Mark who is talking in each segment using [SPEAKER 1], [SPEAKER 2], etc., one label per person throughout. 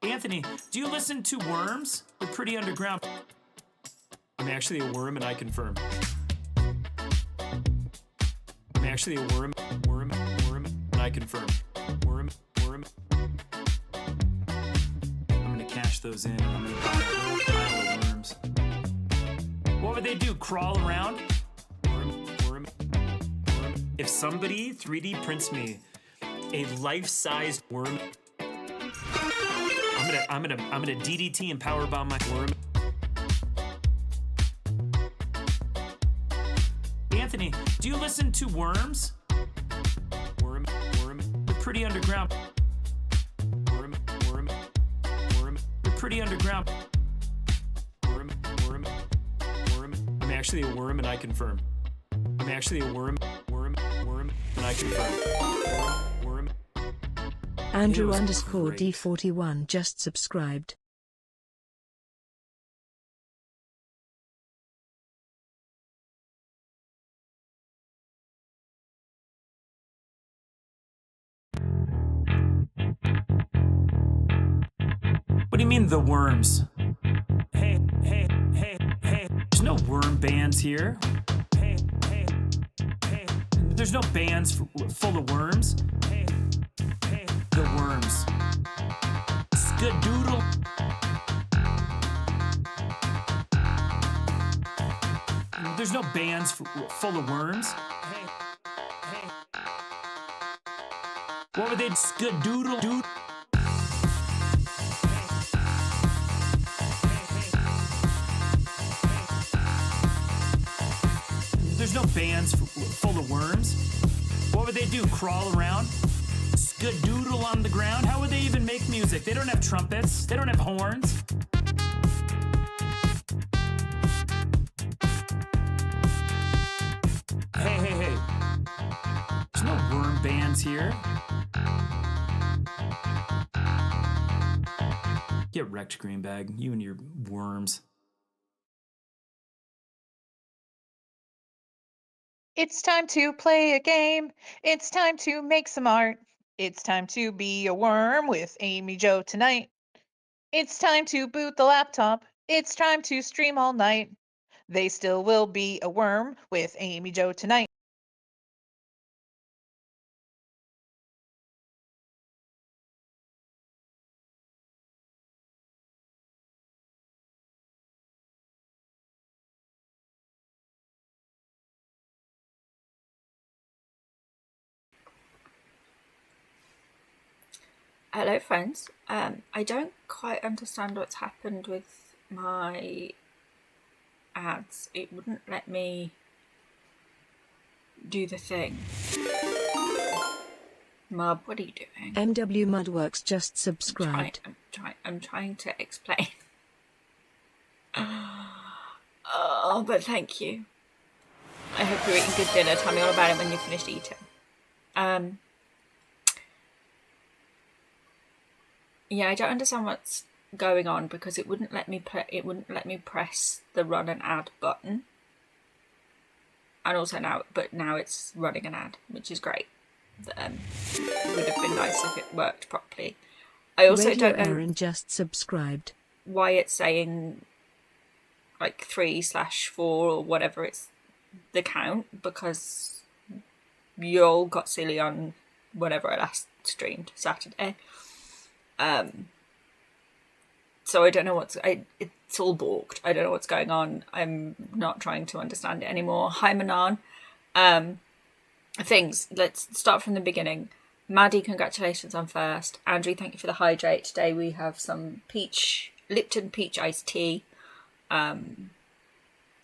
[SPEAKER 1] Anthony, do you listen to worms? They're pretty underground. I'm actually a worm, and I confirm. I'm actually a worm, and I confirm. Worm. I'm gonna cash those in, and I'm gonna buy a whole pile of worms. What would they do? Crawl around? Worm. If somebody 3D prints me a life-sized worm, I'm gonna DDT and powerbomb my worm. Anthony, do you listen to worms? Worm. They're pretty underground. Worm. They're pretty underground. Worm. I'm actually a worm, and I confirm. I'm actually a worm, and I confirm. Worm.
[SPEAKER 2] Andrew _ D41 just subscribed.
[SPEAKER 1] What do you mean, the worms? Hey. There's no worm bands here. Hey. There's no bands full of worms. Hey. The worms. Skadoodle. There's no bands full of worms. Hey. What were they? Skadoodle, dude. There's no bands full of worms. What would they do? Crawl around? Skadoodle on the ground? How would they even make music? They don't have trumpets. They don't have horns. Hey. There's no worm bands here. Get wrecked, Greenbag. You and your worms.
[SPEAKER 3] It's time to play a game. It's time to make some art. It's time to be a worm with Amy Jo tonight. It's time to boot the laptop. It's time to stream all night. They still will be a worm with Amy Jo tonight.
[SPEAKER 4] Hello friends, I don't quite understand what's happened with my ads. It wouldn't let me do the thing. Mub, what are you doing?
[SPEAKER 2] MW Mudworks just subscribed.
[SPEAKER 4] I'm trying to explain. Oh, but thank you. I hope you're eating good dinner. Tell me all about it when you've finished eating. Yeah, I don't understand what's going on because it wouldn't let me press the run an ad button. And also now it's running an ad, which is great. It would have been nice if it worked properly. I also
[SPEAKER 2] Radio
[SPEAKER 4] don't know
[SPEAKER 2] Aaron just subscribed.
[SPEAKER 4] Why it's saying like 3/4 or whatever it's the count, because you all got silly on whenever I last streamed Saturday. So I don't know it's all balked. I don't know what's going on. I'm not trying to understand it anymore. Hi Manon. Things. Let's start from the beginning. Maddie, congratulations on first. Andrew, thank you for the hydrate. Today we have some Lipton peach iced tea. I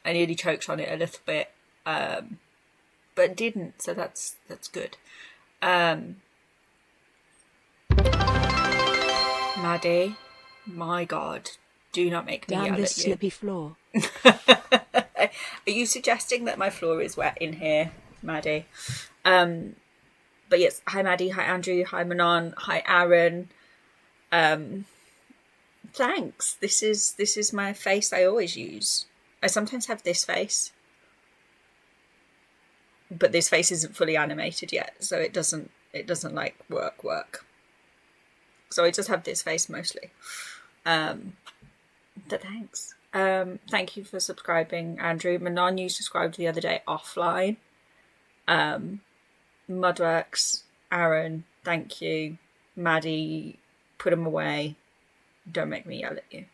[SPEAKER 4] nearly choked on it a little bit, but didn't, so that's good. Maddie, my God, do not make me
[SPEAKER 2] Down
[SPEAKER 4] yell
[SPEAKER 2] this
[SPEAKER 4] at you.
[SPEAKER 2] slippy floor.
[SPEAKER 4] Are you suggesting that my floor is wet in here, Maddie? But yes, hi Maddie, hi Andrew, hi Manon, hi Aaron. Thanks. This is my face I always use. I sometimes have this face, but this face isn't fully animated yet, so it doesn't like work. So I just have this face mostly. But thanks. Thank you for subscribing, Andrew. Manon, you subscribed the other day offline. Mudworks, Aaron, thank you. Maddie, put them away. Don't make me yell at you.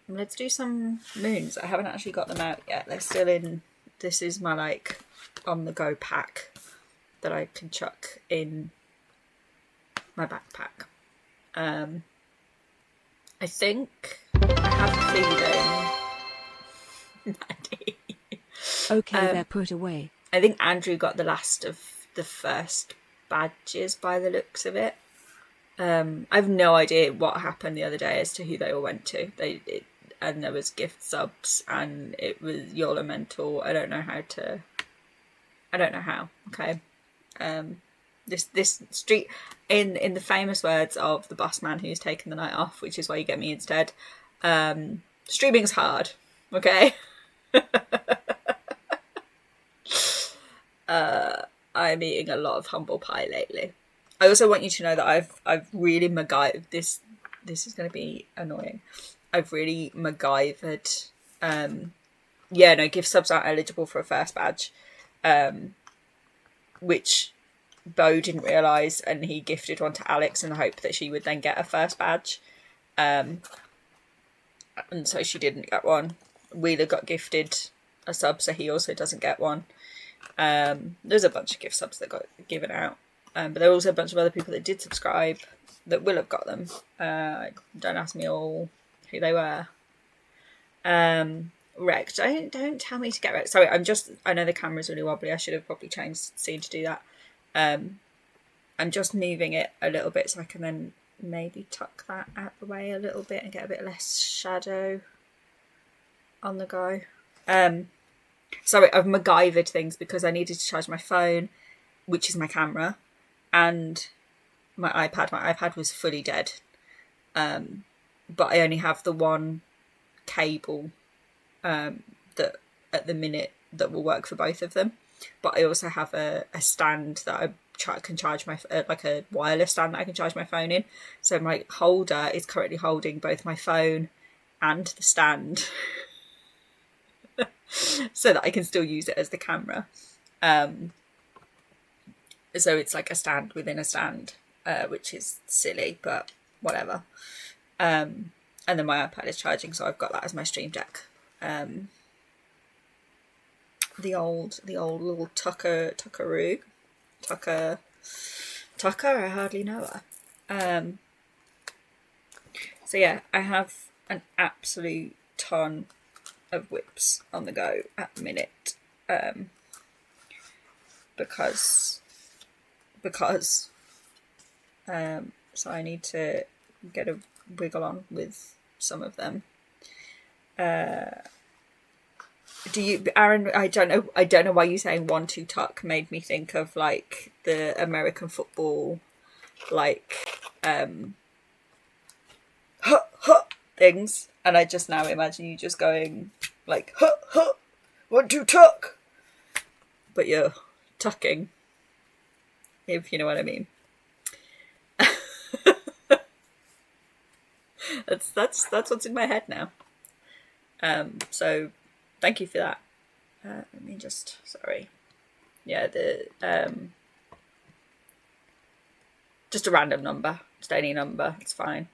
[SPEAKER 4] Let's do some moons. I haven't actually got them out yet. They're still in. This is my like on the go pack that I can chuck in my backpack. I think I have a feeling. Maddie.
[SPEAKER 2] Okay, they're put away.
[SPEAKER 4] I think Andrew got the last of the first badges by the looks of it. I've no idea what happened the other day as to who they all went to. And there was gift subs, and it was YOLO Mental. I don't know how. Okay, this street in the famous words of the boss man who's taken the night off, which is why you get me instead. Streaming's hard. Okay. I'm eating a lot of humble pie lately. I also want you to know that I've really MacGyvered this. This is going to be annoying. I've really MacGyvered. Gift subs aren't eligible for a first badge, which Bo didn't realise, and he gifted one to Alex in the hope that she would then get a first badge, and so she didn't get one. Wheeler got gifted a sub, so he also doesn't get one. There's a bunch of gift subs that got given out, but there were also a bunch of other people that did subscribe that will have got them. Don't ask me all who they were. Wrecked. Don't tell me to get wrecked. Sorry, I know the camera's really wobbly. I should have probably changed the scene to do that. I'm just moving it a little bit so I can then maybe tuck that out the way a little bit and get a bit less shadow on the go. Sorry, I've MacGyvered things because I needed to charge my phone, which is my camera, and my iPad. My iPad was fully dead. But I only have the one cable that at the minute that will work for both of them. But I also have a stand that I can charge my like a wireless stand that I can charge my phone in. So my holder is currently holding both my phone and the stand, so that I can still use it as the camera. So it's like a stand within a stand, which is silly, but whatever. And then my iPad is charging, so I've got that as my stream deck. The old little Tucker, I hardly know her. So yeah, I have an absolute ton of whips on the go at the minute, because so I need to get a wiggle on with some of them. Do you, Aaron? I don't know why you saying 1-2 tuck made me think of like the American football, like things, and I just now imagine you just going like 1-2 tuck, but you're tucking, if you know what I mean. That's what's in my head now. So thank you for that. Let me just, sorry. Yeah, just a random number, just any number, it's fine.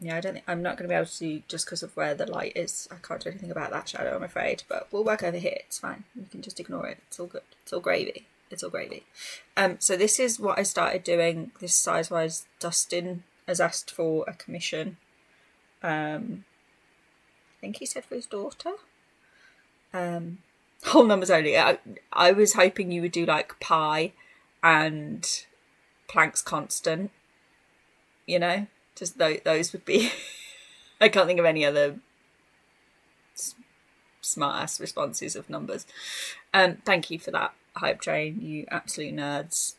[SPEAKER 4] Yeah, I'm not going to be able to, just because of where the light is. I can't do anything about that shadow, I'm afraid, but we'll work over here. It's fine. You can just ignore it. It's all good. It's all gravy. It's all gravy. So this is what I started doing. This size-wise, Dustin has asked for a commission. I think he said for his daughter. Whole numbers only. I was hoping you would do like pi and Planck's constant. You know, just those would be. I can't think of any other smart ass responses of numbers. Thank you for that, hype train. You absolute nerds.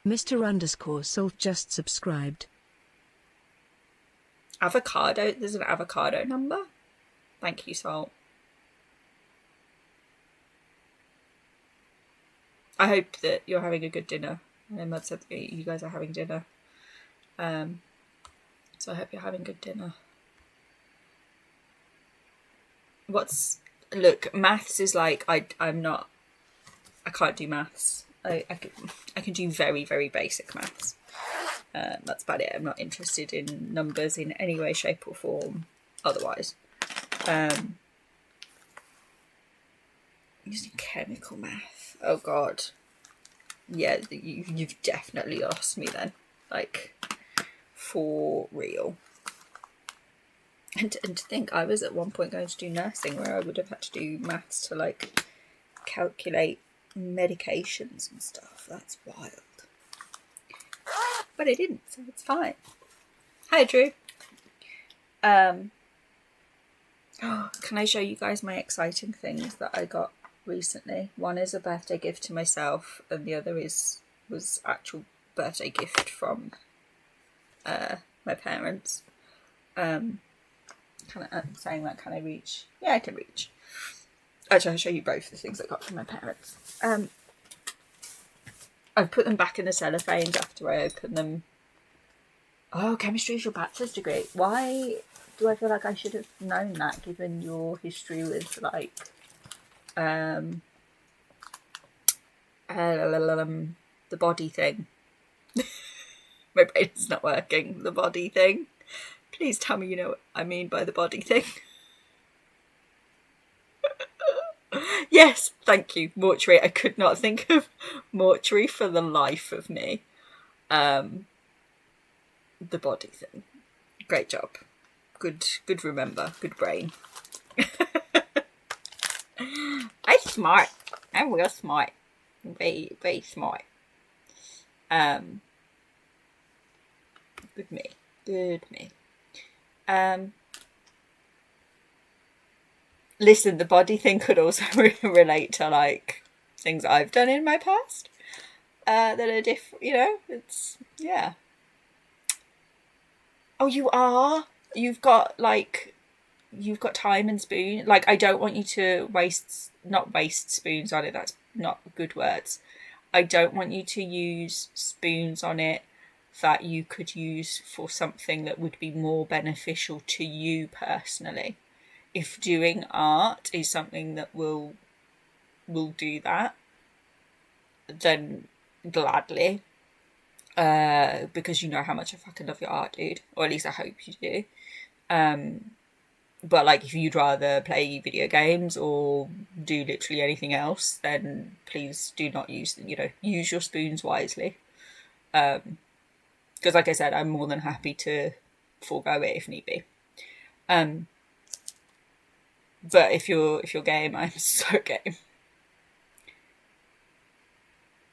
[SPEAKER 2] Mr_Salt just subscribed.
[SPEAKER 4] Avocado. There's an avocado number. Thank you, Salt. I hope that you're having a good dinner. I know Mud said that you guys are having dinner. So I hope you're having good dinner. Look, maths is like, I can't do maths. I can do very, very basic maths. That's about it. I'm not interested in numbers in any way, shape or form otherwise. Using chemical math. Oh God. Yeah, you've definitely lost me then. Like, for real. And to think I was at one point going to do nursing where I would have had to do maths to like calculate medications and stuff. That's wild. But I didn't, so it's fine. Hi, Drew. Can I show you guys my exciting things that I got recently? One is a birthday gift to myself, and the other was actual birthday gift from my parents. Saying that, can I reach? Yeah, I can reach. Actually, I'll show you both the things I got from my parents. I've put them back in the cellophane after I opened them. Oh, chemistry is your bachelor's degree. Why do I feel like I should have known that, given your history with, like, the body thing? My brain's not working. The body thing. Please tell me you know what I mean by the body thing. Yes, thank you. Mortuary. I could not think of mortuary for the life of me. The body thing. Great job. Good remember. Good brain. I'm smart. I'm real smart. Very, very smart. Good me. Good me. Listen, the body thing could also relate to like things I've done in my past that are different, you know. It's, yeah. Oh, you are? You've got time and spoon. Like, I don't want you to not waste spoons on it. That's not good words. I don't want you to use spoons on it that you could use for something that would be more beneficial to you personally. If doing art is something that will do that, then gladly. Because you know how much I fucking love your art, dude. Or at least I hope you do. But like, if you'd rather play video games or do literally anything else, then please do not use your spoons wisely. Because like I said, I'm more than happy to forego it if need be. But if you're game, I'm so game.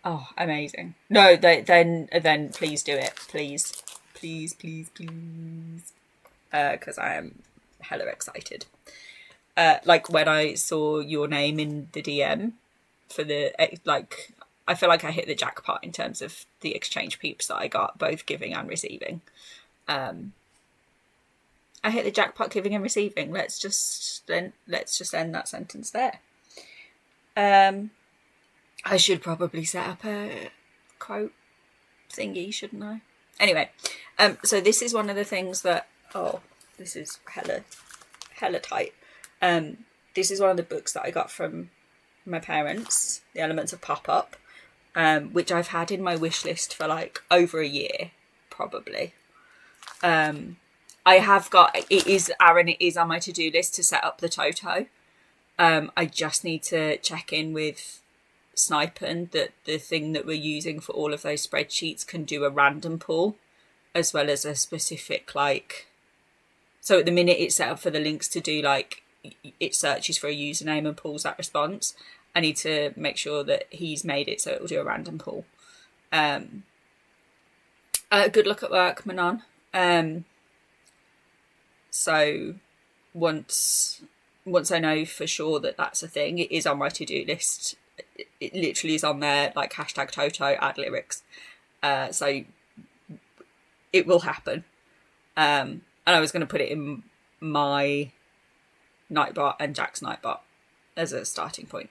[SPEAKER 4] Oh, amazing. No, then please do it. Please. Because I am hella excited. Like when I saw your name in the DM for the, like, I feel like I hit the jackpot in terms of the exchange peeps that I got, both giving and receiving. I hit the jackpot giving and receiving. Let's just end that sentence there. I should probably set up a quote thingy, shouldn't I? Anyway, so this is one of the things that, this is hella tight. This is one of the books that I got from my parents, The Elements of Pop-Up, which I've had in my wish list for like over a year, probably. I have got, it is on my to-do list to set up the Toto. I just need to check in with Snipen that the thing that we're using for all of those spreadsheets can do a random pull as well as a specific, like, so at the minute it's set up for the links to do, like, it searches for a username and pulls that response. I need to make sure that he's made it so it will do a random pull. Good luck at work, Manon. So once I know for sure that that's a thing, it is on my to-do list. It literally is on there, like hashtag Toto, add lyrics. So it will happen. And I was going to put it in my Nightbot and Jack's Nightbot as a starting point.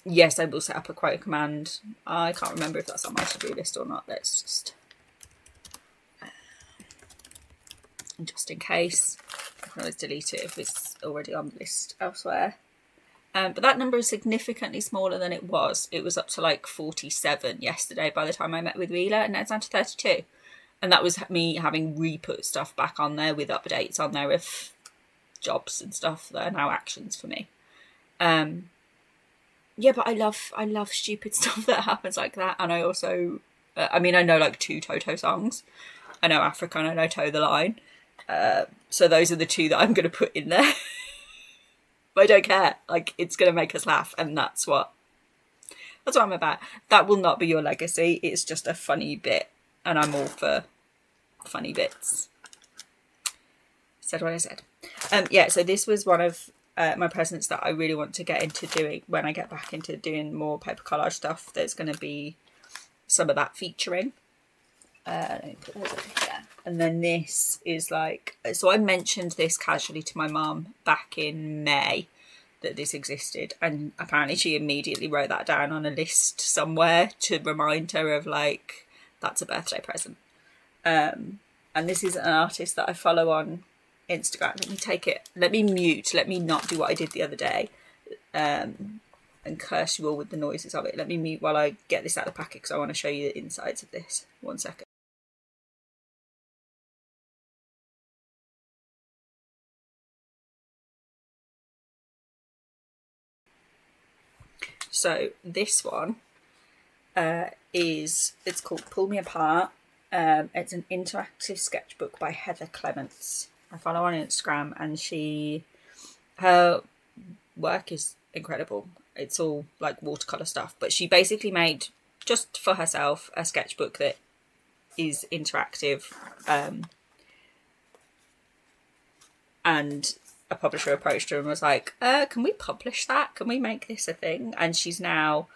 [SPEAKER 4] Yes, I will set up a quote command. I can't remember if that's on my to-do list or not. Let's just in case. I can always delete it if it's already on the list elsewhere. But that number is significantly smaller than it was. It was up to like 47 yesterday by the time I met with Wheeler, and now it's down to 32. And that was me having re-put stuff back on there with updates on there of jobs and stuff that are now actions for me. Yeah, but I love stupid stuff that happens like that. And I also, I know like 2 Toto songs. I know Africa and I know Toe the Line. So those are the 2 that I'm going to put in there. But I don't care. Like, it's going to make us laugh. And that's what I'm about. That will not be your legacy. It's just a funny bit. And I'm all for funny bits. Said what I said. Yeah, so this was one of my presents that I really want to get into doing when I get back into doing more paper collage stuff. There's going to be some of that featuring. Let me put those over here. And then this is like, so I mentioned this casually to my mum back in May that this existed, and apparently she immediately wrote that down on a list somewhere to remind her of like, that's a birthday present. And this is an artist that I follow on Instagram. Let me take it, let me mute, let me not do what I did the other day and curse you all with the noises of it. Let me mute while I get this out of the packet because I want to show you the insides of this. 1 second. So this one it's called Pull Me Apart. It's an interactive sketchbook by Heather Clements. I follow her on Instagram, and her work is incredible. It's all like watercolor stuff, but she basically made just for herself a sketchbook that is interactive, and a publisher approached her and was like, can we publish that? Can we make this a thing? And she's now,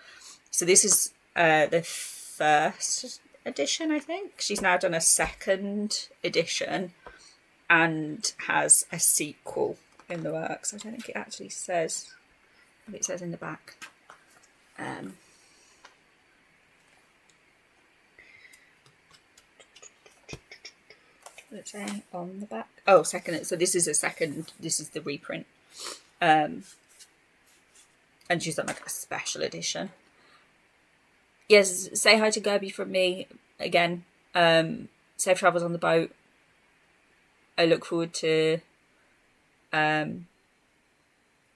[SPEAKER 4] so this is the first edition, I think. She's now done a second edition and has a sequel in the works. I don't think it actually says, if it says in the back. Let's say on the back. Oh, second. So this is the reprint. And she's done like a special edition. Yes, say hi to Gerby from me again. Safe travels on the boat. I look forward to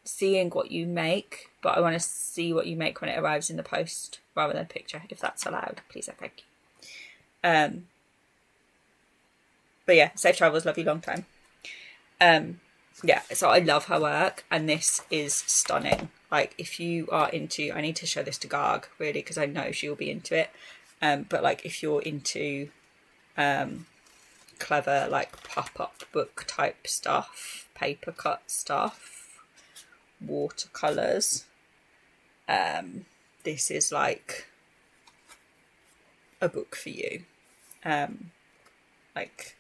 [SPEAKER 4] seeing what you make, but I want to see what you make when it arrives in the post rather than a picture, if that's allowed. Please and thank you. But yeah, safe travels, love you long time. Yeah, so I love her work, and this is stunning. Like, if you are into, I need to show this to Garg really because I know she'll be into it. But like, if you're into clever like pop-up book type stuff, paper cut stuff, watercolors, this is like a book for you. Like,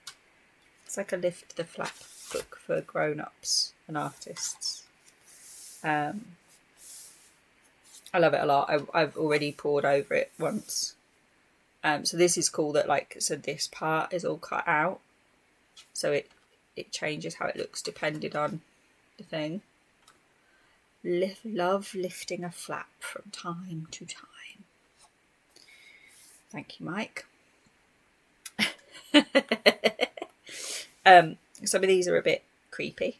[SPEAKER 4] it's like a lift the flap book for grown-ups and artists. I love it a lot. I've already poured over it once. So this is cool that like, so this part is all cut out, so it changes how it looks depending on the thing. Love lifting a flap from time to time. Thank you, Mike. Some of these are a bit creepy.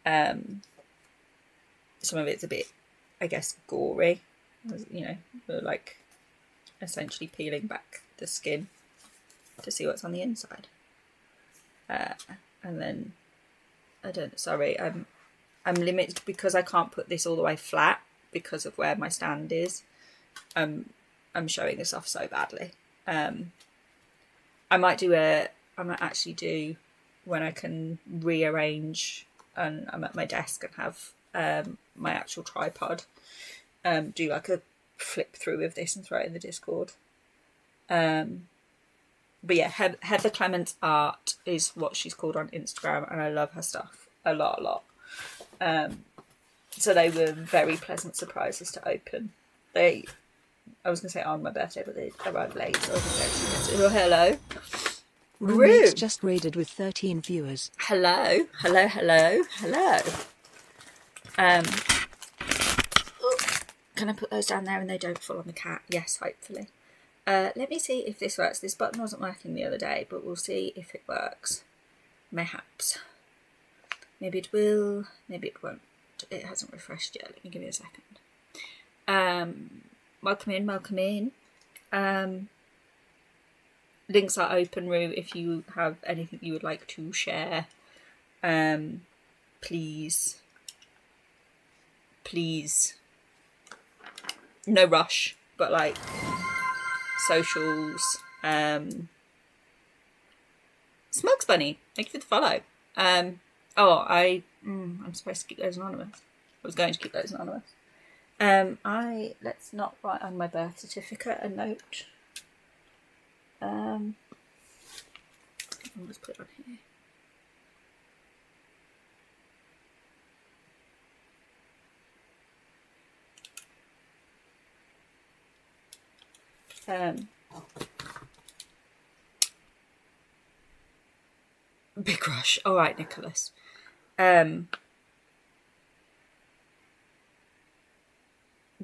[SPEAKER 4] Some of it's a bit, I guess, gory. You know, they're like essentially peeling back the skin to see what's on the inside. And then I'm limited because I can't put this all the way flat because of where my stand is. I'm showing this off so badly. I might actually do when I can rearrange and I'm at my desk and have my actual tripod, do like a flip through of this and throw it in the Discord. But yeah, Heather Clements Art is what she's called on Instagram, and I love her stuff a lot. So they were very pleasant surprises to open. I was going to say on my birthday, but they arrived late, so I didn't go to it. Oh, hello.
[SPEAKER 2] Roommates
[SPEAKER 4] Rue.
[SPEAKER 2] just raided with 13 viewers.
[SPEAKER 4] Hello. Can I put those down there and they don't fall on the cat? Yes, hopefully. Let me see if this works. This button wasn't working the other day, but we'll see if it works. Mayhaps. Maybe it will, maybe it won't. It hasn't refreshed yet. Let me give it a second. Welcome in. Links are open, Rue, if you have anything you would like to share. Please. No rush, but like socials. Smugs Bunny, thank you for the follow. I'm supposed to keep those anonymous. I was going to keep those anonymous. Let's not write on my birth certificate a note. I'll just put it on here. Big rush. All right, Nicholas.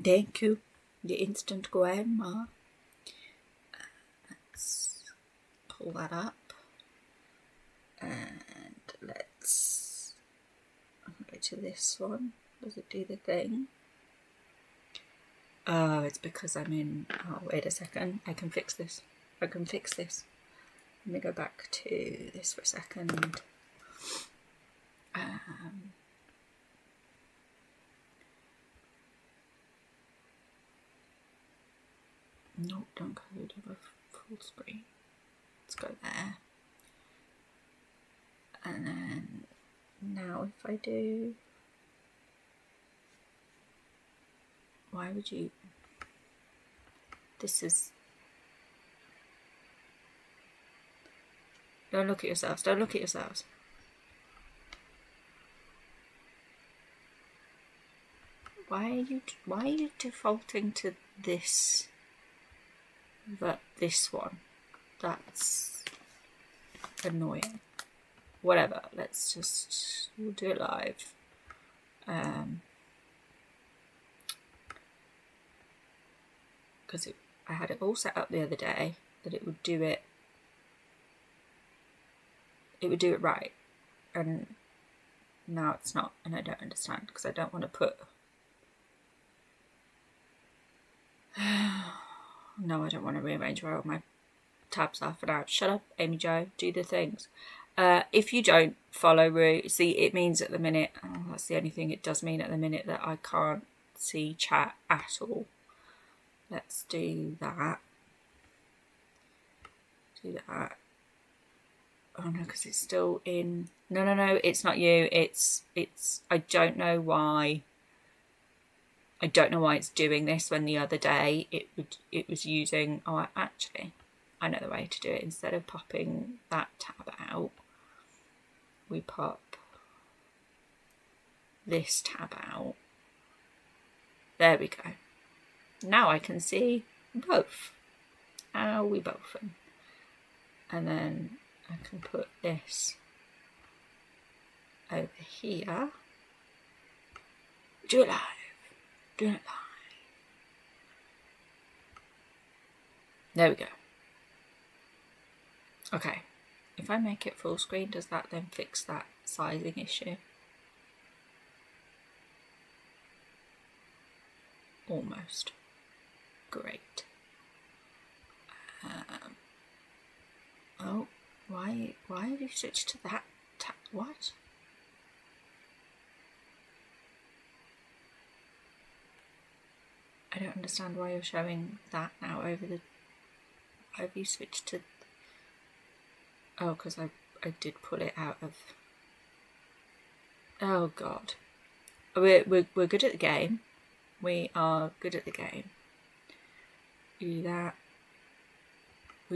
[SPEAKER 4] Thank you, the instant grandma. Let's pull that up. And let's go to this one. Does it do the thing? Oh, it's because I'm in... Oh, wait a second. I can fix this. Let me go back to this for a second. No, don't go to the full screen. Let's go there. And then now if I do... Why would you... This is... Don't look at yourselves. Why are you defaulting to this? But this one. That's annoying. Whatever. We'll do it live. Because I had it all set up the other day that it would do it. It would do it right, and now it's not, and I don't understand because I don't want to put. No, I don't want to rearrange where all my tabs are for now. Shut up, Amy Jo. Do the things. If you don't follow Rue, see, it means at the minute. Oh, that's the only thing it does mean at the minute, that I can't see chat at all. Let's do that. Oh no, because it's still in. No, it's not you. It's. I don't know why. I don't know why it's doing this when the other day it was using. Oh, actually, I know the way to do it. Instead of popping that tab out, we pop this tab out. There we go. Now I can see both. How we both. And then I can put this over here. Do it live. There we go. Okay. If I make it full screen, does that then fix that sizing issue? Almost. Great. Oh, why have you switched to that tab? What? I don't understand why you're showing that now over the... Why have you switched to... Oh, because I did pull it out of... Oh, God. We're good at the game. We are good at the game. We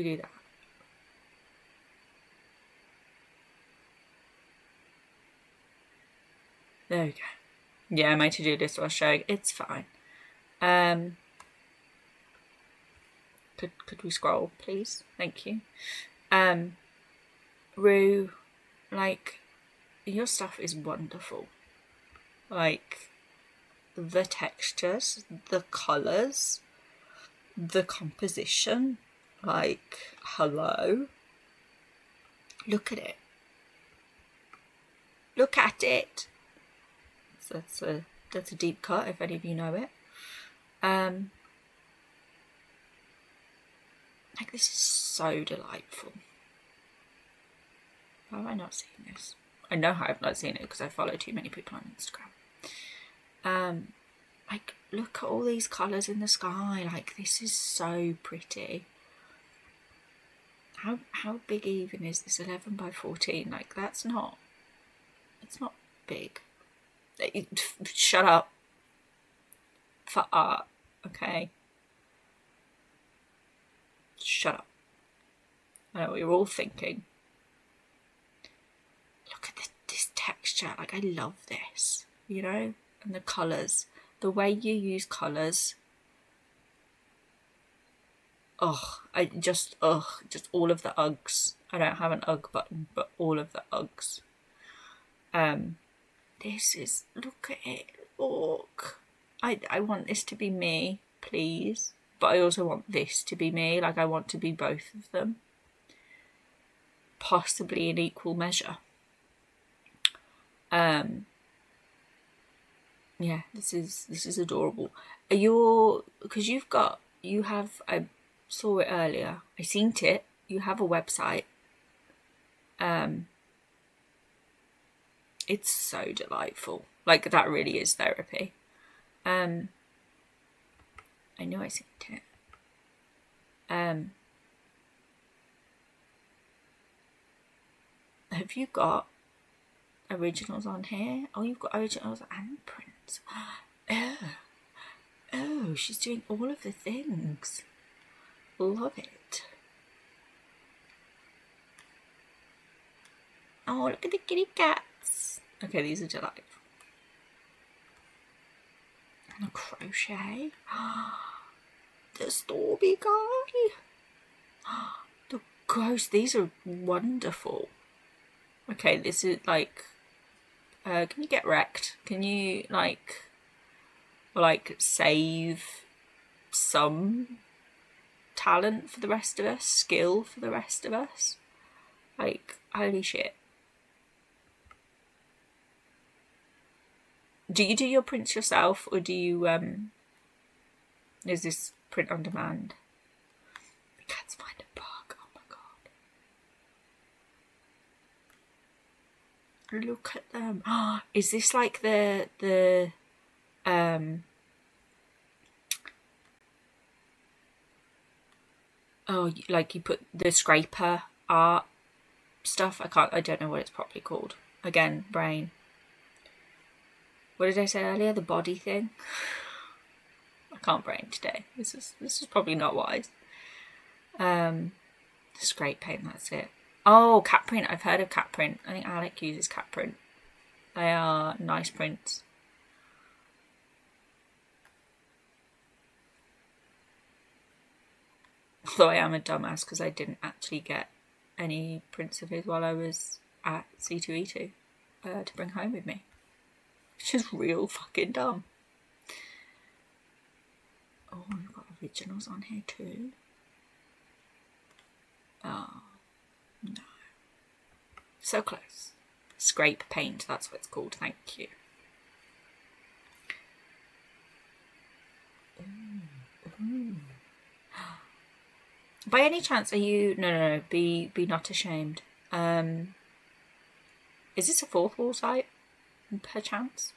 [SPEAKER 4] do that. There we go. Yeah, my to-do list was showing. It's fine. Could we scroll, please? Thank you. Rue, like, your stuff is wonderful. Like, the textures, the colours, the composition. Like, hello. Look at it. Look at it. That's a deep cut, if any of you know it. Like, this is so delightful. How have I not seen this? I know how I've not seen it because I follow too many people on Instagram. Like, look at all these colours in the sky. Like, this is so pretty. How big even is this? 11 by 14. Like, it's not big. Shut up. For art, okay? Shut up. I know what you're all thinking. Look at this texture. Like, I love this, you know? And the colours. The way you use colours. Just all of the Uggs. I don't have an Ugg button, but all of the Uggs. This is, look at it, look. I want this to be me, please. But I also want this to be me. Like, I want to be both of them. Possibly in equal measure. Yeah, this is adorable. Because you have, I saw it earlier. I seen it. You have a website. It's so delightful. Like, that really is therapy. I know I seen it. Have you got originals on here? Oh, you've got originals and prints. Oh, she's doing all of the things. Love it. Oh, look at the kitty cats. Okay, these are delightful. And a crochet. The Stormy guy. The ghost. These are wonderful. Okay, this is like... can you get wrecked? Can you, like save some talent for the rest of us? Skill for the rest of us? Like, holy shit. Do you do your prints yourself, or do you, is this print on demand? The cats find a bug, oh my god. Look at them. Is this like the like you put the scraper art stuff? I don't know what it's properly called. Again, brain. What did I say earlier? The body thing? I can't brain today. This is probably not wise. The scrape paint, that's it. Oh, cat print. I've heard of cat print. I think Alec uses cat print. They are nice prints. Although I am a dumbass because I didn't actually get any prints of his while I was at C2E2 to bring home with me. Which is real fucking dumb. Oh, we've got originals on here too. Oh, no. So close. Scrape paint, that's what it's called, thank you. Ooh. By any chance, are you... No, be not ashamed. Is this a fourth wall site? Perchance?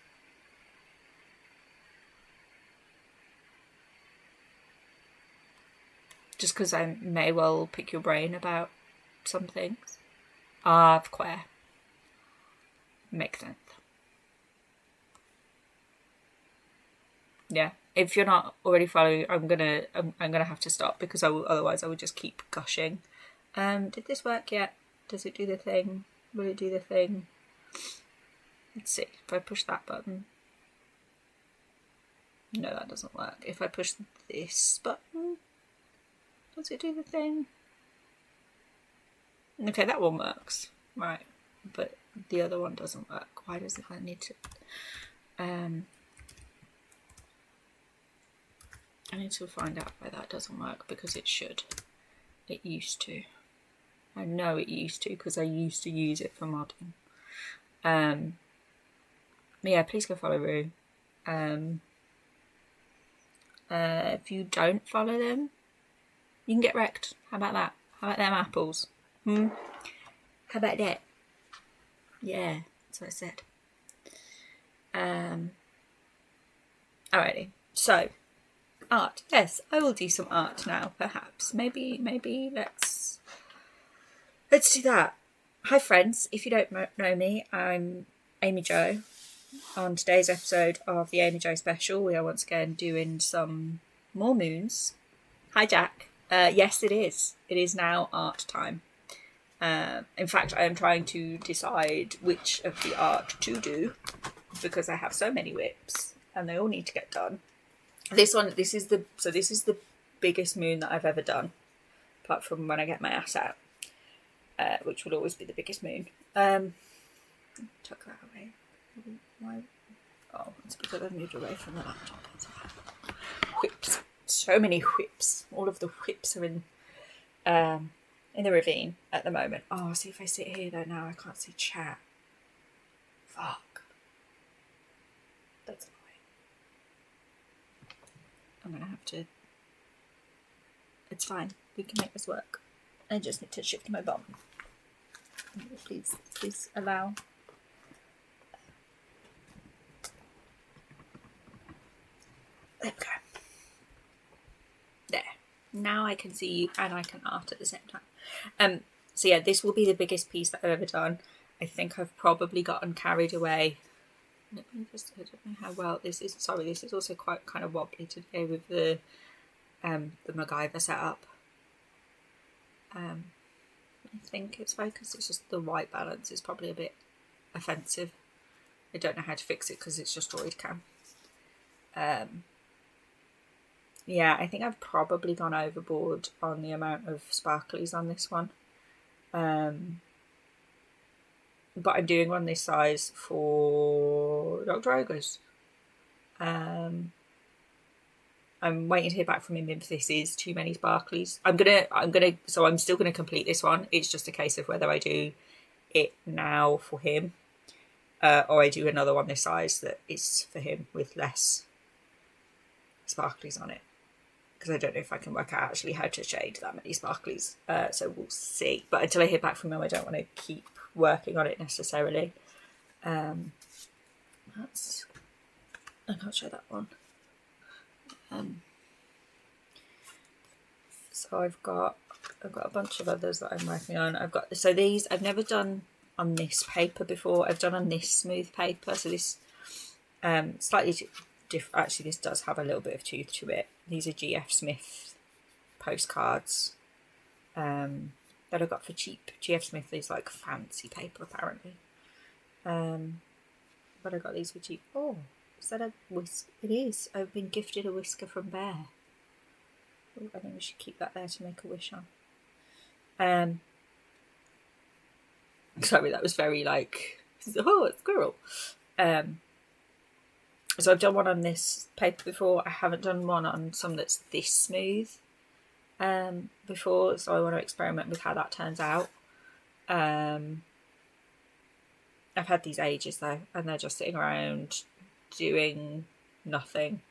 [SPEAKER 4] Just because I may well pick your brain about some things. Of course. Makes sense. Yeah. If you're not already following, I'm gonna have to stop because otherwise I would just keep gushing. Did this work yet? Does it do the thing? Will it do the thing? Let's see, if I push that button. No, that doesn't work. If I push this button, does it do the thing? Okay, that one works. Right, but the other one doesn't work. Why does it? I need to... I need to find out why that doesn't work, because it should. It used to. I know it used to, because I used to use it for modding. Yeah, please go follow Rue. If you don't follow them, you can get wrecked. How about that? How about them apples? How about that? Yeah, that's what I said. Alrighty. So, art. Yes, I will do some art now, perhaps. Maybe let's do that. Hi friends, if you don't know me, I'm Amy Jo. On today's episode of the Amy Jo special, we are once again doing some more moons. Hi Jack. Yes, it is. It is now art time. In fact, I am trying to decide which of the art to do, because I have so many whips and they all need to get done. This is the biggest moon that I've ever done, apart from when I get my ass out, which will always be the biggest moon. Tuck that away. Why? Oh, it's because I've moved away from the laptop. Whips. So many whips. All of the whips are in the ravine at the moment. Oh, see if I sit here though now I can't see chat. Fuck. That's annoying. I'm gonna have to... It's fine. We can make this work. I just need to shift my bum. Please allow... There we go. There. Now I can see you and I can art at the same time. So yeah, this will be the biggest piece that I've ever done. I think I've probably gotten carried away. Let me just... I don't know how well this is. Sorry, this is also quite kind of wobbly today with the MacGyver setup. I think it's focused. It's just the white balance is probably a bit offensive. I don't know how to fix it because it's just Droid Cam. Yeah, I think I've probably gone overboard on the amount of sparklies on this one. But I'm doing one this size for Dr. Ogres. I'm waiting to hear back from him if this is too many sparklies. So I'm still gonna complete this one. It's just a case of whether I do it now for him, or I do another one this size that is for him with less sparklies on it. Because I don't know if I can work out actually how to shade that many sparklies. So we'll see. But until I hear back from him, I don't want to keep working on it necessarily. I can't show that one. So I've got a bunch of others that I'm working on. So these I've never done on this paper before. I've done on this smooth paper. So this slightly different. Actually, this does have a little bit of tooth to it. These are GF Smith postcards that I got for cheap. GF Smith is like fancy paper apparently. But I got these for cheap. Oh, is that a whisk? It is. I've been gifted a whisker from Bear. Ooh, I think we should keep that there to make a wish on. Sorry, that was very like, oh, it's a squirrel. So I've done one on this paper before. I haven't done one on some that's this smooth before, so I want to experiment with how that turns out. I've had these ages though, and they're just sitting around doing nothing.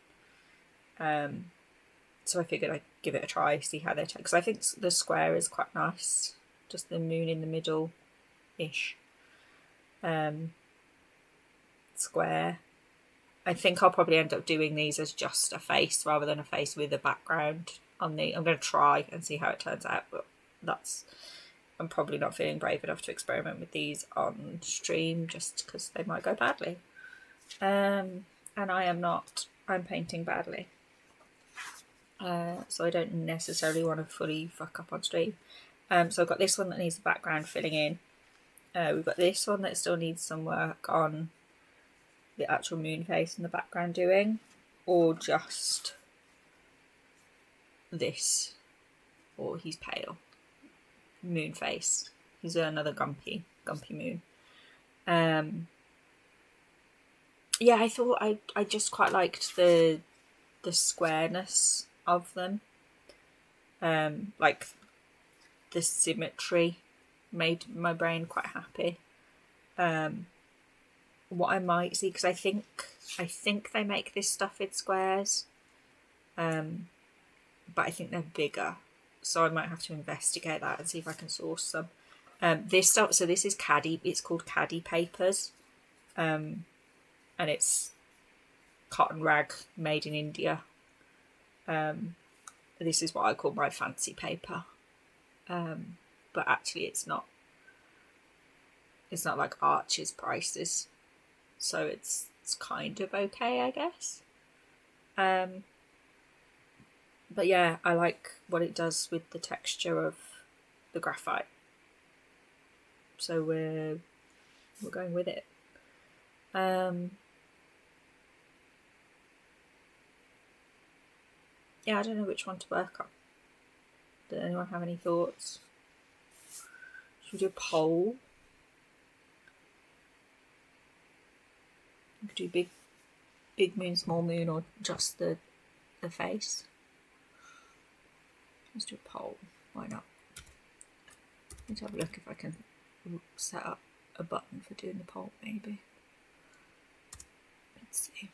[SPEAKER 4] So I figured I'd give it a try, see how they take. Because I think the square is quite nice, just the moon in the middle-ish square. I think I'll probably end up doing these as just a face rather than a face with a background on the... I'm going to try and see how it turns out, but I'm probably not feeling brave enough to experiment with these on stream just because they might go badly. And I am not. I'm painting badly. So I don't necessarily want to fully fuck up on stream. So I've got this one that needs the background filling in. We've got this one that still needs some work on. the actual moon face in the background doing, or just this, or he's pale. Moon face. He's another gumpy moon. Yeah, I thought I just quite liked the squareness of them. Like the symmetry made my brain quite happy. What I might see, because I think they make this stuff in squares, but I think they're bigger, so I might have to investigate that and see if I can source some. This stuff, so this is caddy. It's called caddy papers, and it's cotton rag made in India. This is what I call my fancy paper, but actually it's not. It's not like Archer's prices, so it's kind of okay, I guess. But yeah, I like what it does with the texture of the graphite. So we're going with it. Yeah, I don't know which one to work on. Does anyone have any thoughts? Should we do a poll? We could do big moon, small moon, or just the face. Let's do a poll. Why not? Let's have a look if I can set up a button for doing the poll, maybe. Let's see.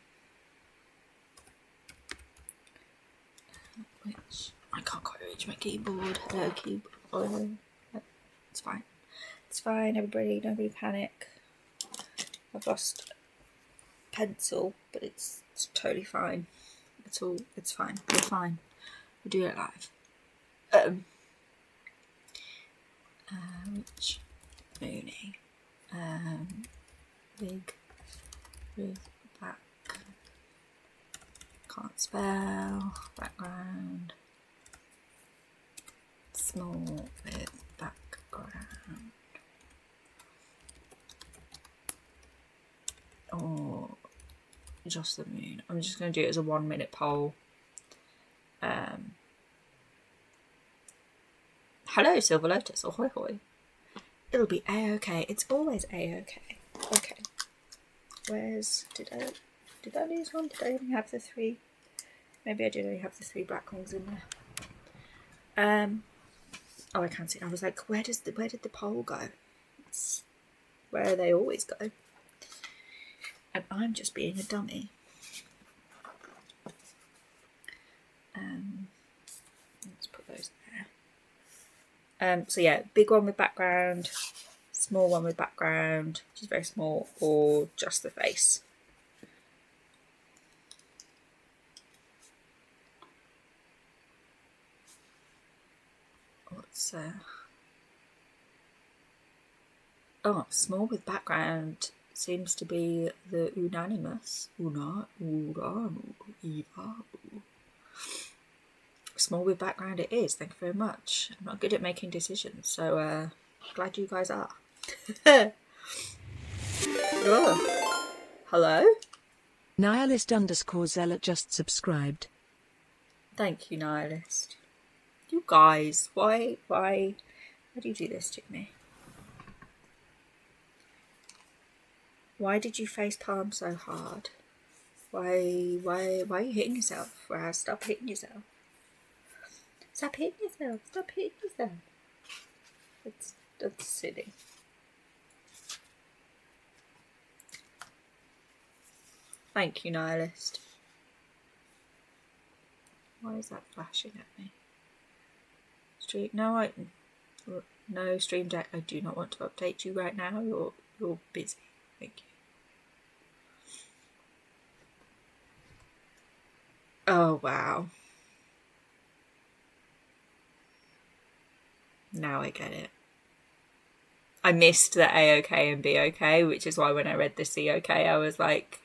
[SPEAKER 4] Which I can't quite reach my keyboard. Hello, keyboard. It's fine. It's fine, everybody. Nobody panic. I've lost pencil, but it's totally fine. It's fine. We're fine. We'll do it live. Which Mooney? Big with back. Can't spell. Background. Small with background. Or just the moon. I'm just going to do it as a 1 minute poll. Hello, Silver Lotus. Ahoy, hoy. It'll be a-okay. It's always a-okay. Okay. Did I lose one? Did I only have the 3? Maybe I did only have the 3 black ones in there. Oh, I can't see. I was like, where did the poll go? It's where they always go. And I'm just being a dummy. Let's put those there. So yeah, big one with background, small one with background, which is very small, or just the face. What's oh, small with background seems to be the unanimous. Small with background it is. Thank you very much. I'm not good at making decisions, so glad you guys are. Oh. Hello?
[SPEAKER 2] Nihilist_zealot just subscribed.
[SPEAKER 4] Thank you, Nihilist. You guys, why do you do this to me? Why did you face palm so hard? Why are you hitting yourself? Stop hitting yourself. Stop hitting yourself. Stop hitting yourself. That's silly. Thank you, Nihilist. Why is that flashing at me? No, Stream Deck, I do not want to update you right now. You're busy. Thank you. Oh, wow. Now I get it. I missed the A-OK and B-OK, which is why when I read the C-OK, I was like,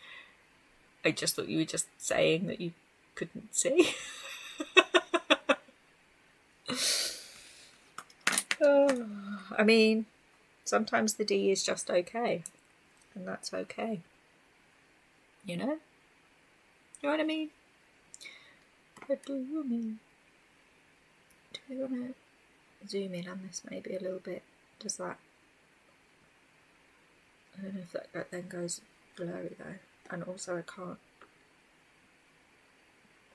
[SPEAKER 4] I just thought you were just saying that you couldn't see. Oh, I mean, sometimes the D is just okay, and that's okay. You know? You know what I mean? What do you mean? Do you want to zoom in on this maybe a little bit? Does that... I don't know if that then goes blurry though. And also I can't...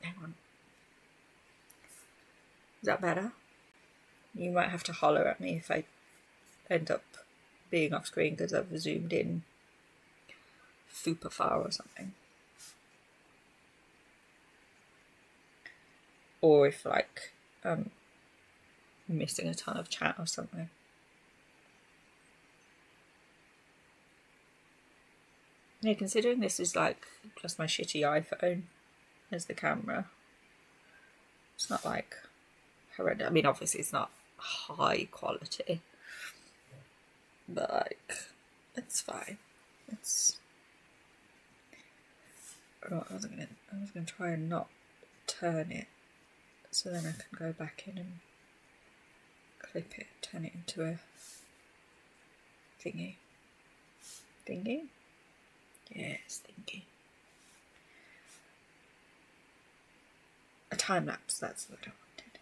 [SPEAKER 4] Hang on. Is that better? You might have to holler at me if I end up being off screen because I've zoomed in super far or something. Or if like I'm missing a ton of chat or something. Yeah, considering this is like just my shitty iPhone as the camera, it's not like horrendous. I mean, obviously it's not high quality, but like it's fine. It's... Oh, I was gonna try and not turn it, so then I can go back in and clip it, turn it into a thingy. Thingy? Yes, thingy. A time lapse, that's what I wanted.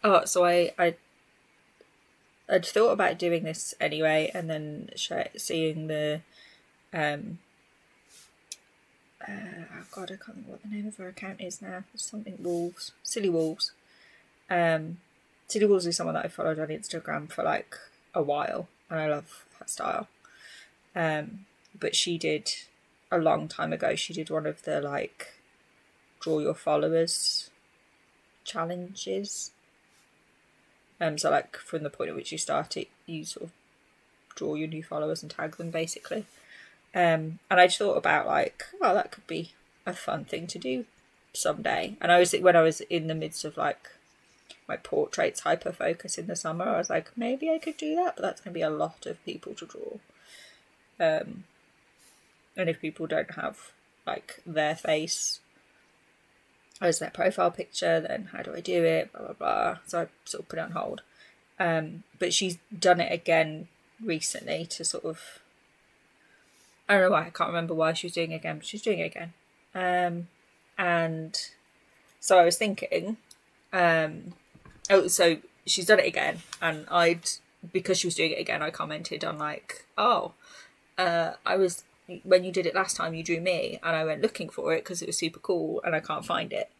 [SPEAKER 4] Oh, so I'd thought about doing this anyway, and then seeing the oh god, I can't remember what the name of her account is now. It's something Wolves, Silly Wolves. Silly Wolves is someone that I followed on Instagram for like a while, and I love her style. But she did a long time ago. She did one of the like draw your followers challenges. So like from the point at which you start it, you sort of draw your new followers and tag them basically. And I just thought about like, oh, that could be a fun thing to do someday. And when I was in the midst of like my portraits hyper focus in the summer, I was like, maybe I could do that, but that's going to be a lot of people to draw. And if people don't have like their face as their profile picture, then how do I do it? Blah, blah, blah. So I sort of put it on hold. But she's done it again recently to sort of... I don't know why, I can't remember why she was doing it again, but she's doing it again. And so I was thinking... so she's done it again, and because she was doing it again, I commented on like, when you did it last time, you drew me, and I went looking for it because it was super cool, and I can't find it.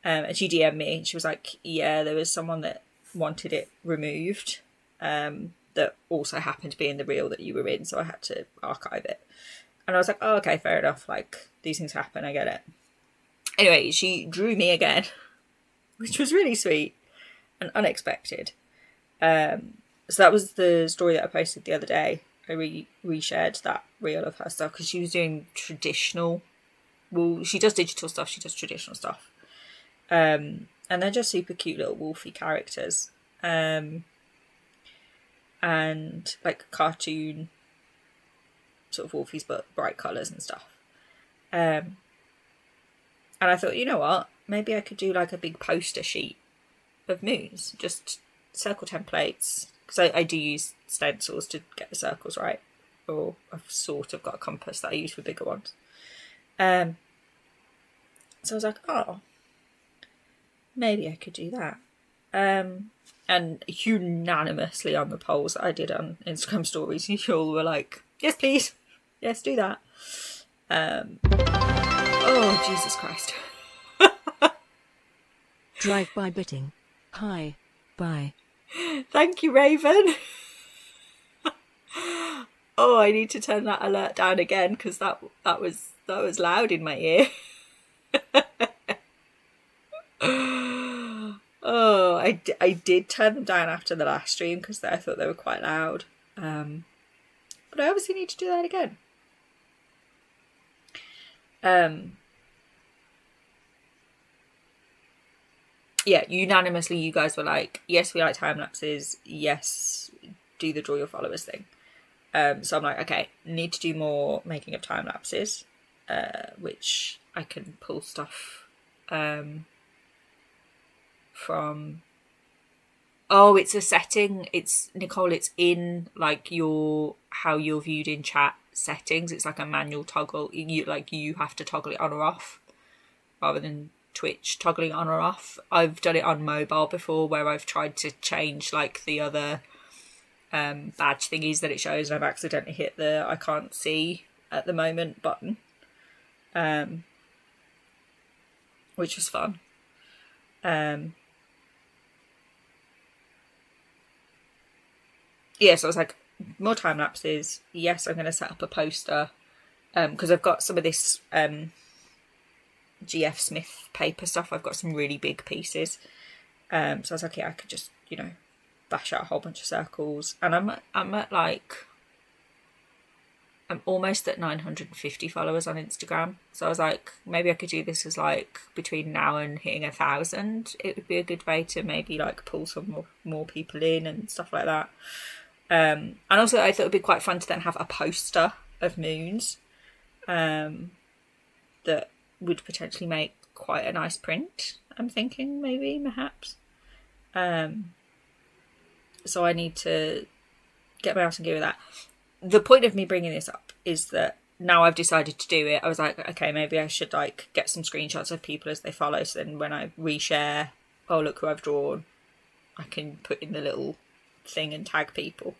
[SPEAKER 4] And she DM'd me, and she was like, yeah, there was someone that wanted it removed, that also happened to be in the reel that you were in, so I had to archive it. And I was like, oh, okay, fair enough, like, these things happen, I get it. Anyway, she drew me again, which was really sweet and unexpected. So that was the story that I posted the other day. I reshared that reel of her stuff because she was doing traditional. Well, she does digital stuff, she does traditional stuff. And they're just super cute little wolfy characters. And like cartoon sort of wolfies, but bright colours and stuff. And I thought, you know what? Maybe I could do like a big poster sheet of moons, just circle templates, because I do use stencils to get the circles right, or I've sort of got a compass that I use for bigger ones. So I was like, oh, maybe I could do that. And unanimously on the polls that I did on Instagram stories, you all were like, yes, please, yes, do that. Oh, Jesus Christ.
[SPEAKER 2] Drive-by bitting. Hi. Bye.
[SPEAKER 4] Thank you, Raven. Oh, I need to turn that alert down again because that was loud in my ear. Oh, I did turn them down after the last stream because I thought they were quite loud. But I obviously need to do that again. Yeah, unanimously you guys were like, yes, we like time lapses, yes, do the draw your followers thing. So I'm like, okay, need to do more making of time lapses, which I can pull stuff from Oh, it's a setting. It's Nicole. It's in like how you're viewed in chat settings. It's like a manual toggle. You have to toggle it on or off, rather than Twitch toggling on or off. I've done it on mobile before, where I've tried to change like the other badge thingies that it shows, and I've accidentally hit the I can't see at the moment button, which was fun. Yeah, so I was like, more time lapses. Yes, I'm going to set up a poster because I've got some of this GF Smith paper stuff. I've got some really big pieces. So I was like, yeah, I could just, bash out a whole bunch of circles. And I'm almost at 950 followers on Instagram. So I was like, maybe I could do this as like between now and hitting 1,000. It would be a good way to maybe like pull some more people in and stuff like that. And also I thought it'd be quite fun to then have a poster of moons that would potentially make quite a nice print. I'm thinking perhaps. So I need to get my house and gear with that. The point of me bringing this up is that now I've decided to do it, I was like, okay, maybe I should like get some screenshots of people as they follow, so then when I reshare, oh look who I've drawn, I can put in the little thing and tag people.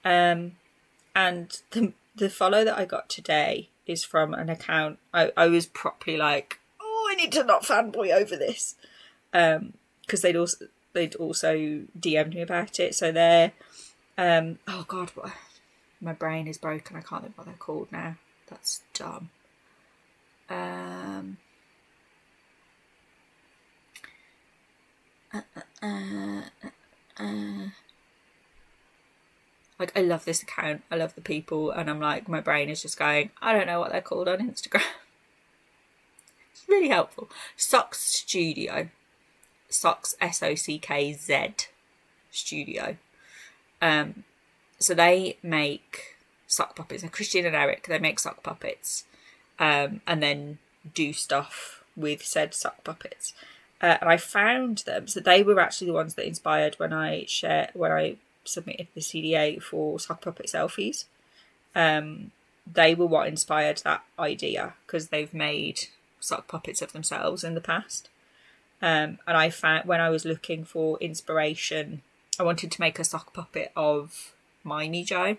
[SPEAKER 4] And the follow that I got today is from an account I was properly like, oh, I need to not fanboy over this, because they'd also DM'd me about it. So they're oh god, my brain is broken, I can't think what they're called now, that's dumb. Like, I love this account, I love the people, and I'm like, my brain is just going, I don't know what they're called on Instagram. It's really helpful. Socks Studio. Socks, SOCKZ Studio. So they make sock puppets. They're Christian and Eric. They make sock puppets, and then do stuff with said sock puppets. And I found them. So they were actually the ones that inspired when I submitted the CDA for sock puppet selfies. They were what inspired that idea, because they've made sock puppets of themselves in the past. And I found, when I was looking for inspiration, I wanted to make a sock puppet of Miney Joe.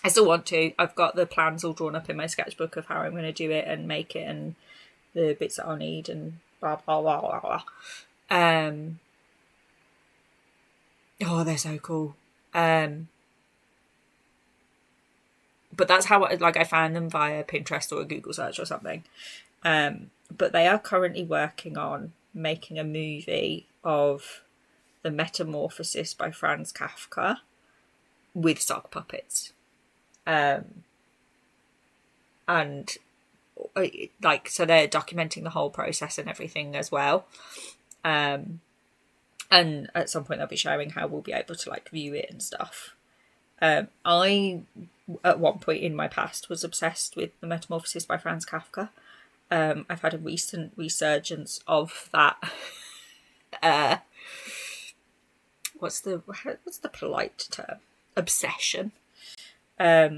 [SPEAKER 4] I still want to. I've got the plans all drawn up in my sketchbook of how I'm going to do it and make it, and the bits that I'll need, and blah blah blah blah blah. Oh, they're so cool. But that's how I found them via Pinterest or a Google search or something. But they are currently working on making a movie of The Metamorphosis by Franz Kafka with sock puppets. And so they're documenting the whole process and everything as well. And at some point they'll be showing how we'll be able to like view it and stuff. I, at one point in my past, was obsessed with The Metamorphosis by Franz Kafka. I've had a recent resurgence of that. What's the polite term? Obsession. A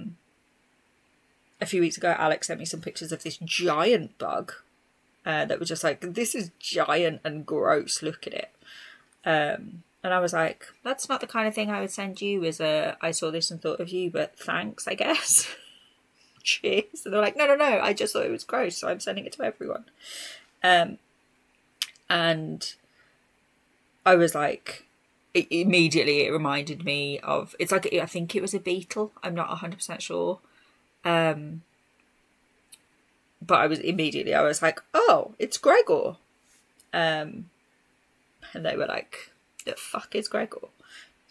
[SPEAKER 4] few weeks ago, Alex sent me some pictures of this giant bug that was just like, this is giant and gross, look at it. And I was like, that's not the kind of thing I would send you as I saw this and thought of you, but thanks, I guess. Cheers. And they're like, no, I just thought it was gross, so I'm sending it to everyone. And I was like, immediately it reminded me of, it's like, I think it was a beetle, I'm not 100% sure. But I was like, oh, it's Gregor. And they were like, the fuck is Gregor?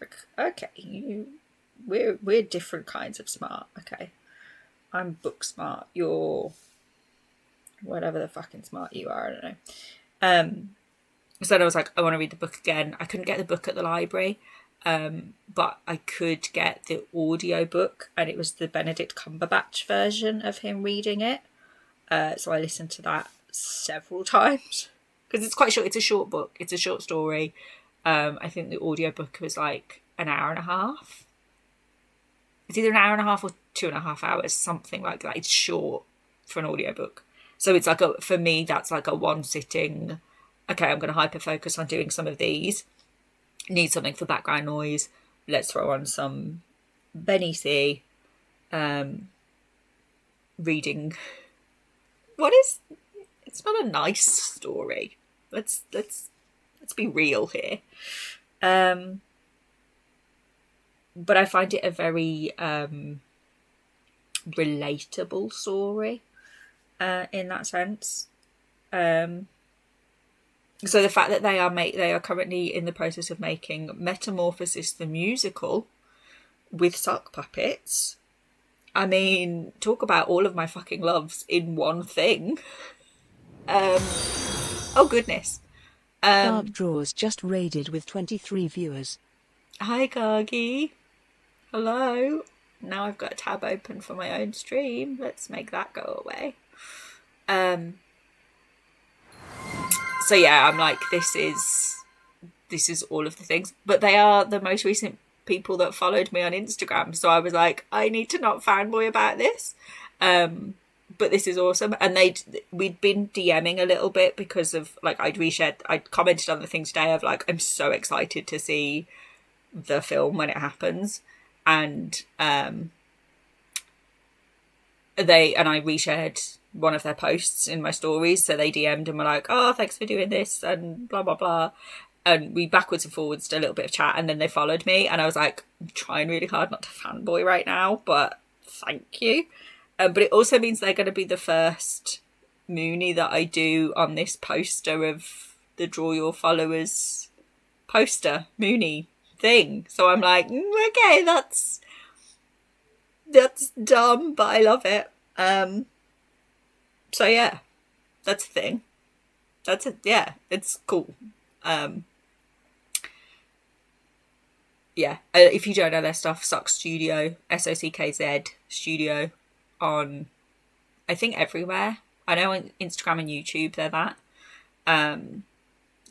[SPEAKER 4] Like, okay, we're different kinds of smart. Okay, I'm book smart. You're whatever the fucking smart you are. I don't know. So then I was like, I want to read the book again. I couldn't get the book at the library, but I could get the audio book, and it was the Benedict Cumberbatch version of him reading it. So I listened to that several times because it's quite short. It's a short book. It's a short story. I think the audiobook was like an hour and a half. It's either an hour and a half or 2.5 hours, something like that. It's short for an audiobook. So it's like for me, that's like a one sitting, okay, I'm going to hyper focus on doing some of these. Need something for background noise. Let's throw on some Benny C. Reading. It's not a nice story. Let's be real here. But I find it a very relatable story in that sense. So the fact that they are currently in the process of making Metamorphosis the musical with sock puppets. I mean, talk about all of my fucking loves in one thing. Oh goodness.
[SPEAKER 2] Dark Drawers just raided with 23 viewers.
[SPEAKER 4] Hi Gargi. Hello. Now I've got a tab open for my own stream. Let's make that go away. So yeah, I'm like, this is all of the things. But they are the most recent people that followed me on Instagram. So I was like, I need to not fanboy about this. But this is awesome. And we'd been DMing a little bit because of like, I'd commented on the thing today of like, I'm so excited to see the film when it happens. And I reshared one of their posts in my stories. So they DM'd and were like, oh, thanks for doing this and blah, blah, blah. And we backwards and forwards did a little bit of chat, and then they followed me. And I was like, I'm trying really hard not to fanboy right now, but thank you. But it also means they're going to be the first Moonie that I do on this poster of the Draw Your Followers poster Moonie thing. So I'm like, okay, that's dumb, but I love it. So yeah, that's a thing. It's cool. If you don't know their stuff, Sock Studio, SOCKZ Studio, on I think everywhere. I know on Instagram and YouTube they're that.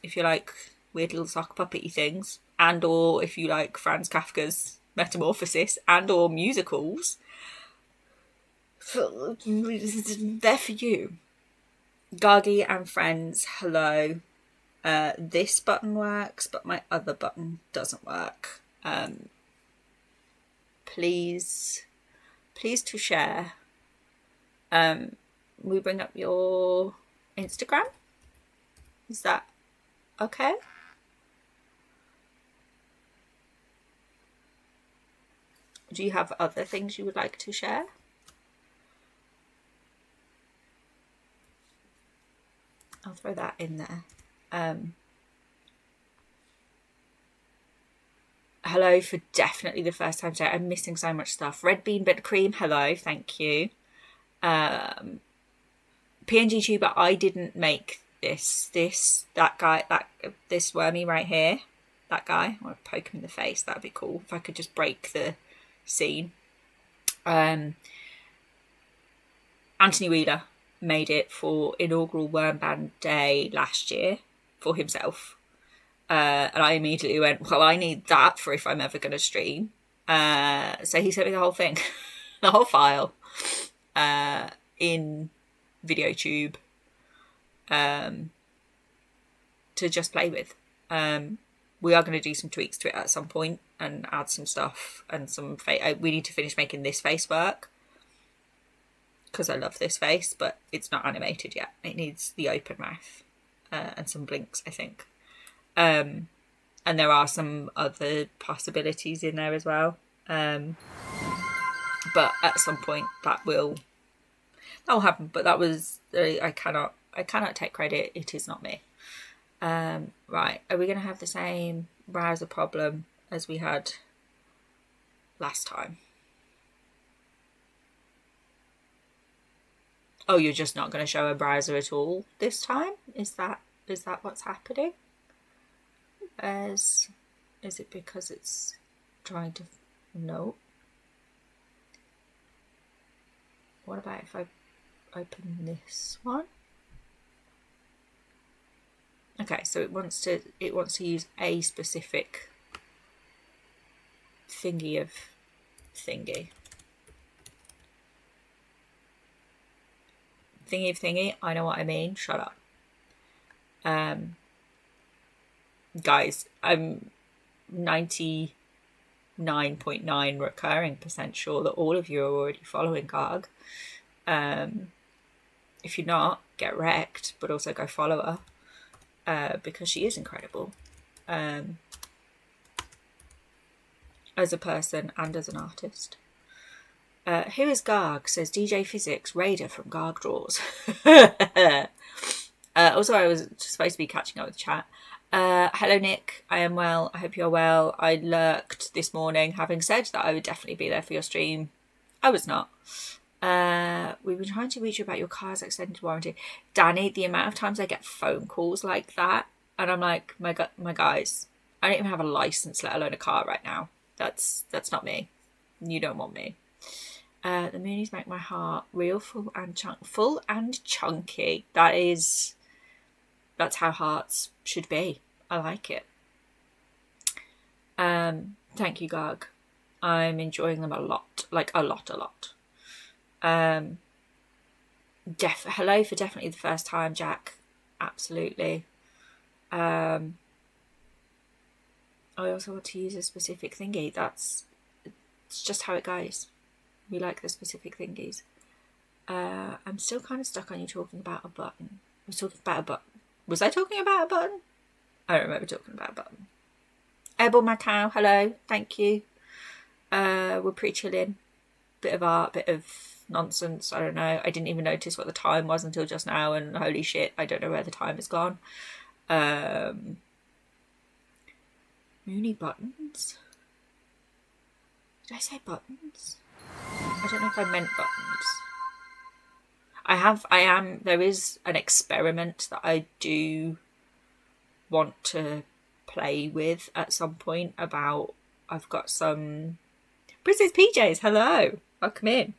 [SPEAKER 4] If you like weird little sock puppety things, and or if you like Franz Kafka's Metamorphosis and or musicals, they're for you. Gargi and friends, hello. This button works, but my other button doesn't work. Please to share. We bring up your Instagram. Is that okay? Do you have other things you would like to share? I'll throw that in there. Hello for definitely the first time today. I'm missing so much stuff. Red Bean Bit Cream, hello, thank you. PNG Tuber, I didn't make this wormy right here. That guy, I want to poke him in the face. That'd be cool if I could just break the scene. Anthony Wheeler made it for inaugural Worm Band Day last year for himself. And I immediately went, well, I need that for if I'm ever going to stream. So he sent me the whole thing, the whole file, in VideoTube, to just play with. We are going to do some tweaks to it at some point and add some stuff and some we need to finish making this face work because I love this face, but it's not animated yet. It needs the open mouth and some blinks, I think. And there are some other possibilities in there as well. But at some point that will happen. But that was I cannot take credit. It is not me. Right, are we going to have the same browser problem as we had last time? Oh, you're just not going to show a browser at all this time? Is that what's happening? Is it because it's trying to... No. What about if I open this one? Okay, so it wants to use a specific thingy of thingy. Thingy of thingy, I know what I mean. Shut up. Guys, I'm 99.9 recurring % sure that all of you are already following Garg. If you're not, get wrecked, but also go follow her, because she is incredible, as a person and as an artist. Who is Garg? Says DJ Physics, Raider from Garg Draws. Also, I was supposed to be catching up with chat. Hello, Nick. I am well. I hope you're well. I lurked this morning, having said that I would definitely be there for your stream. I was not. We've been trying to reach you about your car's extended warranty. Danny, the amount of times I get phone calls like that, and I'm like, my guys, I don't even have a license, let alone a car right now. That's not me. You don't want me. The Moonies make my heart real, full and chunky. That's how hearts should be. I like it. Thank you, Garg. I'm enjoying them a lot. Like a lot. Hello for definitely the first time, Jack. Absolutely. I also want to use a specific thingy. It's just how it goes. We like the specific thingies. I'm still kind of stuck on you talking about a button. Was I talking about a button? I don't remember talking about a button. Airborne Macau, hello, thank you. We're pretty chilling. Bit of art, bit of nonsense, I don't know. I didn't even notice what the time was until just now, and holy shit, I don't know where the time has gone. Moony buttons? Did I say buttons? I don't know if I meant buttons. There is an experiment that I do want to play with at some point about, I've got some Princess PJs, hello, welcome in.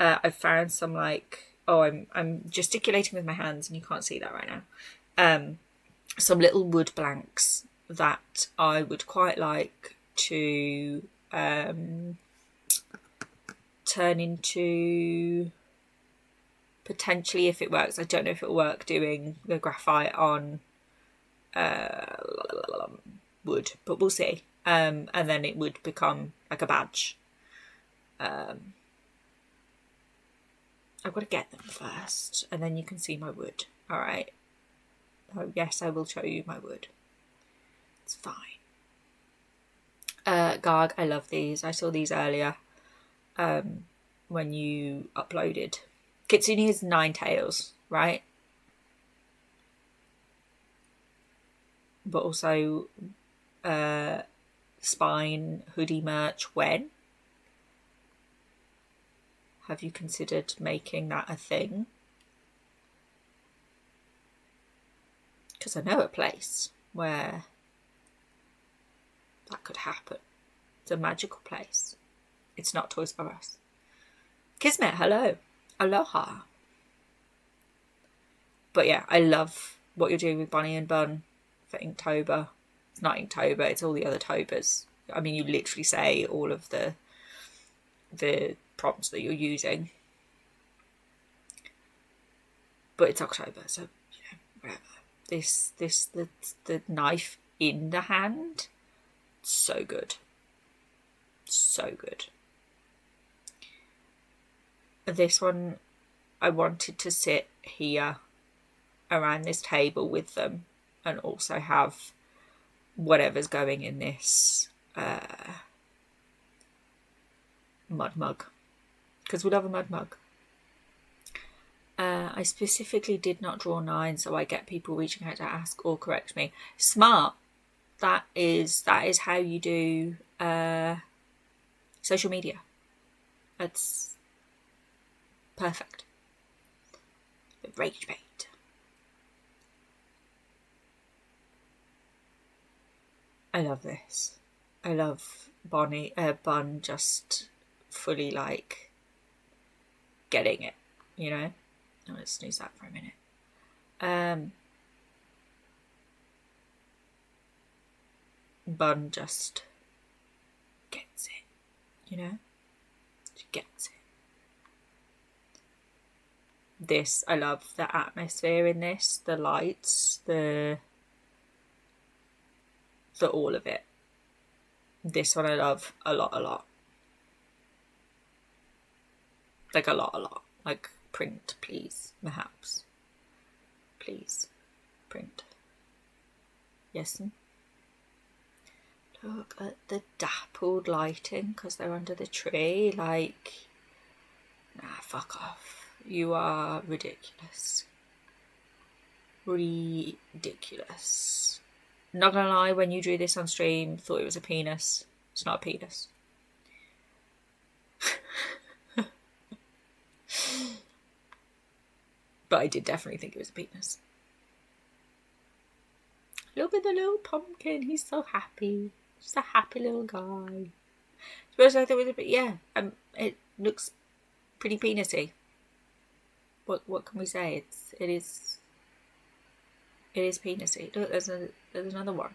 [SPEAKER 4] I've found some I'm gesticulating with my hands and you can't see that right now. Some little wood blanks that I would quite like to turn into, potentially, if it works, I don't know if it'll work, doing the graphite on wood, but we'll see. And then it would become like a badge. I've got to get them first, and then you can see my wood. All right. Oh yes, I will show you my wood. It's fine. Garg, I love these. I saw these earlier. When you uploaded. Kitsune is 9 tails, right? But also spine hoodie merch when? Have you considered making that a thing? Because I know a place where that could happen. It's a magical place. It's not Toys R Us. Kismet, hello. Aloha. But yeah, I love what you're doing with Bunny and Bun for Inktober. It's not Inktober, it's all the other Tobers. I mean, you literally say all of the prompts that you're using. But it's October, so, whatever. The knife in the hand, so good. So good. This one, I wanted to sit here around this table with them and also have whatever's going in this mud mug, because we love a mud mug. I specifically did not draw 9, so I get people reaching out to ask or correct me. Smart. That is how you do social media. That's perfect. The rage bait. I love this. I love Bun just fully getting it, Let's snooze that for a minute. Bun just gets it, you know? She gets it. This, I love the atmosphere in this, the lights, the all of it. This one I love a lot. Like a lot. Like, print, please, perhaps. Please, print. Yes. Look at the dappled lighting because they're under the tree. Like, nah, fuck off. You are ridiculous. Ridiculous. Not gonna lie, when you drew this on stream, thought it was a penis. It's not a penis. But I did definitely think it was a penis. Look at the little pumpkin. He's so happy. Just a happy little guy. Suppose I thought it was a bit. Yeah, it looks pretty penisy. What can we say? It is penisy. Look, there's another one.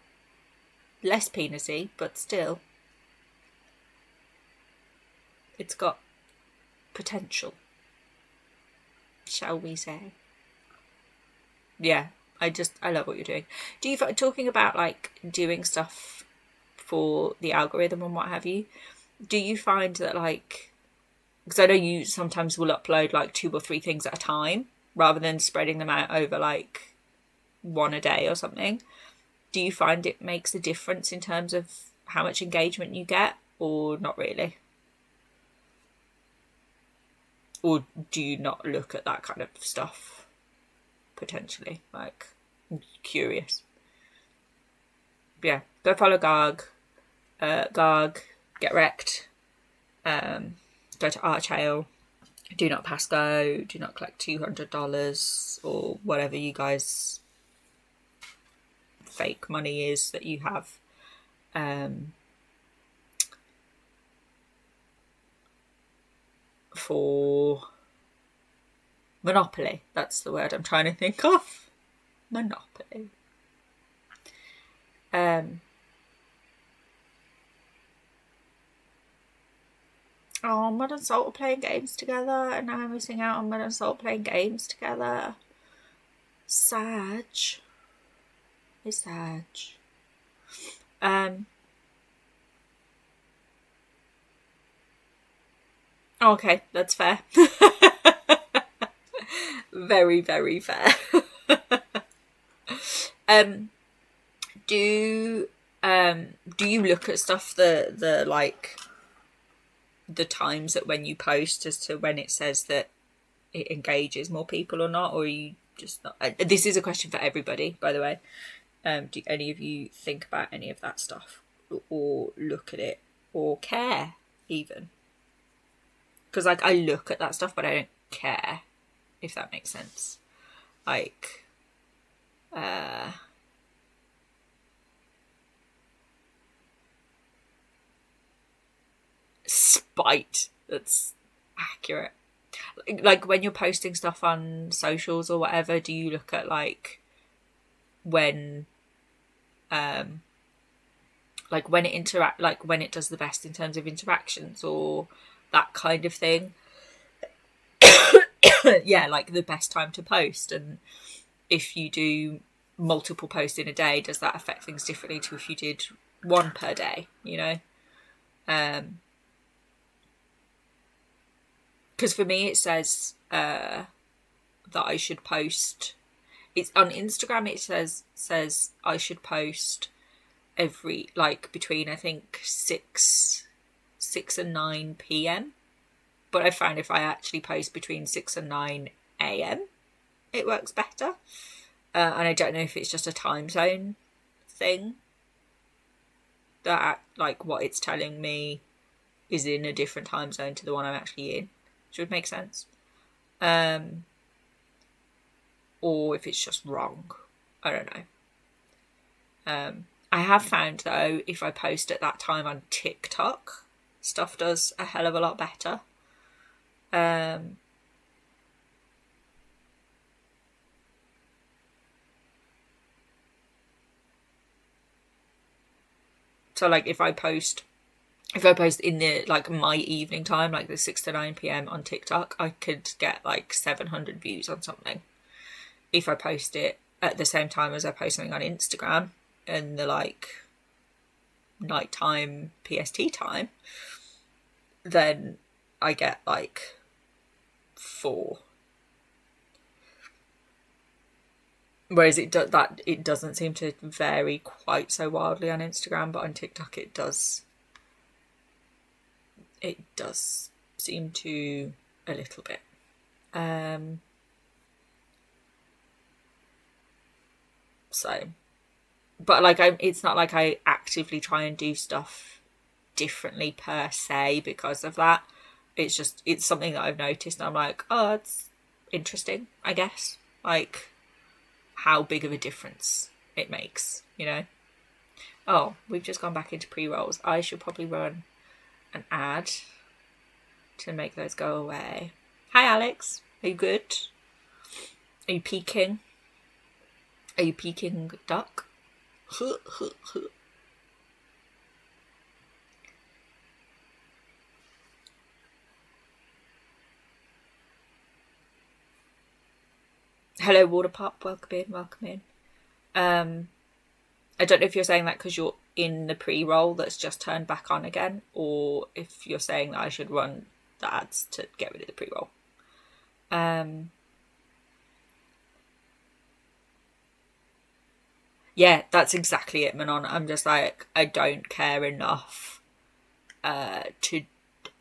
[SPEAKER 4] Less penisy, but still, it's got potential, shall we say? Yeah, I love what you're doing. Do you, talking about like doing stuff for the algorithm and what have you, do you find that, like, because I know you sometimes will upload like 2 or 3 things at a time rather than spreading them out over like one a day or something, do you find it makes a difference in terms of how much engagement you get, or not really? Or do you not look at that kind of stuff potentially? Like, I'm curious. But yeah, go follow Garg. Garg, get wrecked. Go to Archale. Do not pass go. Do not collect $200 or whatever you guys fake money is that you have. For Monopoly. That's the word I'm trying to think of. Monopoly. Oh, Mud and Salt are playing games together, and now I'm missing out on Mud and Salt playing games together. Sad. It's sad. Okay, that's fair. Very, very fair. Do you look at stuff the like the times that when you post as to when it says that it engages more people or not, or are you just not? This is a question for everybody, by the way. Do any of you think about any of that stuff, or look at it, or care even? Because like I look at that stuff, but I don't care, if that makes sense. Like, spite. That's accurate. Like when you're posting stuff on socials or whatever, do you look at like when when it does the best in terms of interactions or that kind of thing? Yeah, like the best time to post, and if you do multiple posts in a day, does that affect things differently to if you did one per day, you know? Because for me it says that I should post, it's on Instagram, it says I should post every, like, between I think 6 and 9 p.m. But I found if I actually post between 6 and 9 a.m. it works better. And I don't know if it's just a time zone thing, that like what it's telling me is in a different time zone to the one I'm actually in, which would make sense. Or if it's just wrong, I don't know. I have found though, if I post at that time on TikTok, stuff does a hell of a lot better. So like if I post in the like my evening time, like the 6 to 9 p.m. on TikTok, I could get like 700 views on something. If I post it at the same time as I post something on Instagram in the like nighttime PST time, then I get like 4. Whereas it doesn't seem to vary quite so wildly on Instagram, but on TikTok it does. It does seem to a little bit. So, but like it's not like I actively try and do stuff differently per se because of that. It's just, it's something that I've noticed and I'm like, oh, it's interesting, I guess. Like how big of a difference it makes, you know? Oh, we've just gone back into pre-rolls. I should probably run an ad to make those go away. Hi, Alex. Are you good? Are you peeking? Are you peeking, duck? Hello, Water Pop. Welcome in, welcome in. I don't know if you're saying that because you're in the pre-roll that's just turned back on again, or if you're saying that I should run the ads to get rid of the pre-roll. Yeah, that's exactly it, Manon. I'm just like, I don't care enough to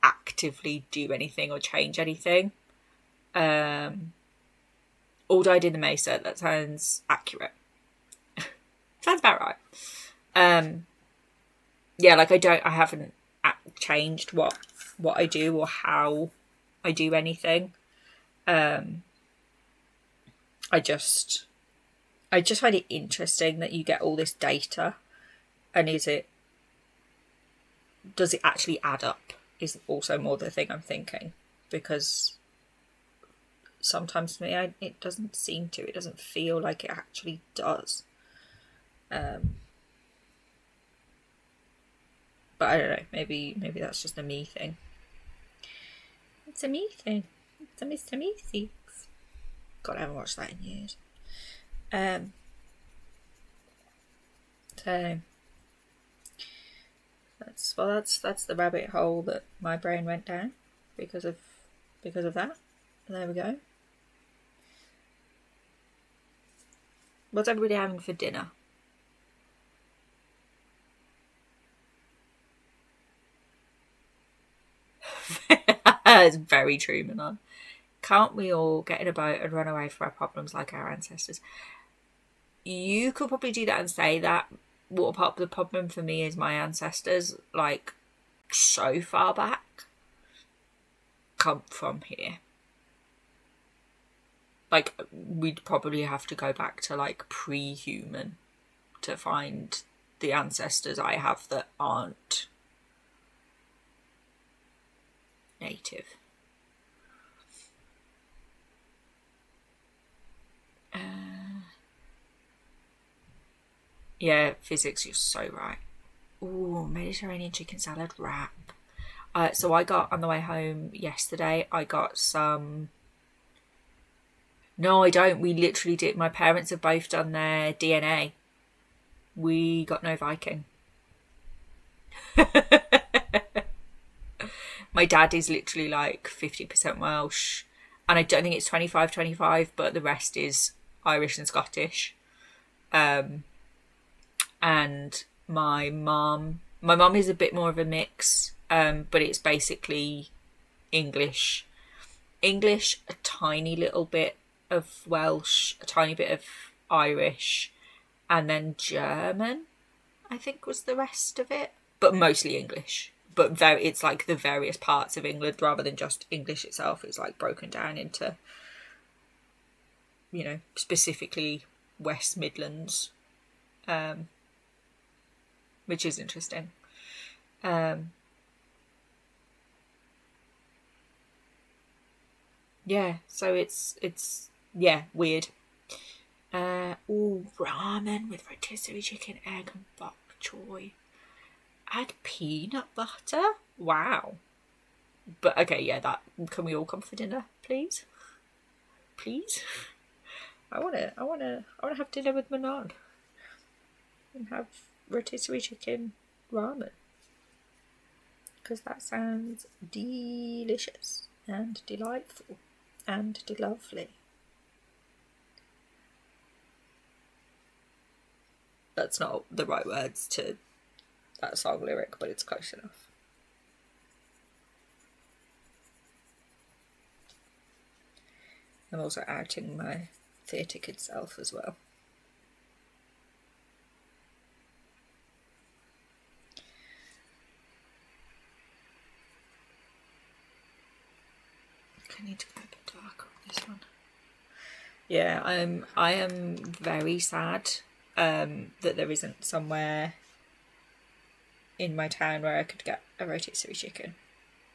[SPEAKER 4] actively do anything or change anything. All died in the Mesa. That sounds accurate. Sounds about right. Yeah, like I haven't changed what I do or how I do anything. I just find it interesting that you get all this data, and does it actually add up? Is also more the thing I'm thinking, because sometimes to me it doesn't seem to. It doesn't feel like it actually does. But I don't know. Maybe that's just a me thing. It's a me thing. It's a Mr. Me thing. God, I haven't watched that in years. So that's the rabbit hole that my brain went down because of that. And there we go. What's everybody having for dinner? It's very true, Manon. Can't we all get in a boat and run away from our problems like our ancestors? You could probably do that and say that. What part of the problem for me is my ancestors, like, so far back, come from here. Like, we'd probably have to go back to, like, pre-human to find the ancestors I have that aren't native. Yeah, physics, you're so right. Ooh, Mediterranean chicken salad wrap. So I got, on the way home yesterday, I got some... No, I don't. We literally did. My parents have both done their DNA. We got no Viking. My dad is literally like 50% Welsh. And I don't think it's 25-25, but the rest is Irish and Scottish. And my mum is a bit more of a mix, but it's basically English, a tiny little bit of Welsh, a tiny bit of Irish, and then German, I think was the rest of it, but mostly English. But it's like the various parts of England rather than just English itself. It's like broken down into, you know, specifically West Midlands, which is interesting. Yeah, so it's yeah, weird. Ramen with rotisserie chicken, egg and bok choy. Add peanut butter? Wow. But okay, yeah, that, can we all come for dinner, please? Please? I wanna have dinner with Manon. And have rotisserie chicken ramen. Because that sounds delicious and delightful and lovely. That's not the right words to that song lyric, but it's close enough. I'm also outing my theatre kid self as well. I need to go a bit darker on this one. Yeah, I am very sad that there isn't somewhere in my town where I could get a rotisserie chicken,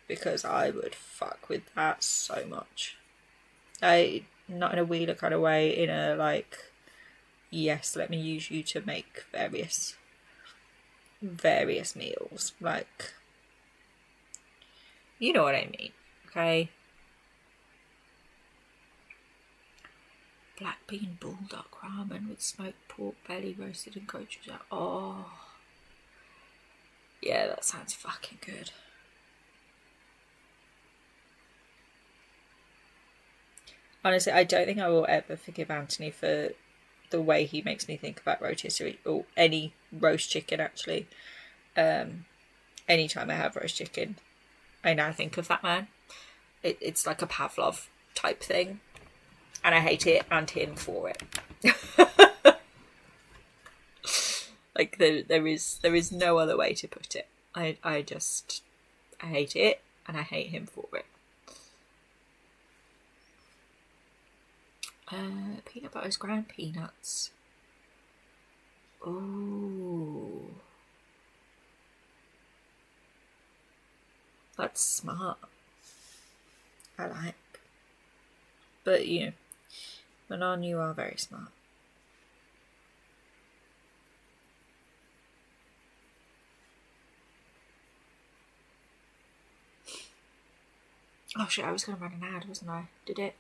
[SPEAKER 4] because I would fuck with that so much. Not in a wheeler kind of way, in a like, yes, let me use you to make various meals, like, you know what I mean, okay? Black bean bulldog ramen with smoked pork belly roasted and gochujang. Oh, yeah, that sounds fucking good. Honestly, I don't think I will ever forgive Anthony for the way he makes me think about rotisserie, or any roast chicken, actually. Anytime I have roast chicken, I now think of that man. It's like a Pavlov type thing. And I hate it and him for it. Like, there is no other way to put it. I hate it and I hate him for it. Peanut butter is ground peanuts. Ooh. That's smart. I like. But, you know, Manon, you are very smart. Oh shit, I was going to run an ad, wasn't I? Did it?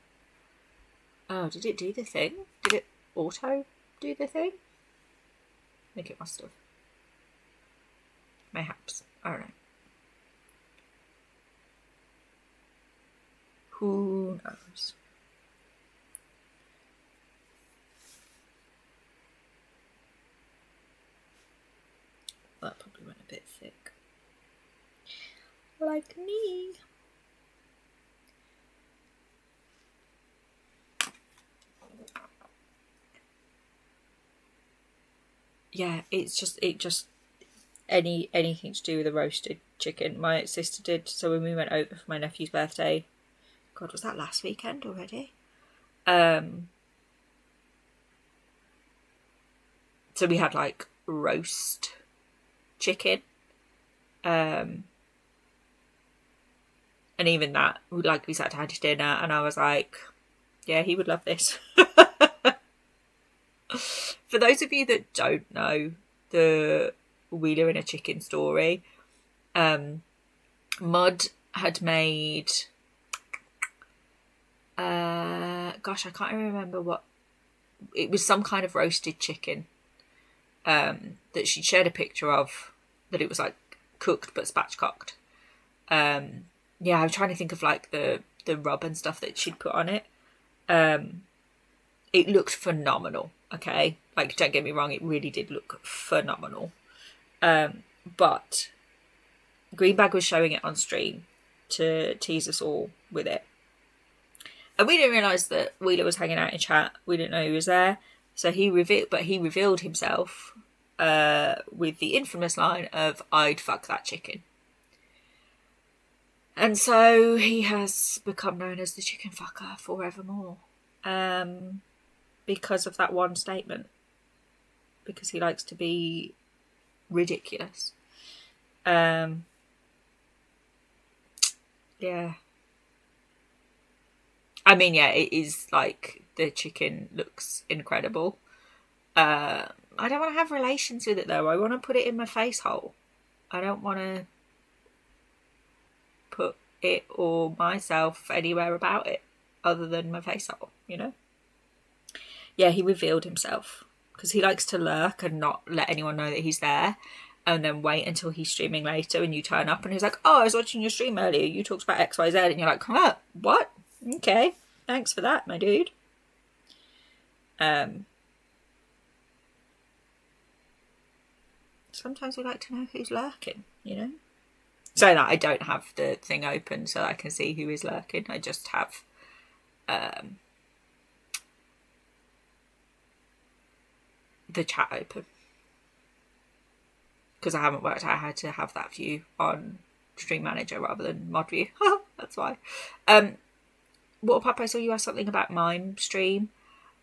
[SPEAKER 4] Oh, did it do the thing? Did it auto do the thing? I think it must have. Mayhaps. I don't know. Who knows? That probably went a bit thick. Like me. Yeah, it just anything to do with a roasted chicken. My sister did, so when we went over for my nephew's birthday, God, was that last weekend already? So we had like roast chicken, and even that, like, we sat down to dinner and I was like, yeah, he would love this. For those of you that don't know the Wheeler in a Chicken story, Mud had made, gosh, I can't remember what, it was some kind of roasted chicken that she shared a picture of, that it was like cooked but spatchcocked. Yeah, I'm trying to think of like the rub and stuff that she'd put on it. It looked phenomenal, okay? Like, don't get me wrong, it really did look phenomenal. But Greenbag was showing it on stream to tease us all with it. And we didn't realise that Wheeler was hanging out in chat. We didn't know he was there. So he revealed himself with the infamous line of, "I'd fuck that chicken." And so he has become known as the chicken fucker forevermore. Because of that one statement. Because he likes to be ridiculous. Yeah. I mean, yeah, it is like, the chicken looks incredible. I don't want to have relations with it though. I want to put it in my face hole. I don't want to put it or myself anywhere about it other than my face up, you know? Yeah, he revealed himself because he likes to lurk and not let anyone know that he's there, and then wait until he's streaming later and you turn up and he's like, oh, I was watching your stream earlier, you talked about XYZ, and you're like, huh, what? Okay, thanks for that, my dude. Sometimes we like to know who's lurking, you know? So that I don't have the thing open so that I can see who is lurking. I just have the chat open. Because I haven't worked out how to have that view on Stream Manager rather than Mod View. That's why. Water Pop, I saw you ask something about Mime Stream.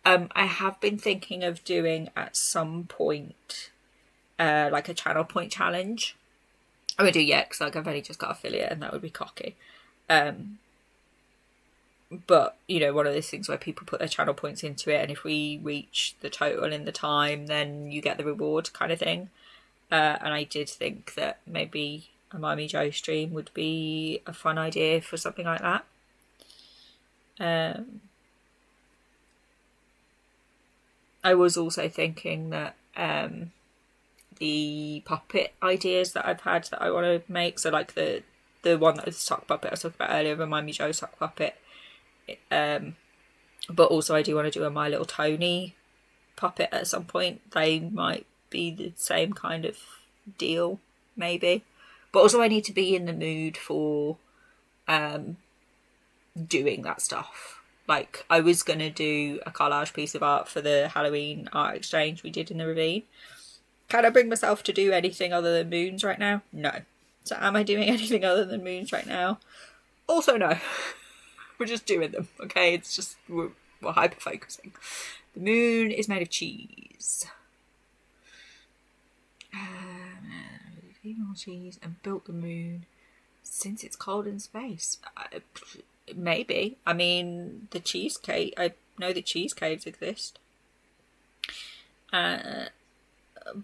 [SPEAKER 4] I have been thinking of doing at some point like a channel point challenge. I won't do yet because like I've only just got affiliate and that would be cocky. But, you know, one of those things where people put their channel points into it, and if we reach the total in the time, then you get the reward kind of thing. And I did think that maybe a Mimey Joe stream would be a fun idea for something like that. I was also thinking that the puppet ideas that I've had that I want to make, so like the one that was sock puppet I was talking about earlier, Remind Me Joe sock puppet, but also I do want to do a My Little Tony puppet at some point. They might be the same kind of deal, maybe, but also I need to be in the mood for doing that stuff. Like, I was gonna do a collage piece of art for the Halloween art exchange we did in the ravine. Can I bring myself to do anything other than moons right now? No. So am I doing anything other than moons right now? Also no. We're just doing them, okay? It's just, we're hyper-focusing. The moon is made of cheese. More cheese and built the moon since it's cold in space. Maybe. I mean, the cheesecake, I know that cheese caves exist. But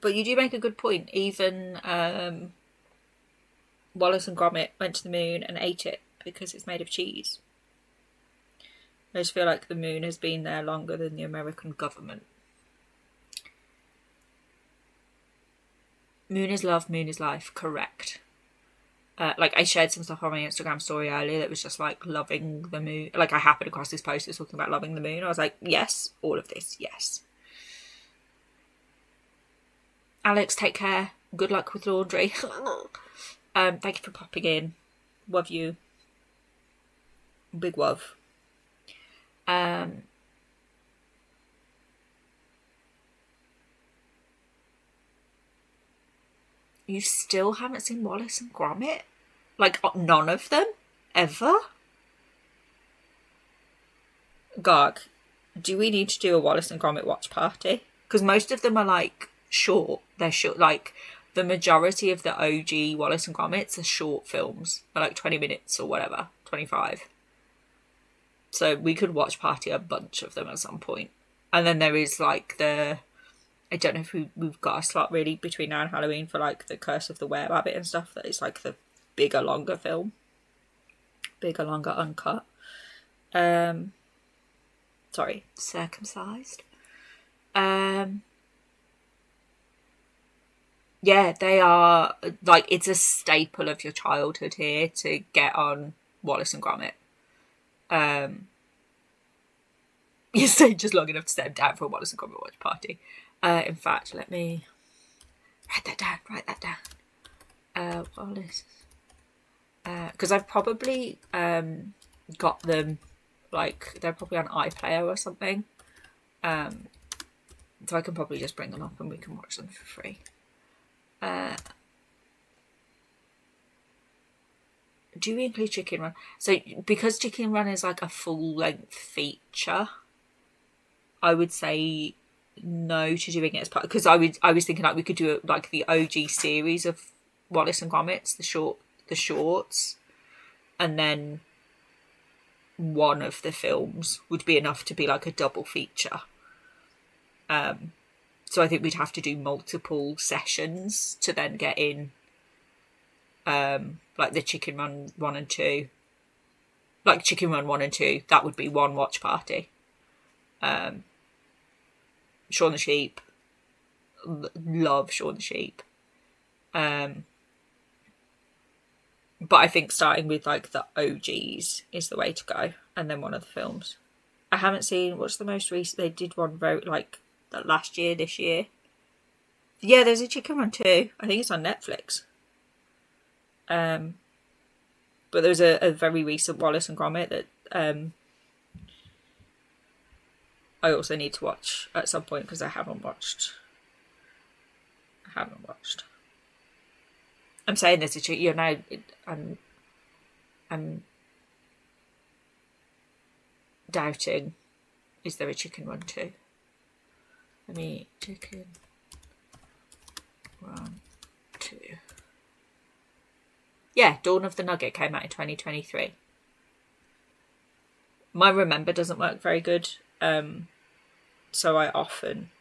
[SPEAKER 4] you do make a good point. Even Wallace and Gromit went to the moon and ate it because it's made of cheese. I just feel like the moon has been there longer than the American government. Moon is love, moon is life. Correct. Like, I shared some stuff on my Instagram story earlier that was just like loving the moon. Like, I happened across this post that's talking about loving the moon. I was like, yes, all of this, yes. Alex, take care. Good luck with laundry. Thank you for popping in. Love you. Big love. You still haven't seen Wallace and Gromit? Like, none of them? Ever? Garg, do we need to do a Wallace and Gromit watch party? Because most of them are, like, short. They're short. Like, the majority of the OG Wallace and Gromits are short films. They're, like, 20 minutes or whatever. 25. So we could watch party a bunch of them at some point. And then there is, like, I don't know if we've got a slot really between now and Halloween for like the Curse of the Were-Rabbit and stuff. That is like the bigger, longer film. Bigger, longer, uncut. Sorry, circumcised. Yeah, they are, like, it's a staple of your childhood here to get on Wallace and Gromit. You stay just long enough to set them down for a Wallace and Gromit watch party. In fact, let me write that down. Wallace. Because I've probably got them, like, they're probably on iPlayer or something. So I can probably just bring them up and we can watch them for free. Do we include Chicken Run? So, because Chicken Run is like a full-length feature, I would say no to doing it as part, because I was thinking like we could do like the OG series of Wallace and Gromits, the shorts, and then one of the films would be enough to be like a double feature. So I think we'd have to do multiple sessions to then get in like the Chicken Run 1 and 2. Like Chicken Run 1 and 2, that would be one watch party. Shaun the Sheep, love Shaun the Sheep. But I think starting with like the OGs is the way to go, and then one of the films. I haven't seen, what's the most recent? They did one very like last year, this year. Yeah, there's a Chicken Run 2. I think it's on Netflix. But there was a very recent Wallace and Gromit that I also need to watch at some point because I haven't watched. I'm saying this to you now. I'm doubting. Is there a Chicken Run 2? Let me Chicken Run 2. Yeah, Dawn of the Nugget came out in 2023. My remember doesn't work very good, so I often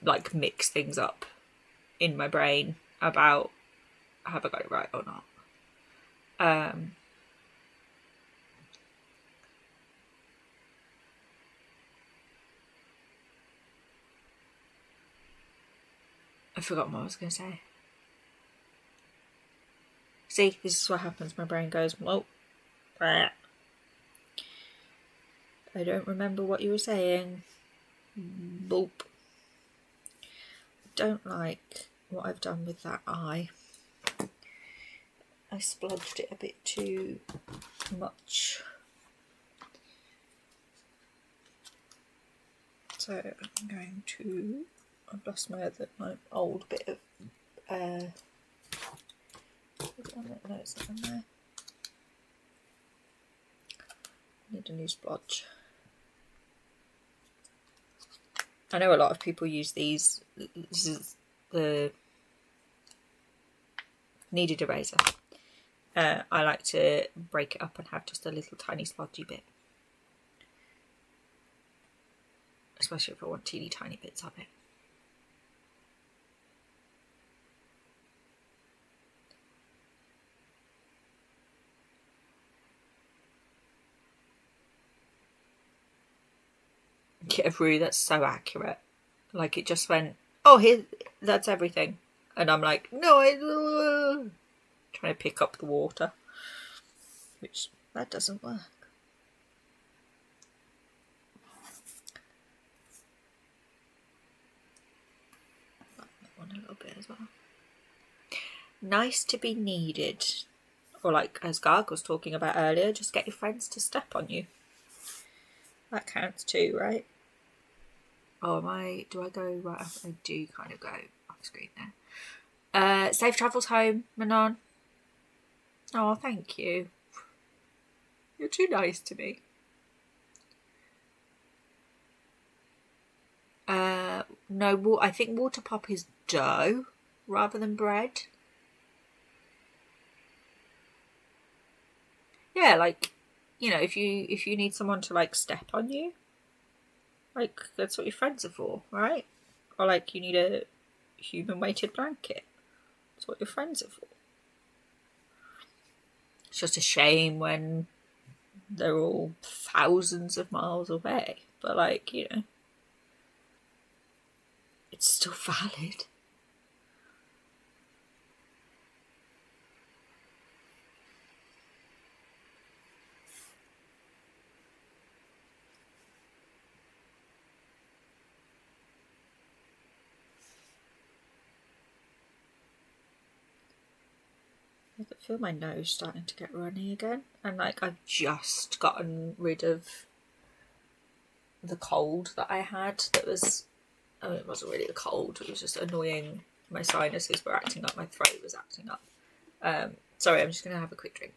[SPEAKER 4] like mix things up in my brain about have I got it right or not. I forgot what I was going to say. See, this is what happens. My brain goes, whoa. I don't remember what you were saying. Boop. Don't like what I've done with that eye. I splodged it a bit too much. So I'm going to... I've lost my old bit of no, it's not in there. I need a new splodge. I know a lot of people use these. This is the kneaded eraser. I like to break it up and have just a little tiny splodgy bit. Especially if I want teeny tiny bits of it. Yeah, Rue, that's so accurate. Like, it just went, oh, here, that's everything. And I'm like, no, trying to pick up the water. Which, that doesn't work. That one a little bit as well. Nice to be needed. Or like, as Garg was talking about earlier, just get your friends to step on you. That counts too, right? Oh, do I go right off? I do kind of go off screen there. Safe travels home, Manon. Oh, thank you. You're too nice to me. No, I think water pop is dough rather than bread. Yeah, like, you know, if you need someone to like step on you, like, that's what your friends are for, right? Or like you need a human weighted blanket. That's what your friends are for. It's just a shame when they're all thousands of miles away. But like, you know, it's still valid. I can feel my nose starting to get runny again. And like, I've just gotten rid of the cold that I had. That was, I mean, it wasn't really a cold. It was just annoying. My sinuses were acting up. My throat was acting up. Sorry, I'm just going to have a quick drink.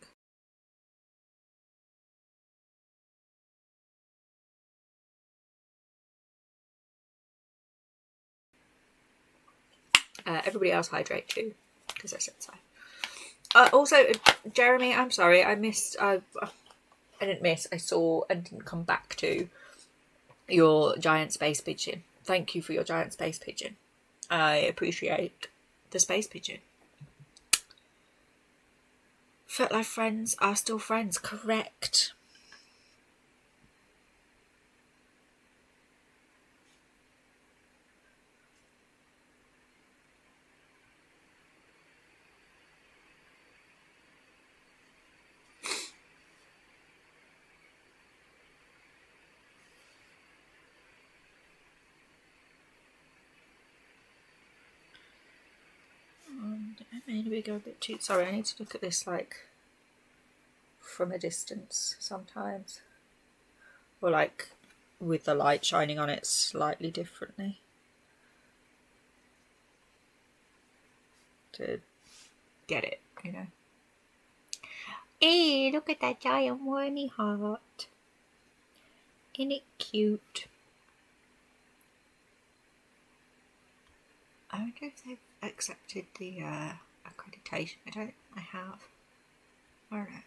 [SPEAKER 4] Everybody else hydrate too, because I said so. Also, Jeremy, I'm sorry, I saw and didn't come back to your giant space pigeon. Thank you for your giant space pigeon. I appreciate the space pigeon. Felt like friends are still friends, correct. Maybe go a bit too... Sorry, I need to look at this like from a distance sometimes. Or like with the light shining on it slightly differently. To get it, you know. Hey, look at that giant wormy heart. Isn't it cute? I wonder if they've accepted the accreditation. I don't think I have. I don't know.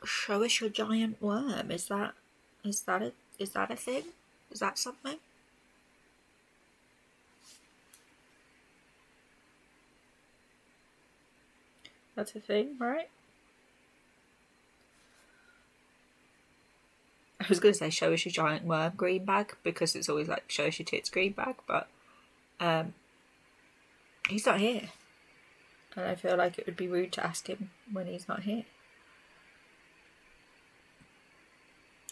[SPEAKER 4] Show us your giant worm. Is that a thing? Is that something? That's a thing, right? I was going to say show us your giant worm green bag, because it's always like show us your tits green bag, but he's not here. And I feel like it would be rude to ask him when he's not here.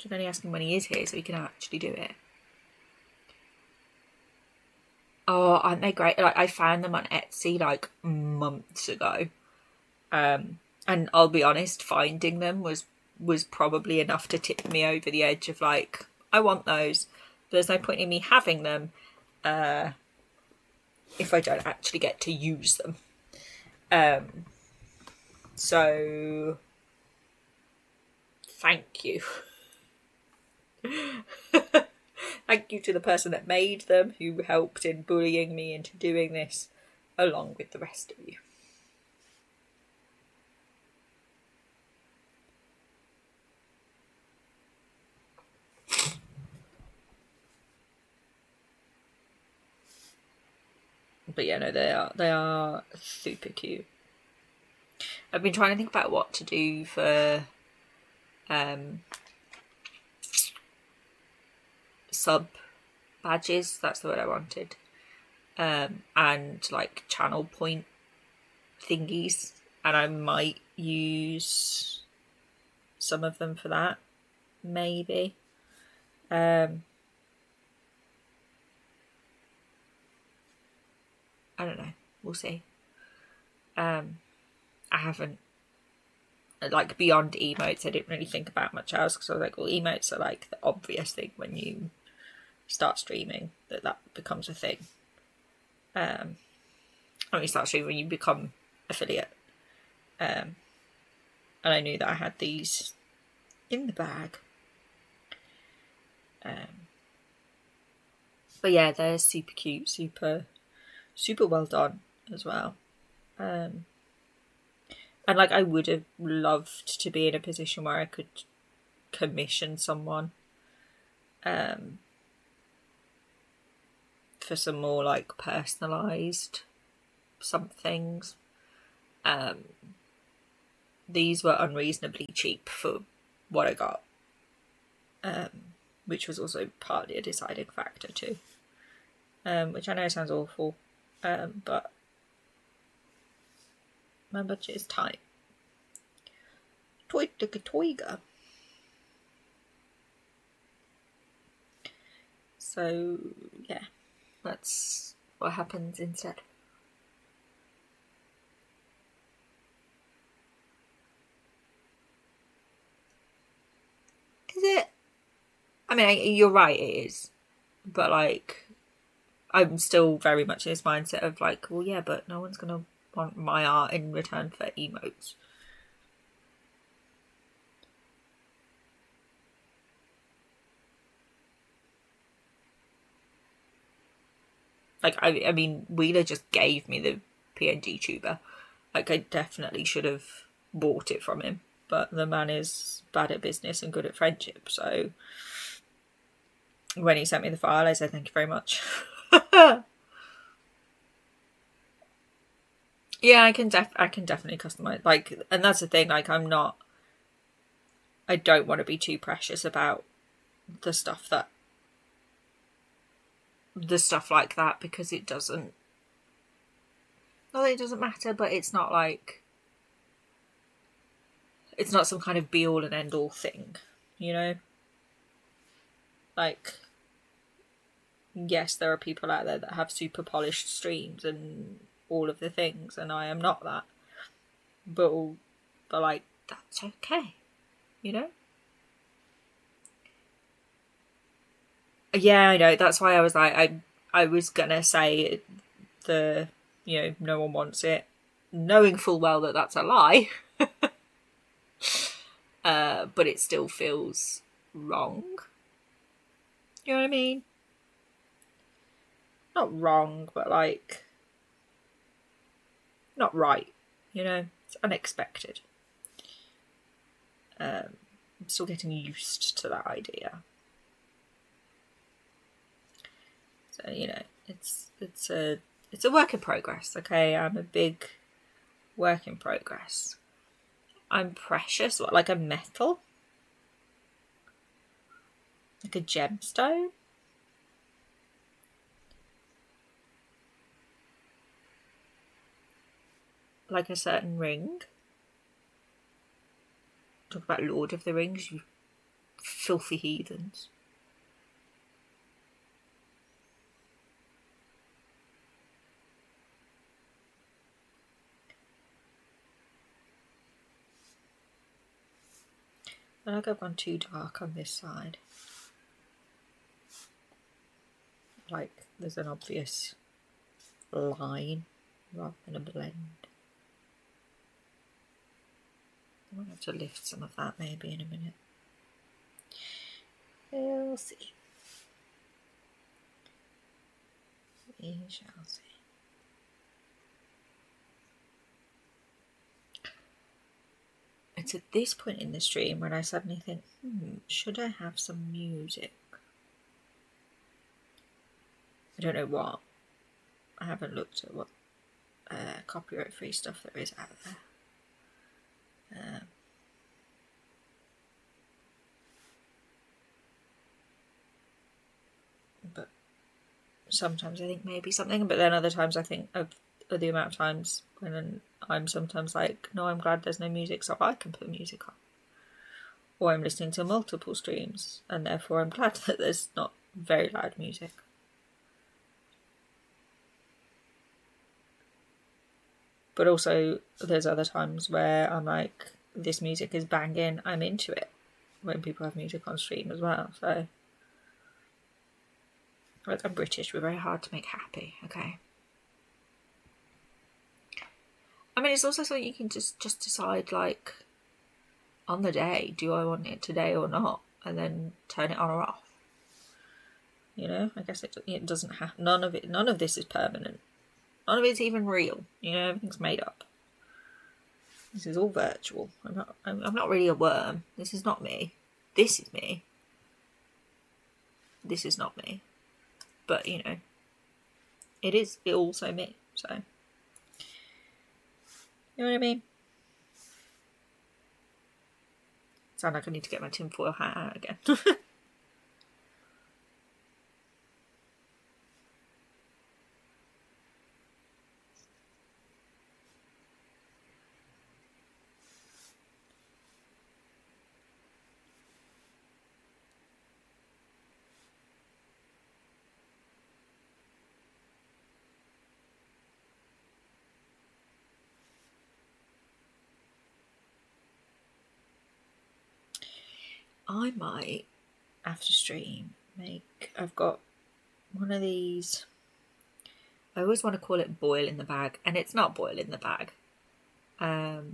[SPEAKER 4] Should only ask him when he is here so he can actually do it. Oh, aren't they great? Like, I found them on Etsy like months ago. And I'll be honest, finding them was probably enough to tip me over the edge of like, I want those. There's no point in me having them if I don't actually get to use them. So thank you. Thank you to the person that made them, who helped in bullying me into doing this, along with the rest of you. But yeah, no, they are super cute. I've been trying to think about what to do for sub badges, that's the word I wanted, and like channel point thingies, and I might use some of them for that, maybe. I don't know, we'll see. I haven't, like, beyond emotes, I didn't really think about much else, because I was like, well, emotes are like the obvious thing when you start streaming, that becomes a thing. When you start streaming, when you become affiliate. And I knew that I had these in the bag. But yeah, they're super cute, super well done as well. And like, I would have loved to be in a position where I could commission someone for some more like personalised somethings. These were unreasonably cheap for what I got, which was also partly a deciding factor too, which I know sounds awful, but my budget is tight. Toiga. So yeah, that's what happens instead. Is it? I mean, you're right, it is. But like, I'm still very much in this mindset of like, well, yeah, but no one's gonna want my art in return for emotes. Like, I mean, Wheeler just gave me the PNG tuber. Like, I definitely should have bought it from him. But the man is bad at business and good at friendship. So when he sent me the file, I said, thank you very much. Yeah, I can definitely customize. Like, and that's the thing. Like, I don't want to be too precious about the stuff like that, because it doesn't. Well, it doesn't matter, but it's not like, it's not some kind of be all and end all thing, you know? Like, yes, there are people out there that have super polished streams and all of the things, and I am not that. But like, that's okay, you know? Yeah, I know. That's why I was like, I was gonna say no one wants it, knowing full well that that's a lie. But it still feels wrong. You know what I mean? Not wrong, but like, not right. You know, it's unexpected. I'm still getting used to that idea. So, you know, it's a work in progress. Okay, I'm a big work in progress. I'm precious, like a metal, like a gemstone. Like a certain ring. Talk about Lord of the Rings, you filthy heathens. I think I've gone too dark on this side. Like, there's an obvious line rather than a blend. I might have to lift some of that maybe in a minute. We'll see. We shall see. It's at this point in the stream when I suddenly think, should I have some music? I don't know what. I haven't looked at what copyright free stuff there is out there. But sometimes I think maybe something, but then other times I think of the amount of times when I'm sometimes like, no, I'm glad there's no music so I can put music on. Or I'm listening to multiple streams and therefore I'm glad that there's not very loud music. But also there's other times where I'm like, this music is banging, I'm into it, when people have music on stream as well. So I'm British, we're very hard to make happy, okay? I mean, it's also something you can just decide, like, on the day, do I want it today or not? And then turn it on or off. You know, I guess it doesn't have, none of this is permanent. None of it's even real. You know, everything's made up. This is all virtual. I'm not really a worm. This is not me. This is me. This is not me. But, you know, it is also me, so. You know what I mean? Sound like I need to get my tinfoil hat out again. I might, after stream, I've got one of these, I always want to call it boil in the bag, and it's not boil in the bag. But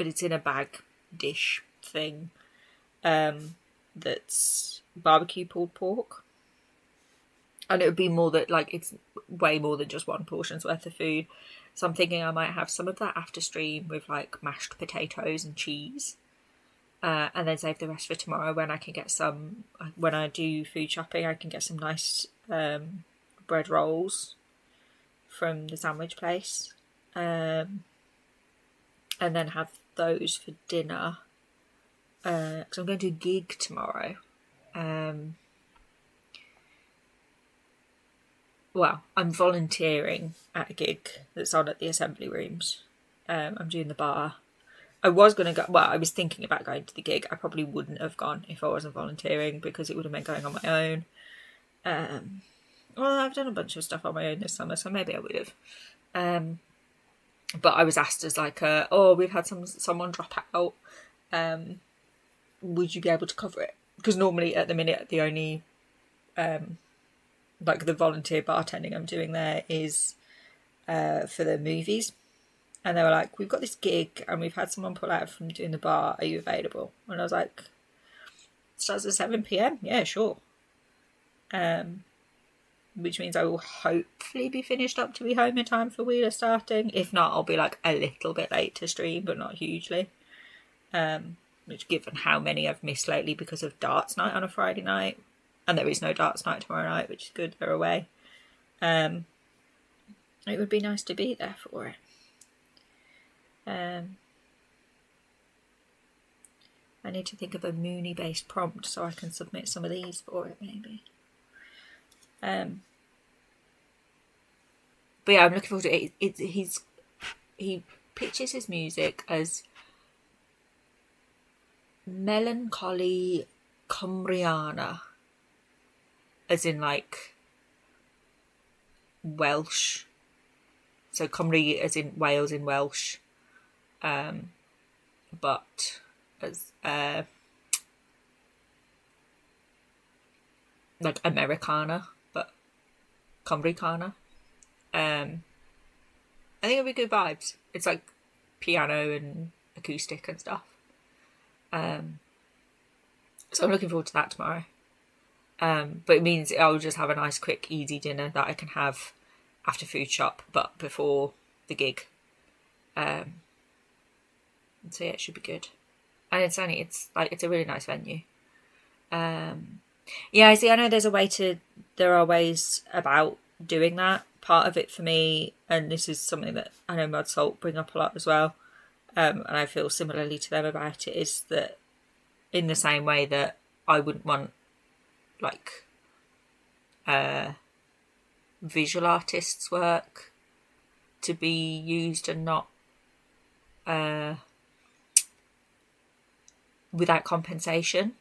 [SPEAKER 4] it's in a bag dish thing, that's barbecue pulled pork. And it would be more that, like, it's way more than just one portion's worth of food. So I'm thinking I might have some of that after stream with, like, mashed potatoes and cheese. and then save the rest for tomorrow when I can get some. When I do food shopping, I can get some nice bread rolls from the sandwich place, and then have those for dinner. Because I'm going to a gig tomorrow. Well, I'm volunteering at a gig that's on at the Assembly Rooms. I'm doing the bar. I was going to go, well, I was thinking about going to the gig. I probably wouldn't have gone if I wasn't volunteering because it would have meant going on my own. Well, I've done a bunch of stuff on my own this summer, so maybe I would have. But I was asked as like, we've had someone drop out. Would you be able to cover it? Because normally at the minute, the only, like the volunteer bartending I'm doing there is for the movies. And they were like, we've got this gig and we've had someone pull out from doing the bar. Are you available? And I was like, it starts at 7 p.m? Yeah, sure. Which means I will hopefully be finished up to be home in time for Wheeler starting. If not, I'll be like a little bit late to stream, but not hugely. Which, given how many I've missed lately because of darts night on a Friday night, and there is no darts night tomorrow night, which is good, they're away. It would be nice to be there for it. I need to think of a Mooney-based prompt so I can submit some of these for it, maybe. But yeah, I'm looking forward to it. He pitches his music as melancholy Cumbriana, as in like Welsh. So Cymru as in Wales in Welsh, but as like Americana, but Cumbricana. I think it'll be good vibes. It's like piano and acoustic and stuff. So I'm looking forward to that tomorrow. But it means I'll just have a nice, quick, easy dinner that I can have after food shop, but before the gig. So yeah, it should be good. And it's a really nice venue. Yeah, see, I know there are ways about doing that. Part of it for me, and this is something that I know Mud Salt bring up a lot as well, and I feel similarly to them about it, is that in the same way that I wouldn't want like visual artists' work to be used and not without compensation,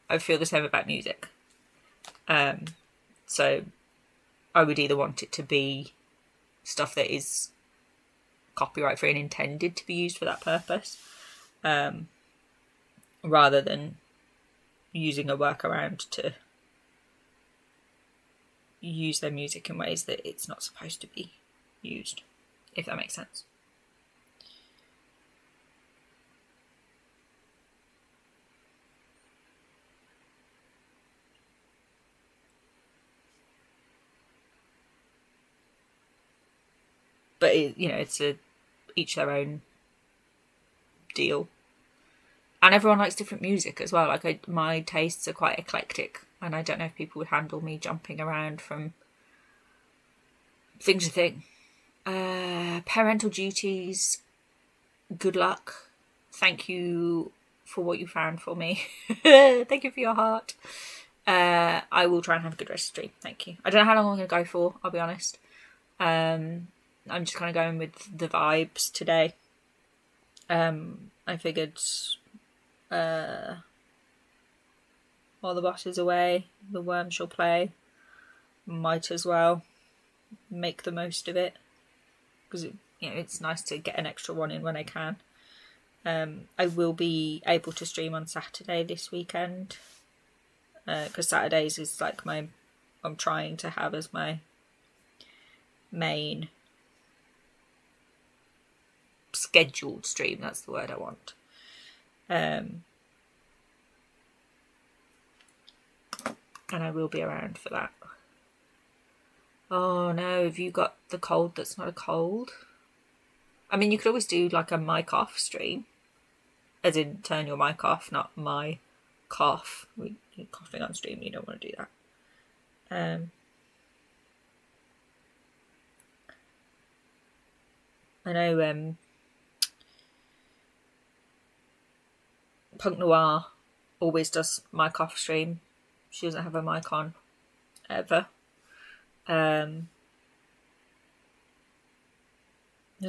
[SPEAKER 4] I feel the same about music. So I would either want it to be stuff that is copyright free and intended to be used for that purpose, rather than using a workaround to use their music in ways that it's not supposed to be used, if that makes sense. But it's each their own deal, and everyone likes different music as well. Like my tastes are quite eclectic, and I don't know if people would handle me jumping around from thing to thing. Parental duties. Good luck. Thank you for what you found for me. Thank you for your heart. I will try and have a good rest of the stream. Thank you. I don't know how long I'm going to go for, I'll be honest. I'm just kind of going with the vibes today. I figured while the boss is away, the worm shall play. Might as well make the most of it, because it's nice to get an extra one in when I can. I will be able to stream on Saturday this weekend, because Saturdays is like I'm trying to have as my main scheduled stream. That's the word I want. And I will be around for that. Oh no, have you got the cold that's not a cold? I mean, you could always do like a mic off stream. as in turn your mic off, not my cough. You're coughing on stream, you don't want to do that. I know Punk Noir always does mic off stream. She doesn't have a mic on ever. There's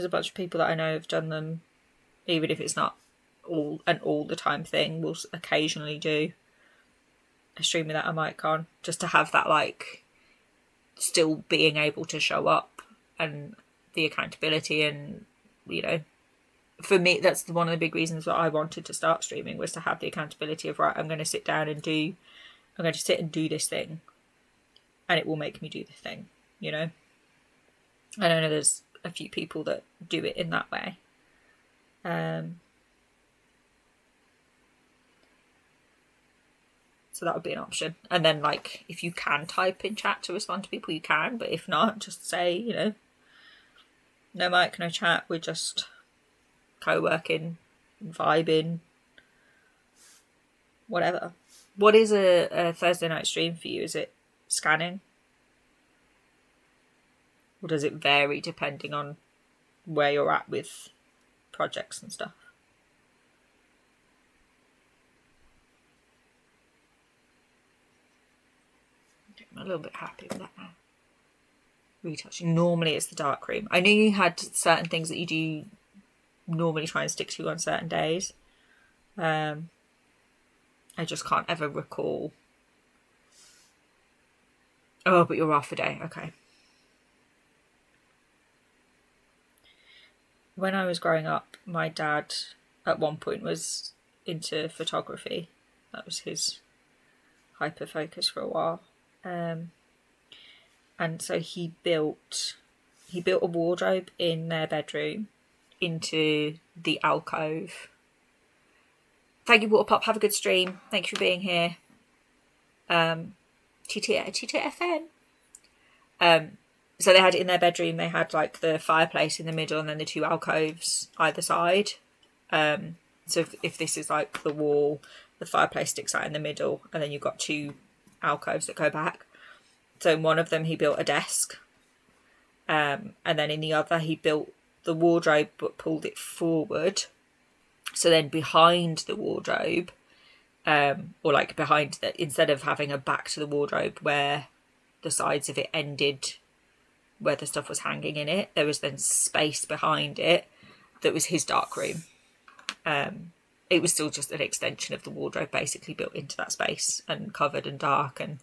[SPEAKER 4] a bunch of people that I know have done them, even if it's not all the time thing. We'll occasionally do a stream without a mic on, just to have that, like, still being able to show up and the accountability. And, you know, for me, that's one of the big reasons that I wanted to start streaming, was to have the accountability of, right, I'm going to sit and do this thing, and it will make me do the thing, you know. I know there's a few people that do it in that way. So that would be an option. And then, like, if you can type in chat to respond to people, you can. But if not, just say, you know, no mic, no chat. We're just co-working, vibing, whatever. What is a Thursday night stream for you? Is it scanning? Or does it vary depending on where you're at with projects and stuff? I'm a little bit happy with that now. Retouching. Normally it's the dark room. I knew you had certain things that you do normally try and stick to on certain days. I just can't ever recall. Oh, but you're off a day. Okay. When I was growing up, my dad at one point was into photography. That was his hyper focus for a while. And so he built a wardrobe in their bedroom into the alcove. Thank you, Waterpop. Have a good stream. Thank you for being here. TTFN. So they had it in their bedroom. They had, like, the fireplace in the middle and then the two alcoves either side. So if this is, like, the wall, the fireplace sticks out in the middle, and then you've got two alcoves that go back. So in one of them he built a desk, and then in the other he built the wardrobe but pulled it forward. So then behind the wardrobe, or like behind that, instead of having a back to the wardrobe where the sides of it ended where the stuff was hanging in it, there was then space behind it that was his dark room. It was still just an extension of the wardrobe, basically built into that space and covered and dark and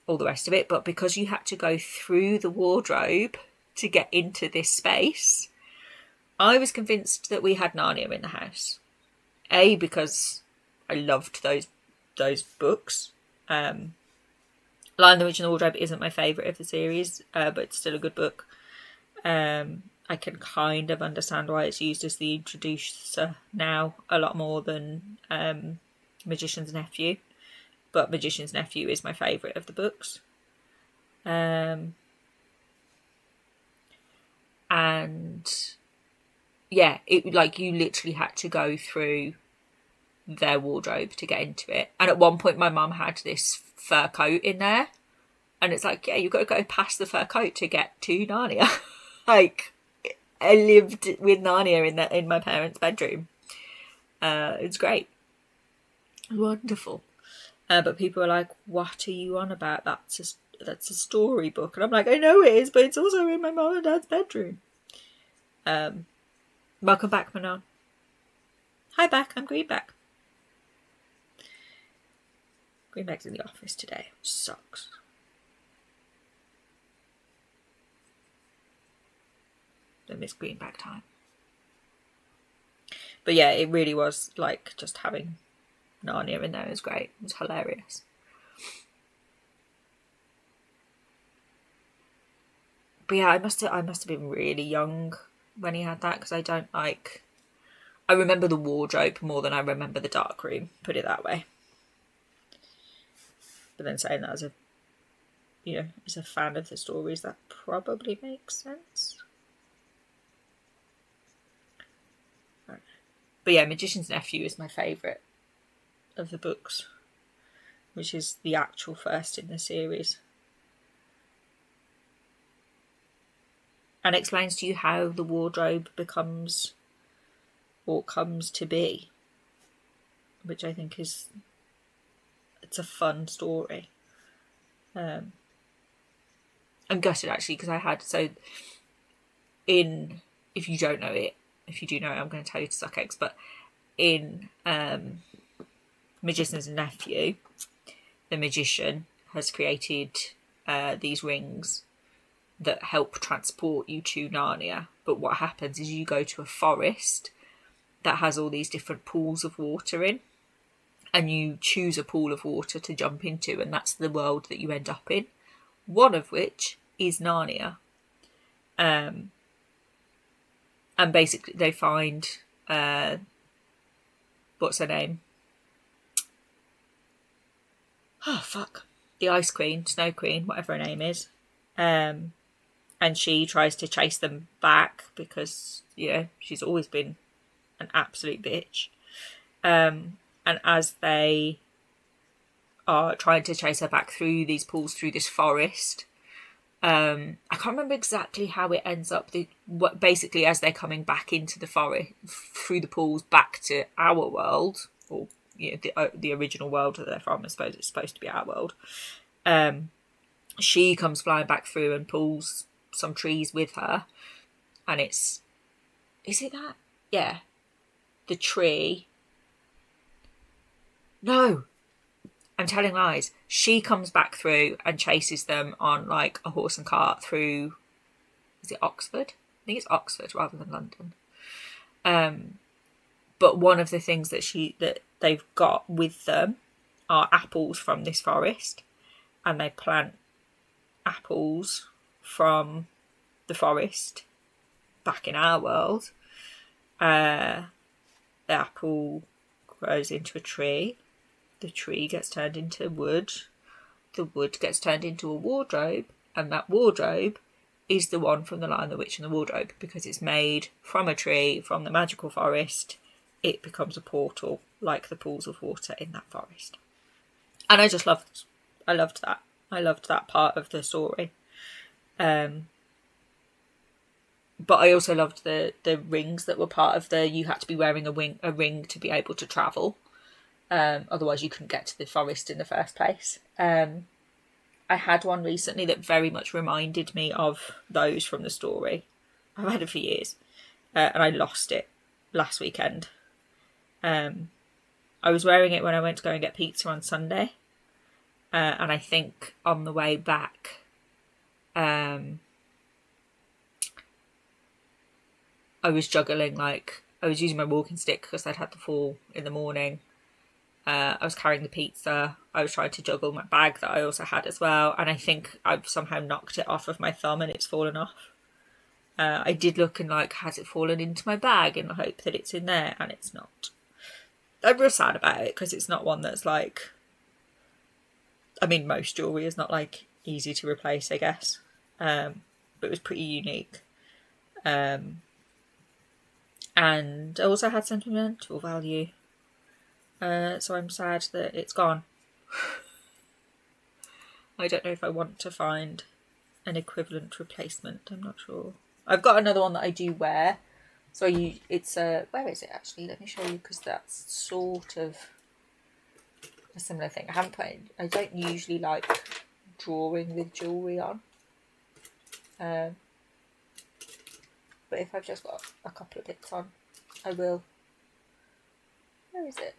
[SPEAKER 4] all the rest of it. But because you had to go through the wardrobe to get into this space, I was convinced that we had Narnia in the house. A, because I loved those books. Lion, the Witch and the Wardrobe isn't my favourite of the series, but it's still a good book. I can kind of understand why it's used as the introducer now a lot more than Magician's Nephew. But Magician's Nephew is my favourite of the books. And yeah, it, like, you literally had to go through their wardrobe to get into it. And at one point my mum had this fur coat in there, and it's like, yeah, you've got to go past the fur coat to get to Narnia. Like, I lived with Narnia in my parents' bedroom. It's great. Wonderful. But people are like, what are you on about? That's a storybook. And I'm like, I know it is, but it's also in my mum and dad's bedroom. Welcome back, Manon. Hi, back. I'm Greenback. Greenback's in the office today. Sucks. I miss Greenback time. But yeah, it really was, like, just having Narnia in there was great. It was hilarious. But yeah, I must have been really young when he had that, because I remember the wardrobe more than I remember the dark room, put it that way. But then saying that as a fan of the stories, that probably makes sense. But yeah, Magician's Nephew is my favourite of the books, which is the actual first in the series. And explains to you how the wardrobe becomes or comes to be, which I think it's a fun story. I'm gutted actually, because I had, if you don't know it, if you do know it, I'm going to tell you to suck eggs, but in Magician's Nephew, the magician has created these rings that help transport you to Narnia. But what happens is you go to a forest that has all these different pools of water in, and you choose a pool of water to jump into, and that's the world that you end up in, one of which is Narnia. And basically they find what's her name? Oh fuck. The Ice Queen, Snow Queen, whatever her name is. And she tries to chase them back because, she's always been an absolute bitch. And as they are trying to chase her back through these pools, through this forest, I can't remember exactly how it ends up. Basically, as they're coming back into the forest, through the pools, back to our world, or the original world that they're from, I suppose it's supposed to be our world. She comes flying back through and pulls some trees with her, and is it that? Yeah, the tree. No, I'm telling lies. She comes back through and chases them on like a horse and cart through, is it Oxford? I think it's Oxford rather than London. But one of the things that they've got with them are apples from this forest, and they plant apples from the forest back in our world. The apple grows into a tree. The tree gets turned into wood. The wood gets turned into a wardrobe, and that wardrobe is the one from The Lion, the Witch and the Wardrobe, because it's made from a tree, from the magical forest. It becomes a portal, like the pools of water in that forest. And I loved that. I loved that part of the story. But I also loved the rings that were part of you had to be wearing a ring to be able to travel. Otherwise you couldn't get to the forest in the first place. I had one recently that very much reminded me of those from the story. I've had it for years. And I lost it last weekend. I was wearing it when I went to go and get pizza on Sunday. And I think on the way back, I was juggling, I was using my walking stick because I'd had the fall in the morning. I was carrying the pizza. I was trying to juggle my bag that I also had as well. And I think I've somehow knocked it off of my thumb and it's fallen off. I did look and has it fallen into my bag in the hope that it's in there, and it's not. I'm real sad about it because it's not one that's most jewellery is not easy to replace, I guess. But it was pretty unique. And I also had sentimental value. So I'm sad that it's gone. I don't know if I want to find an equivalent replacement. I'm not sure. I've got another one that I do wear. So it's where is it actually? Let me show you, because that's sort of a similar thing. I don't usually like drawing with jewellery on. But if I've just got a couple of bits on, I will. Where is it?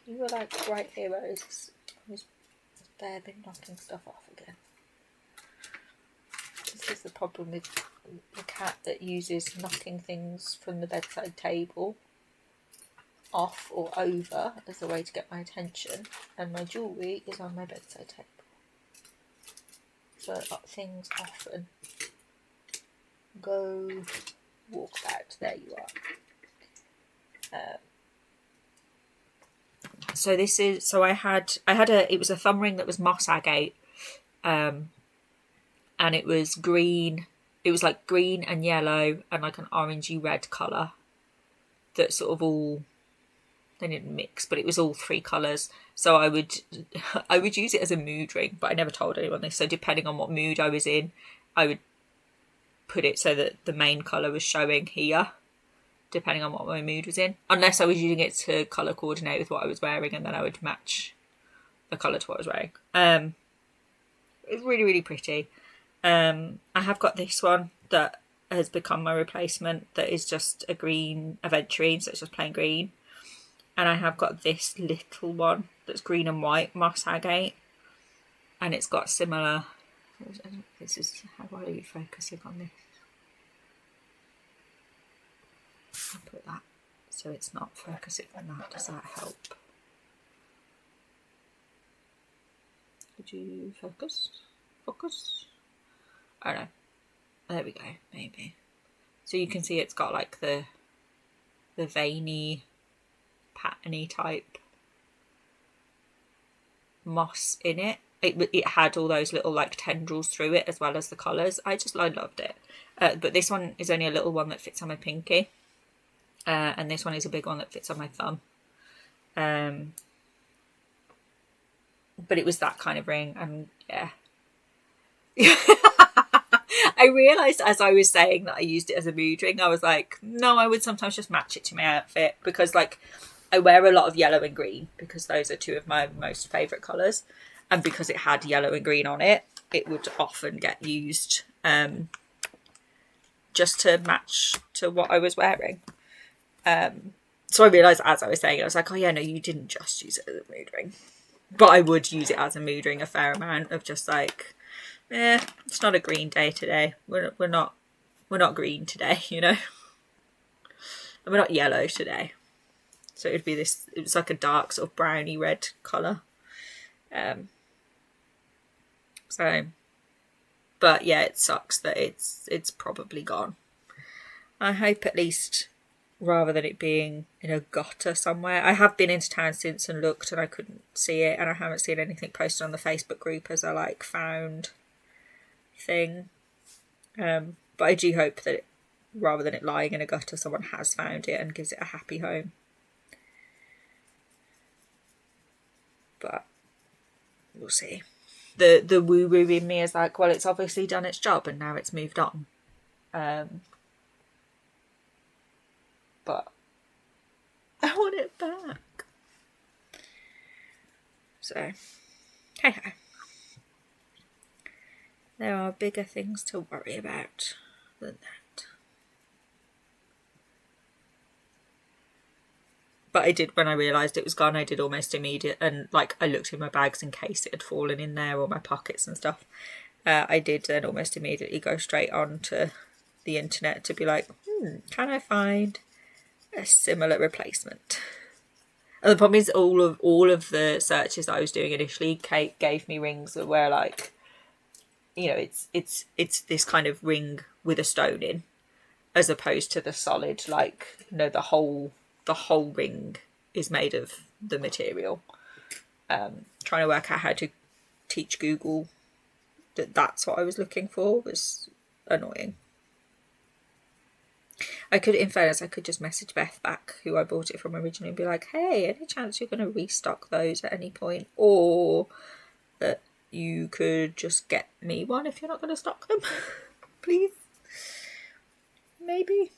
[SPEAKER 4] You were bright heroes. I've been knocking stuff off again. This is the problem with the cat that uses knocking things from the bedside table off or over as a way to get my attention, and my jewellery is on my bedside table. So things often go walk about. There you are. So this is, so I had it was a thumb ring that was moss agate, and it was green. It was green and yellow and an orangey red colour. that sort of all, they didn't mix, but it was all 3 colours. So I would use it as a mood ring, but I never told anyone this. So depending on what mood I was in, I would put it so that the main colour was showing here, depending on what my mood was in. Unless I was using it to colour coordinate with what I was wearing, and then I would match the colour to what I was wearing. It's really, really pretty. I have got this one that has become my replacement, that is just a green aventurine, so it's just plain green. And I have got this little one that's green and white, moss agate, and it's got similar. This is, how are you focusing on this? I'll put that so it's not focusing on that. Does that help? Did you focus? Focus? I don't know. There we go, maybe. So you can see it's got like the veiny, patterny type moss in it. It had all those little like tendrils through it, as well as the colours. I loved it. But this one is only a little one that fits on my pinky. And this one is a big one that fits on my thumb. But it was that kind of ring, and yeah. I realised as I was saying that I used it as a mood ring, I was like, no, I would sometimes just match it to my outfit, because like I wear a lot of yellow and green, because those are 2 of my most favourite colours. And because it had yellow and green on it, it would often get used just to match to what I was wearing. So I realised as I was saying it, I was like, oh yeah, no, you didn't just use it as a mood ring. But I would use it as a mood ring a fair amount, of just like, it's not a green day today. We're not green today, you know. And we're not yellow today. So it would be this, it was like a dark sort of browny red colour. So, but yeah, it sucks that it's probably gone. I hope at least, rather than it being in a gutter somewhere. I have been into town since and looked, and I couldn't see it, and I haven't seen anything posted on the Facebook group as a like found thing. But I do hope that rather than it lying in a gutter, someone has found it and gives it a happy home. But we'll see. The woo-woo in me is like, well, it's obviously done its job and now it's moved on. But I want it back. So, hey ho. There are bigger things to worry about than that. But I did, when I realised it was gone, I did almost immediate, and like I looked in my bags in case it had fallen in there, or my pockets and stuff. I did then almost immediately go straight on to the internet to be like, can I find a similar replacement? And the problem is all of the searches that I was doing initially, Kate gave me rings that were like, you know, it's this kind of ring with a stone in, as opposed to the solid, like, you know, the whole ring is made of the material. Trying to work out how to teach Google that's what I was looking for was annoying. I could, in fairness, I could just message Beth back, who I bought it from originally, and be like, hey, any chance you're going to restock those at any point? Or that you could just get me one if you're not going to stock them. Please. Maybe.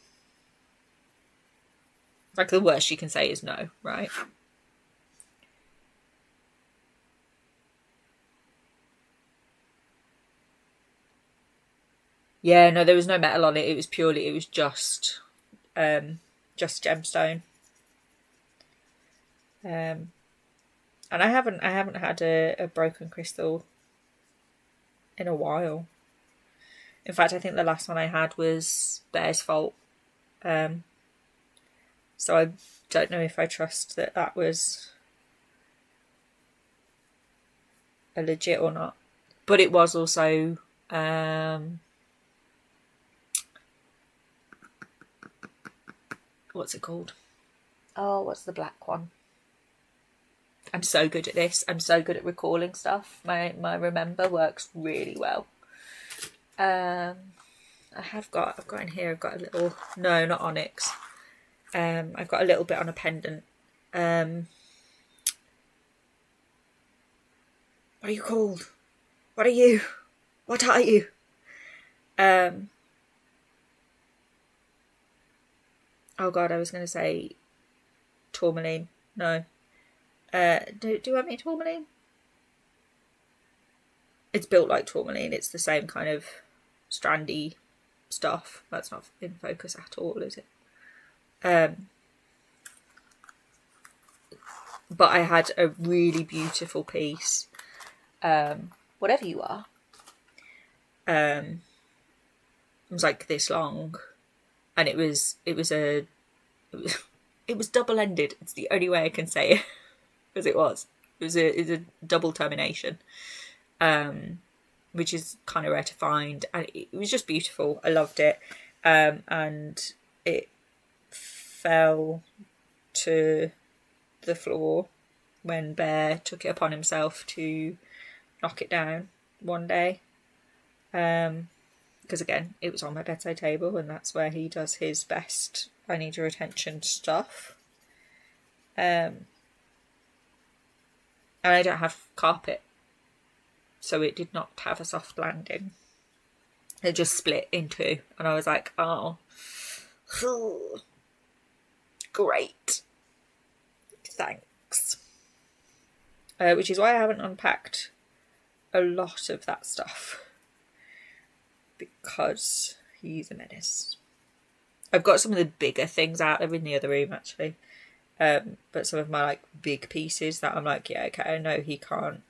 [SPEAKER 4] Like, the worst you can say is no, right? Yeah, no, there was no metal on it. It was just gemstone. And I haven't had a broken crystal in a while. In fact, I think the last one I had was Bear's Fault. So I don't know if I trust that was a legit or not. But it was also what's it called? Oh, what's the black one? I'm so good at this. I'm so good at recalling stuff. My remember works really well. I've got in here, I've got a little, no, not onyx. I've got a little bit on a pendant. What are you called? What are you? What are you? Oh god, I was going to say tourmaline. No. Do you want me tourmaline? It's built like tourmaline. It's the same kind of strandy stuff. That's not in focus at all, is it? But I had a really beautiful piece. Whatever you are. It was like this long, and it was double-ended. It's the only way I can say it, because it was a double termination, which is kind of rare to find, and it was just beautiful. I loved it, and it fell to the floor when Bear took it upon himself to knock it down one day. Because again, it was on my bedside table, and that's where he does his best I need your attention stuff. And I don't have carpet, so it did not have a soft landing. It just split in two, and I was like, oh, great, thanks. Which is why I haven't unpacked a lot of that stuff, because he's a menace. I've got some of the bigger things out there in the other room, actually. But some of my like big pieces that I'm like, yeah, okay, I know he can't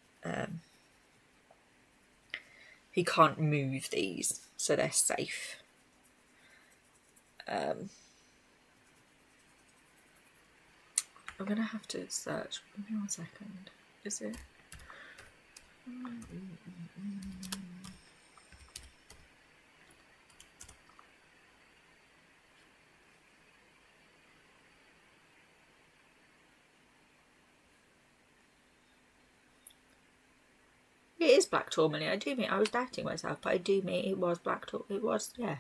[SPEAKER 4] move these, so they're safe. I'm gonna have to search. Give me 1 second. Is it? It is black tourmaline. I do mean, I was doubting myself, but I do mean it was black tourmaline. It was, yeah.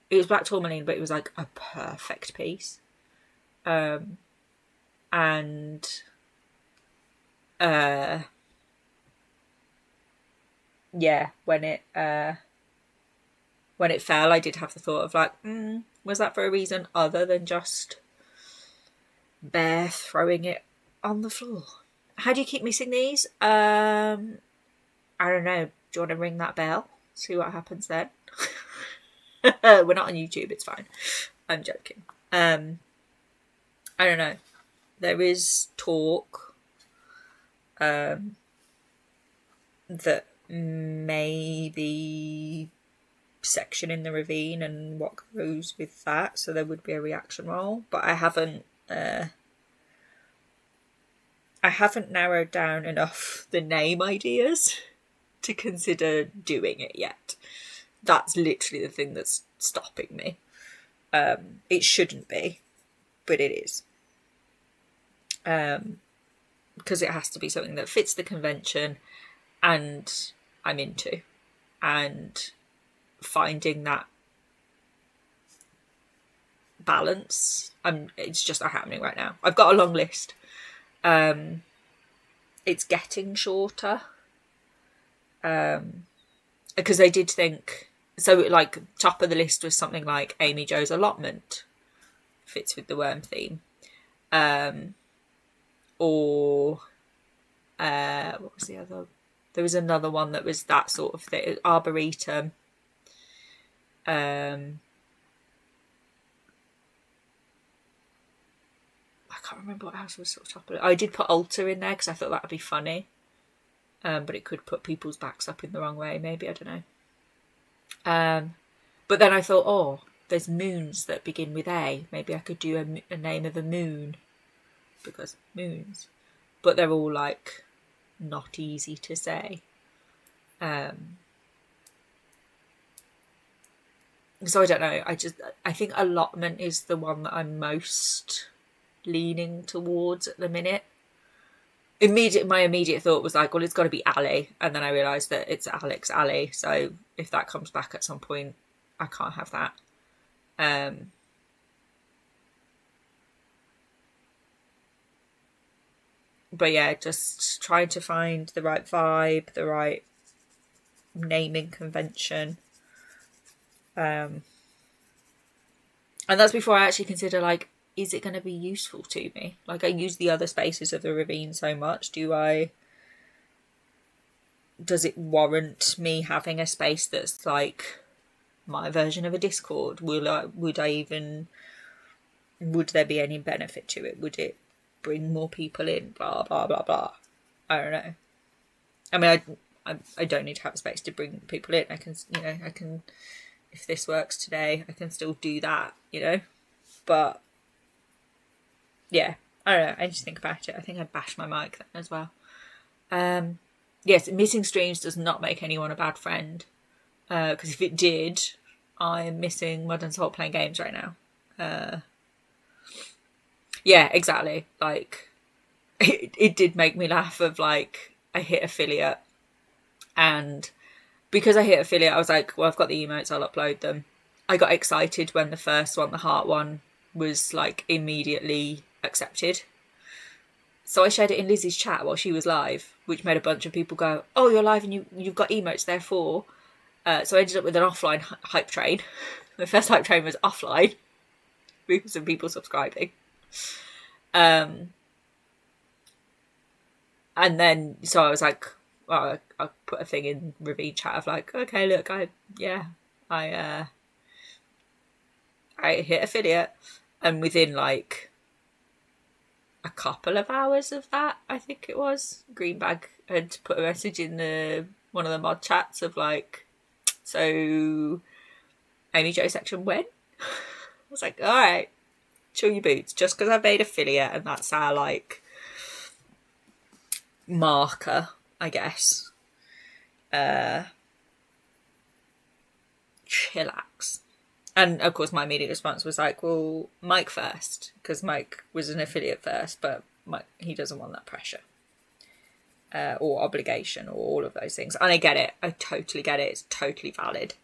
[SPEAKER 4] It was black tourmaline, but it was like a perfect piece. And yeah, when it fell, I did have the thought of like, was that for a reason other than just Bear throwing it on the floor? How do you keep missing these? I don't know. Do you want to ring that bell? See what happens then? We're not on YouTube, it's fine. I'm joking. I don't know. There is talk that maybe sectioning the ravine and what goes with that, so there would be a reaction roll, but I haven't narrowed down enough the name ideas to consider doing it yet. That's literally the thing that's stopping me. It shouldn't be, but it is. Because it has to be something that fits the convention and I'm into. And finding that balance, it's just not happening right now. I've got a long list. It's getting shorter. Because I did think, so like top of the list was something like Amy Jo's allotment, fits with the worm theme, or what was the other? There was another one that was that sort of thing, arboretum. I can't remember what else was sort of top of it. I did put altar in there because I thought that would be funny. But it could put people's backs up in the wrong way, maybe, I don't know. But then I thought, oh, there's moons that begin with A. Maybe I could do a name of a moon, because moons. But they're all, like, not easy to say. So I don't know. I think allotment is the one that I'm most leaning towards at the minute. My immediate thought was like, well, it's got to be alley, and then I realised that it's Alex alley, so if that comes back at some point, I can't have that. But yeah, just trying to find the right vibe, the right naming convention. And that's before I actually consider, like, is it going to be useful to me? Like, I use the other spaces of the ravine so much. Does it warrant me having a space that's like my version of a Discord? Would there be any benefit to it? Would it bring more people in? Blah blah blah blah. I don't know. I mean, I don't need to have a space to bring people in. I can if this works today, I can still do that, But yeah, I don't know. I just think about it. I think I'd bash my mic then as well. Yes, missing streams does not make anyone a bad friend. Because if it did, I'm missing Mud and Salt playing games right now. Yeah, exactly. Like, it did make me laugh of, like, I hit affiliate. And because I hit affiliate, I was like, well, I've got the emotes, I'll upload them. I got excited when the first one, the heart one, was, like, immediately accepted. So I shared it in Lizzie's chat while she was live, which made a bunch of people go, oh, you're live and you've got emotes, therefore. So I ended up with an offline hype train. My first hype train was offline because of people subscribing. And then, so I was like, well, I put a thing in Ravine chat of like, okay, look, I hit affiliate. And within like a couple of hours of that, I think it was, Greenbag had put a message in one of the mod chats of like, so Amy Jo section when? I was like, all right, chill your boots. Just because I've made affiliate and that's our like marker, I guess. Chillax. And of course my immediate response was like, well, Mike first, because Mike was an affiliate first, but Mike, he doesn't want that pressure or obligation or all of those things. And I get it. I totally get it. It's totally valid.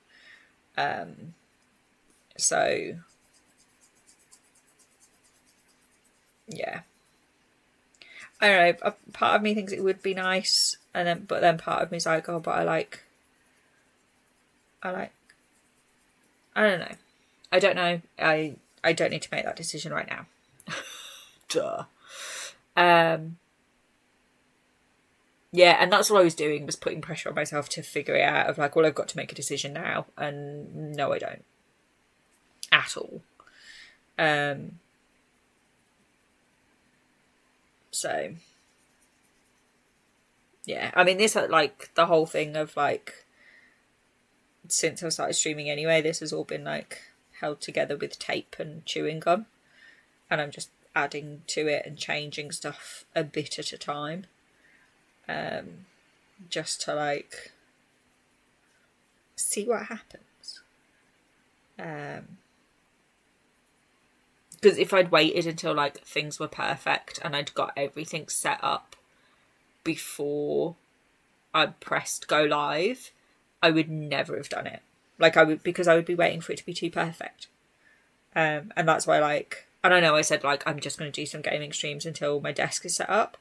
[SPEAKER 4] So yeah, I don't know. Part of me thinks it would be nice, but then part of me is like, oh, but I don't know. I don't know. I don't need to make that decision right now. Duh. Yeah, and that's what I was doing, was putting pressure on myself to figure it out of like, well, I've got to make a decision now. And no, I don't. At all. So, yeah. I mean, this, like, the whole thing of like, since I started streaming anyway, this has all been like held together with tape and chewing gum. And I'm just adding to it and changing stuff a bit at a time. Just to like see what happens. Because if I'd waited until like things were perfect and I'd got everything set up before I pressed go live, I would never have done it. Like because I would be waiting for it to be too perfect. And that's why like, and I know I said like, I'm just going to do some gaming streams until my desk is set up.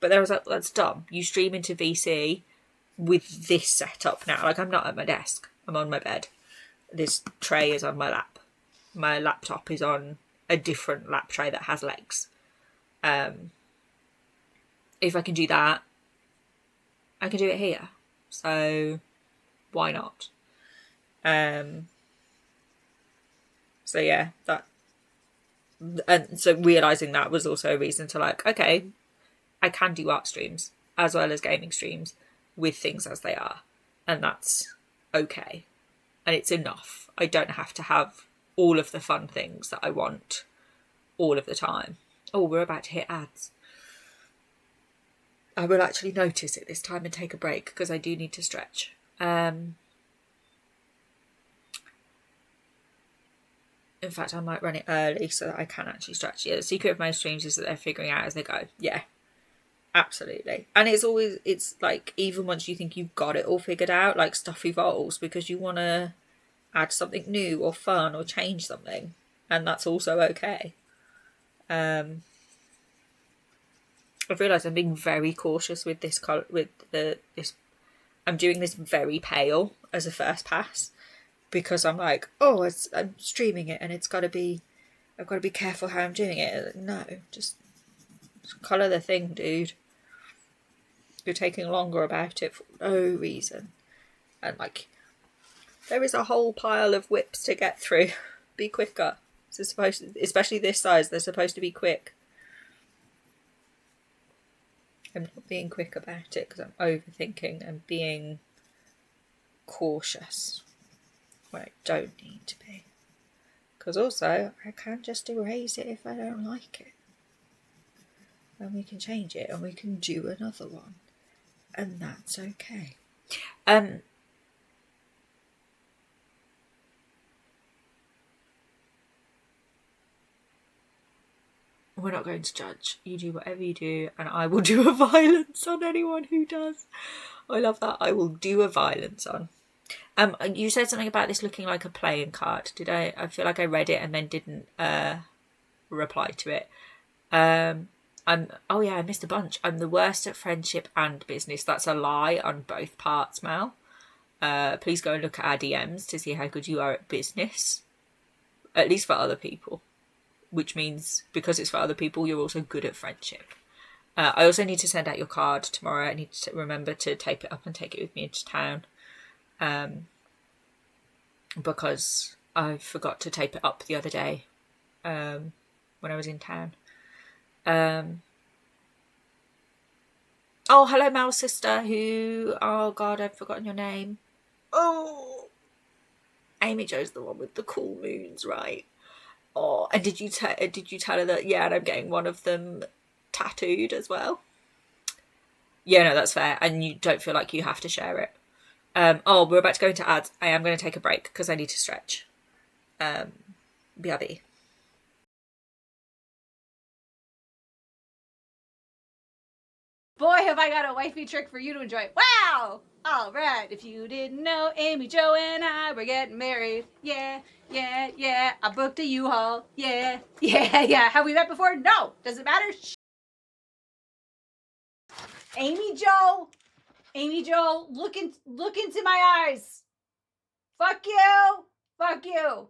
[SPEAKER 4] But there was like, that's dumb. You stream into VC with this setup now. Like, I'm not at my desk. I'm on my bed. This tray is on my lap. My laptop is on a different lap tray that has legs. If I can do that, I can do it here. So, why not? So yeah, and so realising that was also a reason to like, okay, I can do art streams as well as gaming streams with things as they are. And that's okay. And it's enough. I don't have to have all of the fun things that I want all of the time. Oh, we're about to hit ads. I will actually notice it this time and take a break because I do need to stretch. In fact, I might run it early so that I can actually stretch. Yeah, the secret of most streams is that they're figuring out as they go. Yeah. Absolutely. And it's like, even once you think you've got it all figured out, like stuff evolves because you want to add something new or fun or change something, and that's also okay. I've realised I'm being very cautious with this colour. I'm doing this very pale as a first pass because I'm like, oh, I'm streaming it and I've got to be careful how I'm doing it. No, just colour the thing, dude. You're taking longer about it for no reason, and like, there is a whole pile of whips to get through. Be quicker. It's supposed to, especially this size, they're supposed to be quick. I'm not being quick about it because I'm overthinking and being cautious when I don't need to be. Because also, I can just erase it if I don't like it. And we can change it and we can do another one. And that's okay. We're not going to judge. You do whatever you do, and I will do a violence on anyone who does. I love that. I will do a violence on. You said something about this looking like a playing card. Did I? I feel like I read it and then didn't reply to it. Oh yeah, I missed a bunch. I'm the worst at friendship and business. That's a lie on both parts, Mel. Please go and look at our DMs to see how good you are at business. At least for other people. Which means, because it's for other people, you're also good at friendship. I also need to send out your card tomorrow. I need to remember to tape it up and take it with me into town. Because I forgot to tape it up the other day when I was in town. Oh, hello, Mal's sister, oh God, I've forgotten your name. Oh, Amy Jo's the one with the cool moons, right? Oh, and did you tell her that, yeah, and I'm getting one of them tattooed as well? Yeah, no, that's fair. And you don't feel like you have to share it. We're about to go into ads. I am going to take a break because I need to stretch. BRB.
[SPEAKER 5] Boy, have I got a wifey trick for you to enjoy. Wow! All right, if you didn't know, Amy, Joe, and I were getting married. Yeah, yeah, yeah. I booked a U-Haul. Yeah, yeah, yeah. Have we met before? No. Does it matter? Amy, Joe, look into my eyes. Fuck you. Fuck you.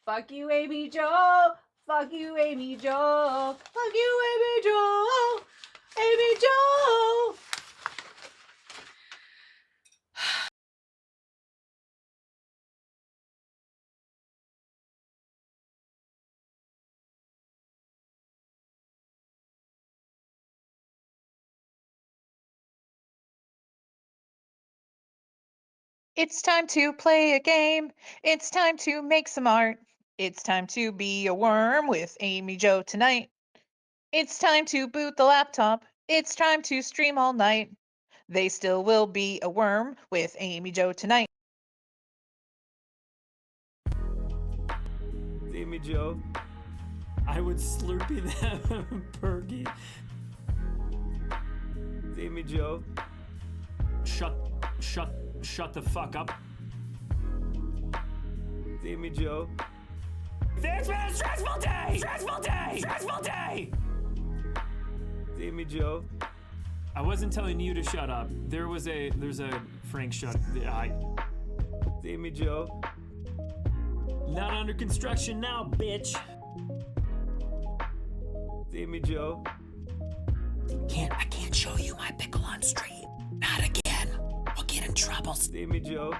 [SPEAKER 5] Fuck you, Amy, Joe. Fuck you, Amy, Joe. Fuck you, Amy, Joe. Amy, Joe.
[SPEAKER 3] It's time to play a game. It's time to make some art. It's time to be a worm with Amy Joe tonight. It's time to boot the laptop. It's time to stream all night. They still will be a worm with Amy Joe tonight.
[SPEAKER 1] Amy Joe. I would slurpee them perky. Amy Joe. Shut the fuck up. Amy Joe. It's been a stressful day! Amy Joe. I wasn't telling you to shut up. There's a Frank shut. Amy Joe. Not under construction now, bitch. Amy Joe.
[SPEAKER 6] I can't show you my pickle on stream. Not again. We'll get in trouble.
[SPEAKER 1] Amy Joe.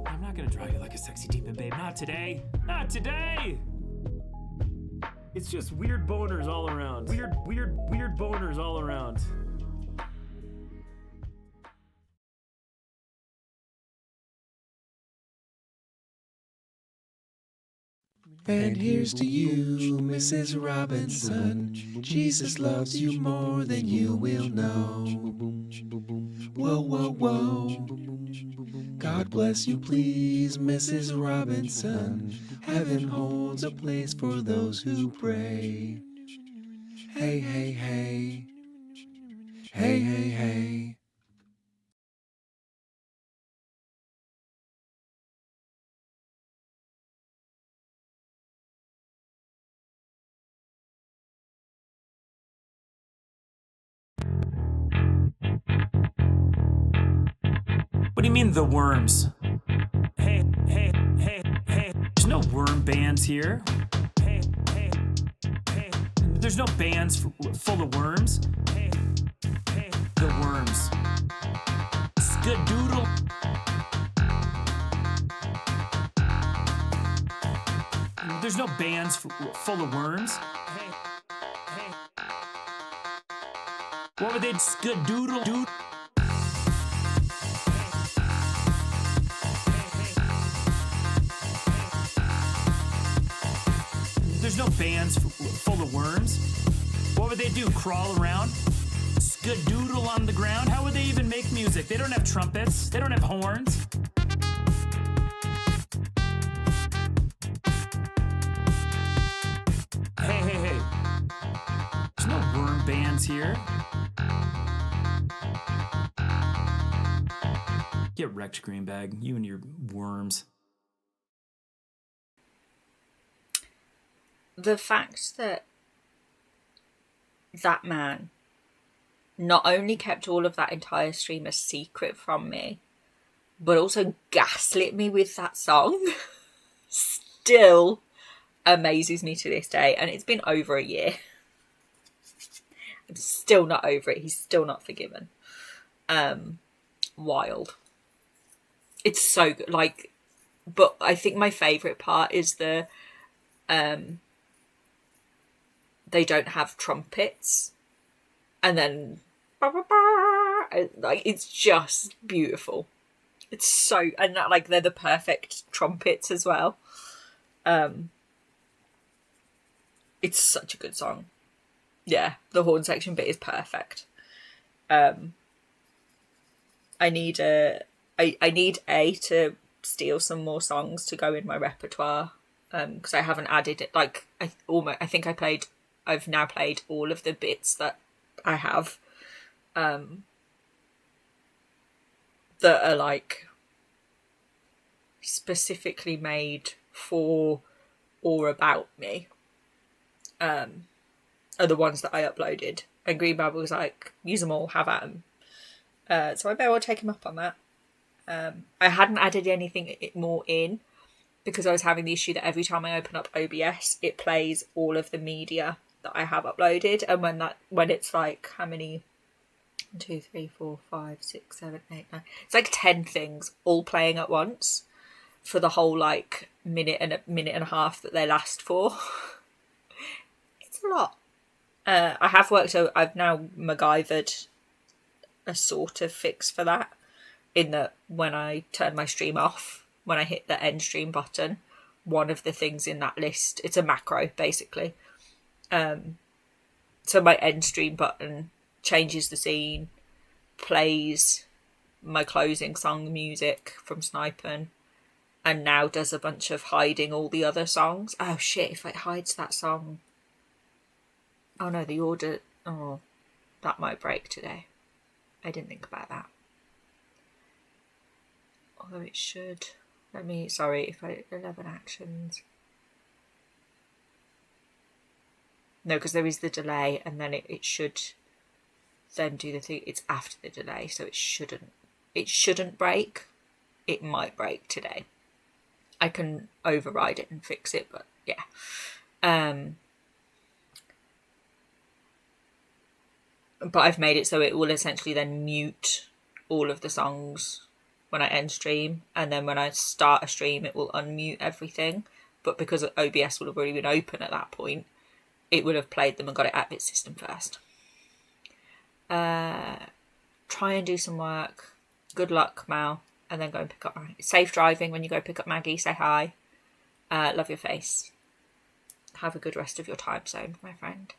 [SPEAKER 1] I'm not gonna draw you like a sexy demon, babe. Not today. Not today! It's just weird boners all around. Weird boners all around.
[SPEAKER 7] And here's to you, Mrs. Robinson. Jesus loves you more than you will know. Whoa, whoa, whoa. God bless you, please, Mrs. Robinson. Heaven holds a place for those who pray. Hey, hey, hey. Hey, hey, hey.
[SPEAKER 1] What do you mean the worms? Hey, hey, hey, hey. There's no worm bands here. Hey, hey, hey. There's no bands full of worms. Hey, hey. The worms. Skadoodle. There's no bands full of worms. Hey, hey. What were they? Skadoodle doo. There's no bands full of worms. What would they do? Crawl around? Skadoodle on the ground? How would they even make music? They don't have trumpets. They don't have horns. Hey, hey, hey. There's no worm bands here. Get wrecked, Greenbag. You and your worms.
[SPEAKER 4] The fact that that man not only kept all of that entire stream a secret from me, but also gaslit me with that song still amazes me to this day. And it's been over a year. I'm still not over it. He's still not forgiven. Wild. It's so good. Like, but I think my favourite part is the they don't have trumpets, and then like it's just beautiful. It's so, and that, like, they're the perfect trumpets as well. It's such a good song. Yeah, the horn section bit is perfect. I need to steal some more songs to go in my repertoire, because I haven't added it. Like, I've now played all of the bits that I have, that are like specifically made for or about me, are the ones that I uploaded. And Greenbab was like, use them all, have at them. So I better well take him up on that. I hadn't added anything more in, because I was having the issue that every time I open up OBS, it plays all of the media that I have uploaded. And when it's like, how many? 1, 2, 3, 4, 5, 6, 7, 8, 9. It's like 10 things all playing at once for the whole like minute and a half that they last for. It's a lot. I've now MacGyvered a sort of fix for that, in that when I turn my stream off, when I hit the end stream button, one of the things in that list, it's a macro basically. So my end stream button changes the scene, plays my closing song music from Sniping, and now does a bunch of hiding all the other songs. Oh shit, if it hides that song. Oh no, the order. Oh, that might break today. I didn't think about that. Although it should. Sorry, if I 11 actions. No, because there is the delay, and then it should then do the thing. It's after the delay, so it shouldn't break. It might break today. I can override it and fix it, but yeah. But I've made it so it will essentially then mute all of the songs when I end stream, and then when I start a stream it will unmute everything. But because OBS will have already been open at that point, it would have played them and got it out of its system first. Try and do some work. Good luck, Mal. And then go and pick up Maggie. Safe driving when you go pick up Maggie. Say hi. Love your face. Have a good rest of your time zone, my friend.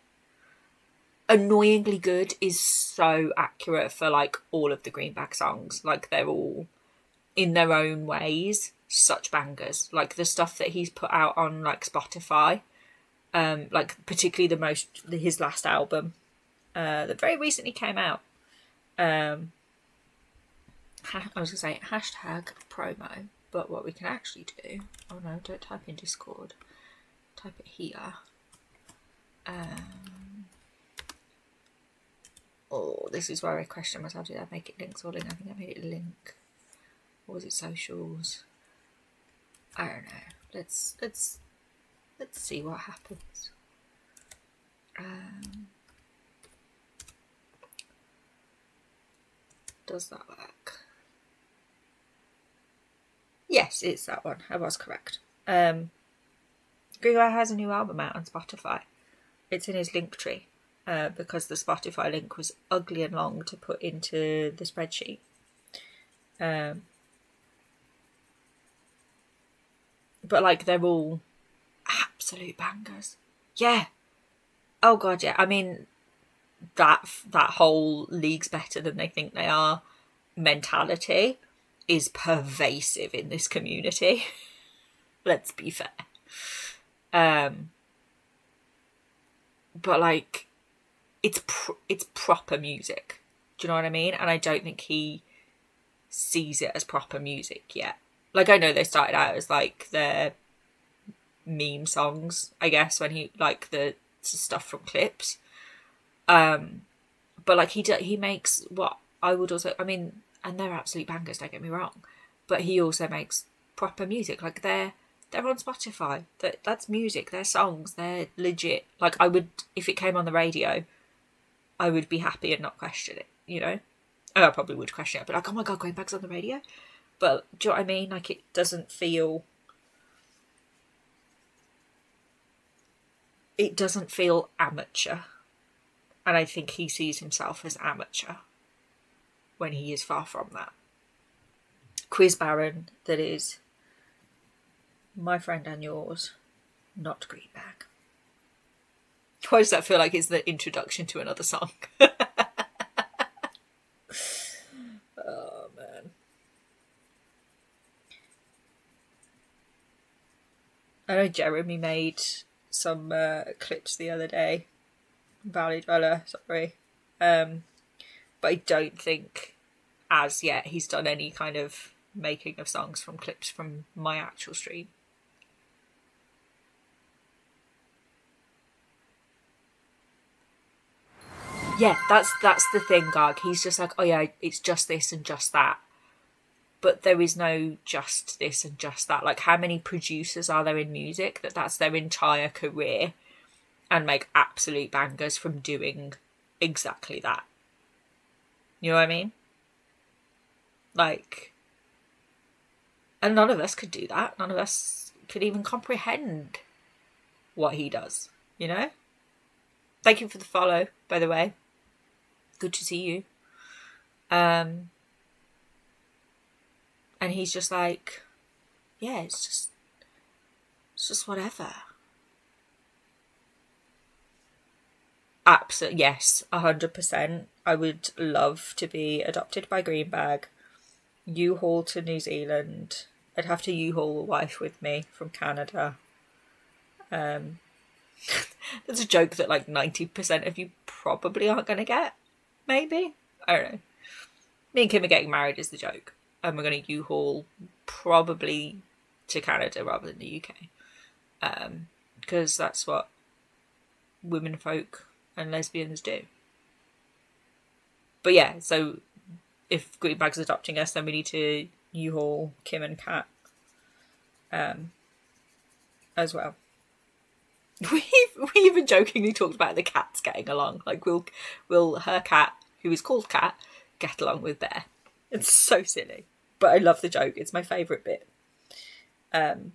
[SPEAKER 4] Annoyingly Good is so accurate for like all of the Greenback songs. Like, they're all in their own ways such bangers. Like the stuff that he's put out on like Spotify, like particularly his last album that very recently came out. I was gonna say hashtag promo, but what we can actually do, oh no, don't type in Discord, type it here. Oh, this is where I question myself. Did I make it links or link? I think I made it link. Or was it socials? I don't know. Let's see what happens. Does that work? Yes, it's that one. I was correct. Greenway has a new album out on Spotify. It's in his Linktree, because the Spotify link was ugly and long to put into the spreadsheet. But like, they're all absolute bangers. Yeah. Oh god, yeah. I mean, that whole league's better than they think they are mentality is pervasive in this community. Let's be fair. But like, it's proper music. Do you know what I mean? And I don't think he sees it as proper music yet. Like, I know they started out as like their meme songs, I guess, when he like the stuff from clips. But like he makes what I would also, I mean, and they're absolute bangers, don't get me wrong, but he also makes proper music. Like, they're on Spotify. That's music. They're songs. They're legit. Like, I would, if it came on the radio, I would be happy and not question it, you know? And I probably would question it, but like, oh my god, Greenback's on the radio. But do you know what I mean? Like, it doesn't feel amateur. And I think he sees himself as amateur when he is far from that. Quiz Baron, that is my friend and yours, not Greenback. Why does that feel like it's the introduction to another song? Oh, man. I know Jeremy made some clips the other day. Valley Dweller, sorry. But I don't think as yet he's done any kind of making of songs from clips from my actual stream. Yeah, that's the thing, Garg. He's just like, oh yeah, it's just this and just that. But there is no just this and just that. Like, how many producers are there in music that's their entire career and make absolute bangers from doing exactly that? You know what I mean? Like, and none of us could do that. None of us could even comprehend what he does, you know? Thank you for the follow, by the way. Good to see you. And he's just like, yeah, it's just whatever. Absolutely, yes, 100%. I would love to be adopted by Greenbag, U-haul to New Zealand. I'd have to U-haul a wife with me from Canada. That's a joke that like 90% of you probably aren't going to get. Maybe? I don't know. Me and Kim are getting married is the joke. And we're going to U-haul probably to Canada rather than the UK. Because that's what women folk and lesbians do. But yeah, so if Greenbag's adopting us, then we need to U-haul Kim and Kat as well. We even jokingly talked about the cats getting along. Like, will her cat, who is called Cat, get along with Bear? It's so silly. But I love the joke. It's my favourite bit. But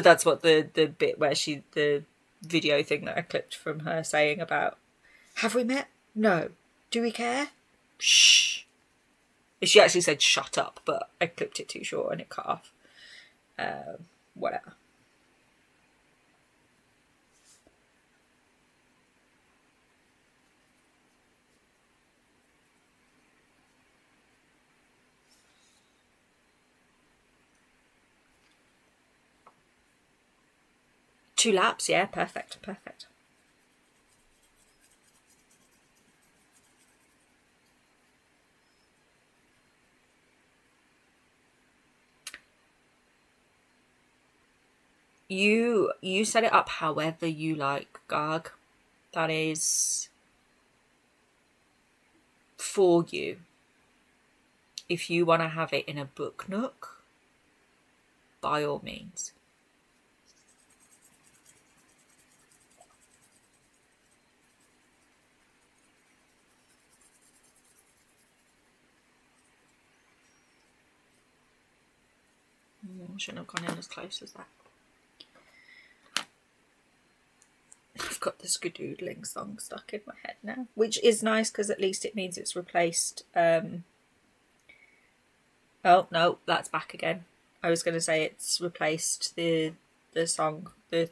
[SPEAKER 4] that's what the bit where the video thing that I clipped from her saying about, have we met? No. Do we care? Shh. She actually said shut up, but I clipped it too short and it cut off. Whatever. Two laps, yeah, perfect. You set it up however you like, Garg. That is for you. if you want to have it in a book nook, by all means. Shouldn't have gone in as close as that. I've got the Skadoodling song stuck in my head now, which is nice because at least it means it's replaced. Oh no, that's back again. I was going to say it's replaced the song, the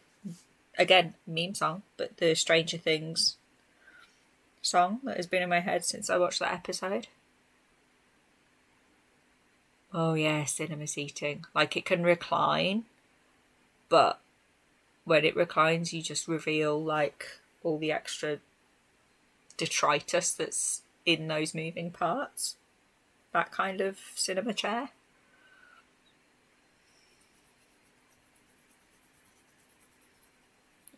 [SPEAKER 4] again meme song, but the Stranger Things song that has been in my head since I watched that episode. Oh yeah, cinema seating. Like, it can recline, but when it reclines, you just reveal like all the extra detritus that's in those moving parts. That kind of cinema chair.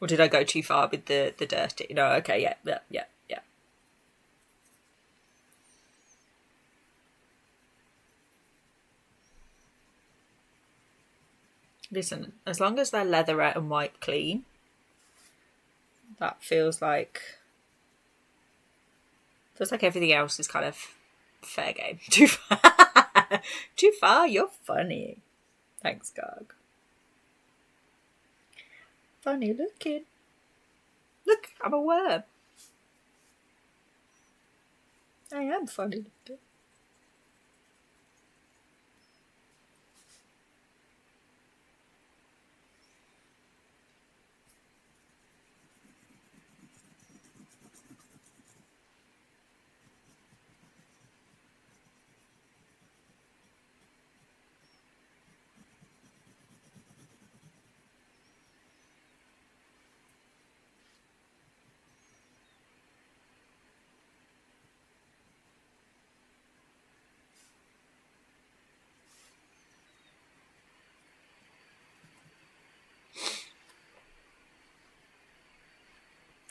[SPEAKER 4] Or did I go too far with the dirty? No, okay, yeah. Listen, as long as they're leatherette and white clean, that feels like everything else is kind of fair game. Too far. Too far, you're funny. Thanks, Garg. Funny looking. Look, I'm a worm. I am funny looking.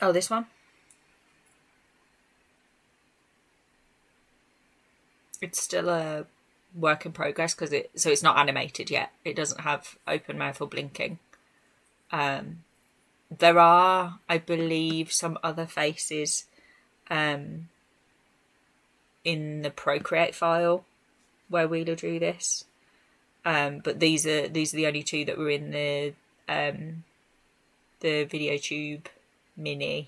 [SPEAKER 4] Oh, this one? It's still a work in progress because it's not animated yet. It doesn't have open mouth or blinking. There are, I believe, some other faces in the Procreate file where Wheeler drew this. But these are the only two that were in the VideoTube Mini.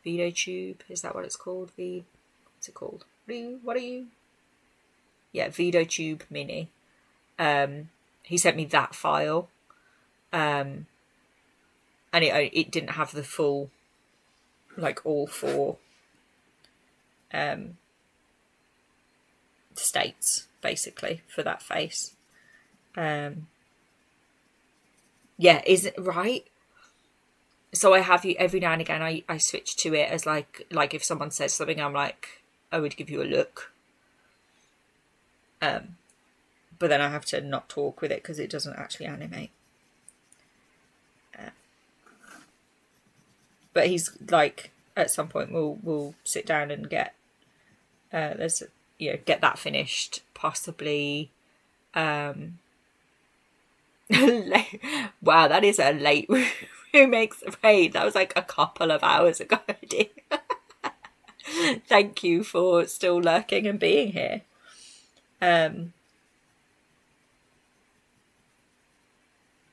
[SPEAKER 4] VideoTube, is that what it's called? What's it called? What are you? Yeah, VideoTube Mini. He sent me that file. And it didn't have the full, like, all four states, basically, for that face. Yeah, is it right? So I have you every now and again. I switch to it as like if someone says something, I'm like, I would give you a look. But then I have to not talk with it because it doesn't actually animate. But he's like, at some point we'll sit down and get get that finished, possibly. Wow, that is a late. Who makes the raid? That was like a couple of hours ago. Thank you for still lurking and being here.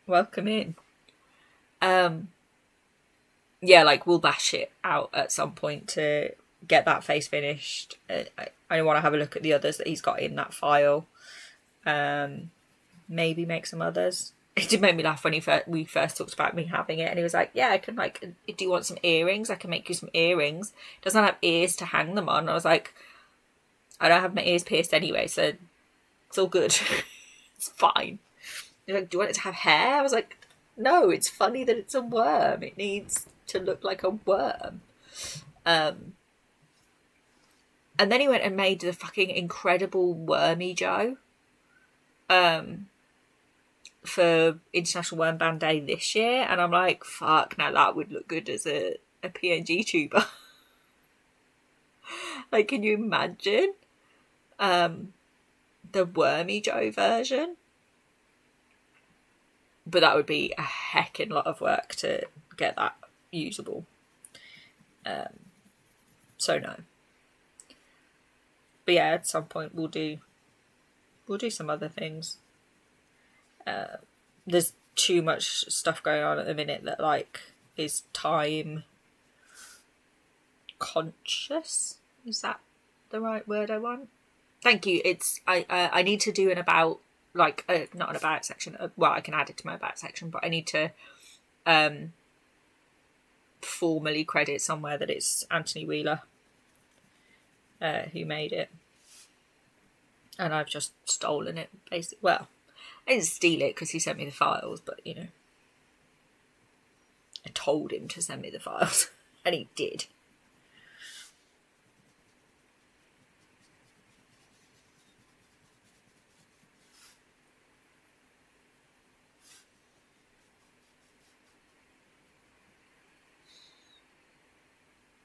[SPEAKER 4] Welcome in. Yeah, like, we'll bash it out at some point to get that face finished. I want to have a look at the others that he's got in that file. Maybe make some others. It did make me laugh when we first talked about me having it, and he was like, yeah, I can, like, do you want some earrings? I can make you some earrings. It doesn't have ears to hang them on. I was like, I don't have my ears pierced anyway, so it's all good. It's fine. He's like, do you want it to have hair? I was like, no, it's funny that it's a worm. It needs to look like a worm. And then he went and made the fucking incredible Wormy Joe for International Worm Band Day this year, and I'm like, fuck, now that would look good as a PNG tuber. Like, can you imagine? the Wormy Joe version. But that would be a heckin' lot of work to get that usable. So no. But yeah, at some point we'll do some other things. There's too much stuff going on at the minute that like is time conscious. Is that the right word I want? Thank you. It's I need to do an about, like not an about section. Well, I can add it to my about section, but I need to formally credit somewhere that it's Anthony Wheeler who made it, and I've just stolen it. Basically, well, I didn't steal it because he sent me the files, but you know, I told him to send me the files, and he did.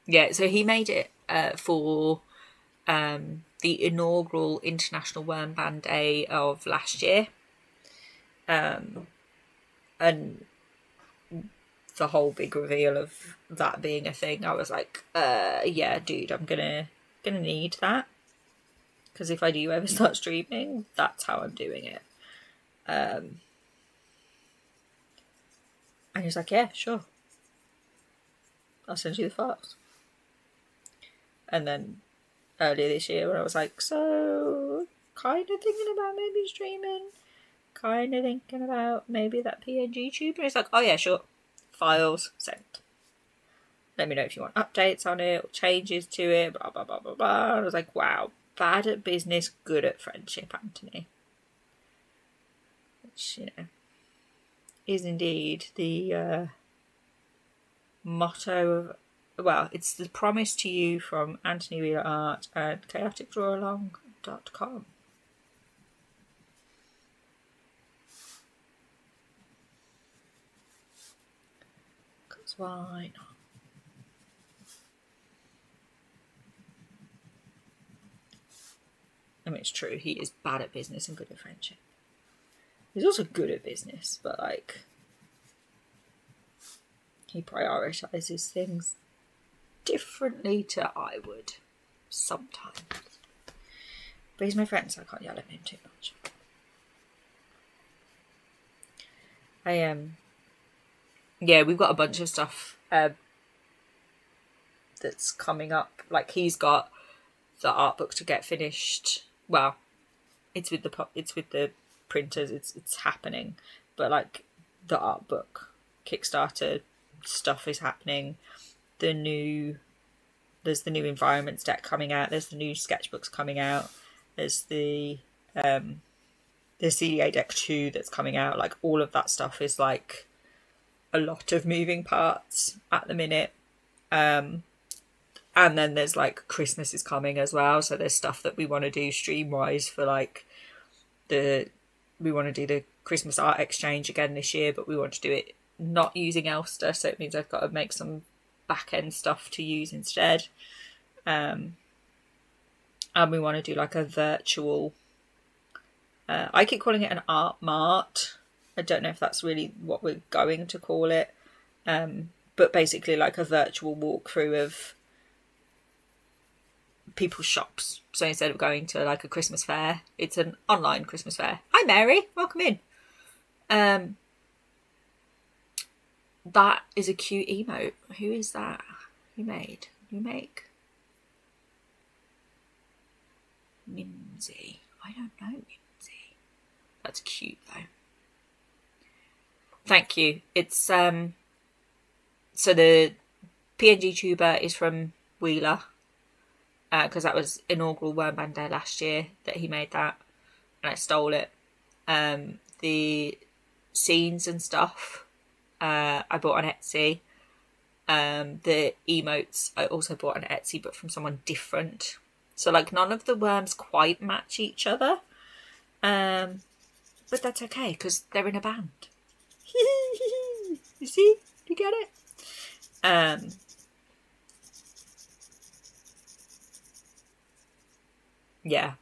[SPEAKER 4] Yeah, so he made it for the inaugural International Worm Ban Day of last year. And the whole big reveal of that being a thing, I was like, yeah, dude, I'm gonna need that. Because if I do ever start streaming, that's how I'm doing it. And he's like, yeah, sure. I'll send you the files. And then earlier this year when I was like, so kind of thinking about maybe streaming, kind of thinking about maybe that PNG tube, and he's like, oh yeah, sure, files sent, let me know if you want updates on it or changes to it, blah blah blah blah blah. And I was like, wow, bad at business, good at friendship, Anthony. Which, you know, is indeed the motto of, well, it's the promise to you from Anthony Wheeler Art and chaoticdrawalong.com. Because why not? I mean, it's true, he is bad at business and good at friendship. He's also good at business, but like, he prioritises things differently to I would sometimes. But he's my friend, so I can't yell at him too much. Yeah, we've got a bunch of stuff that's coming up. Like, he's got the art book to get finished. Well, it's with the printers. It's happening, but like the art book Kickstarter stuff is happening. There's the new environments deck coming out. There's the new sketchbooks coming out. There's the CDA deck 2 that's coming out. Like, all of that stuff is like a lot of moving parts at the minute. And then there's like Christmas is coming as well. So there's stuff that we want to do stream wise for like we want to do the Christmas art exchange again this year, but we want to do it not using Elster. So it means I've got to make some back end stuff to use instead, and we want to do like a virtual, I keep calling it an art mart. I don't know if that's really what we're going to call it, but basically like a virtual walkthrough of people's shops. So instead of going to like a Christmas fair, it's an online Christmas fair. Hi Mary, welcome in. That is a cute emote. Who is that? You make? Mimsy. I don't know Mimsy. That's cute though. Thank you. It's so the PNG tuber is from Wheeler, because that was inaugural Worm Ban Day last year that he made that, and I stole it. The scenes and stuff I bought on Etsy. The emotes I also bought on Etsy, but from someone different. So like none of the worms quite match each other. But that's okay because they're in a band. You see? You get it? Yeah.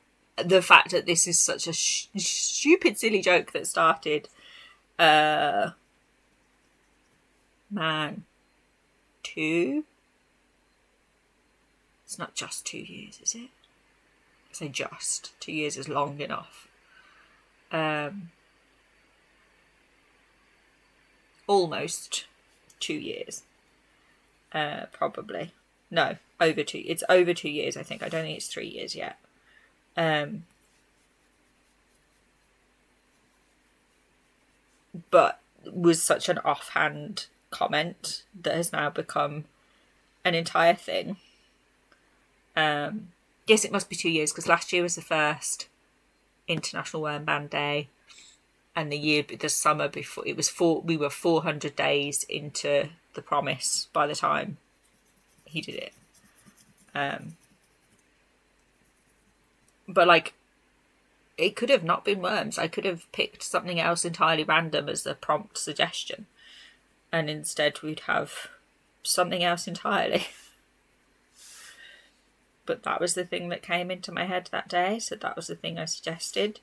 [SPEAKER 4] the fact that this is such a stupid, silly joke that started, two. It's not just 2 years, is it? I say just 2 years is long enough. Almost 2 years, probably. No, over 2. It's over 2 years, I think. I don't think it's 3 years yet. But was such an offhand comment that has now become an entire thing. Yes, it must be 2 years, because last year was the first International Worm Ban Day, and the summer before it was we were 400 days into the promise by the time he did it. But like, it could have not been worms. I could have picked something else entirely random as a prompt suggestion, and instead we'd have something else entirely. But that was the thing that came into my head that day, so that was the thing I suggested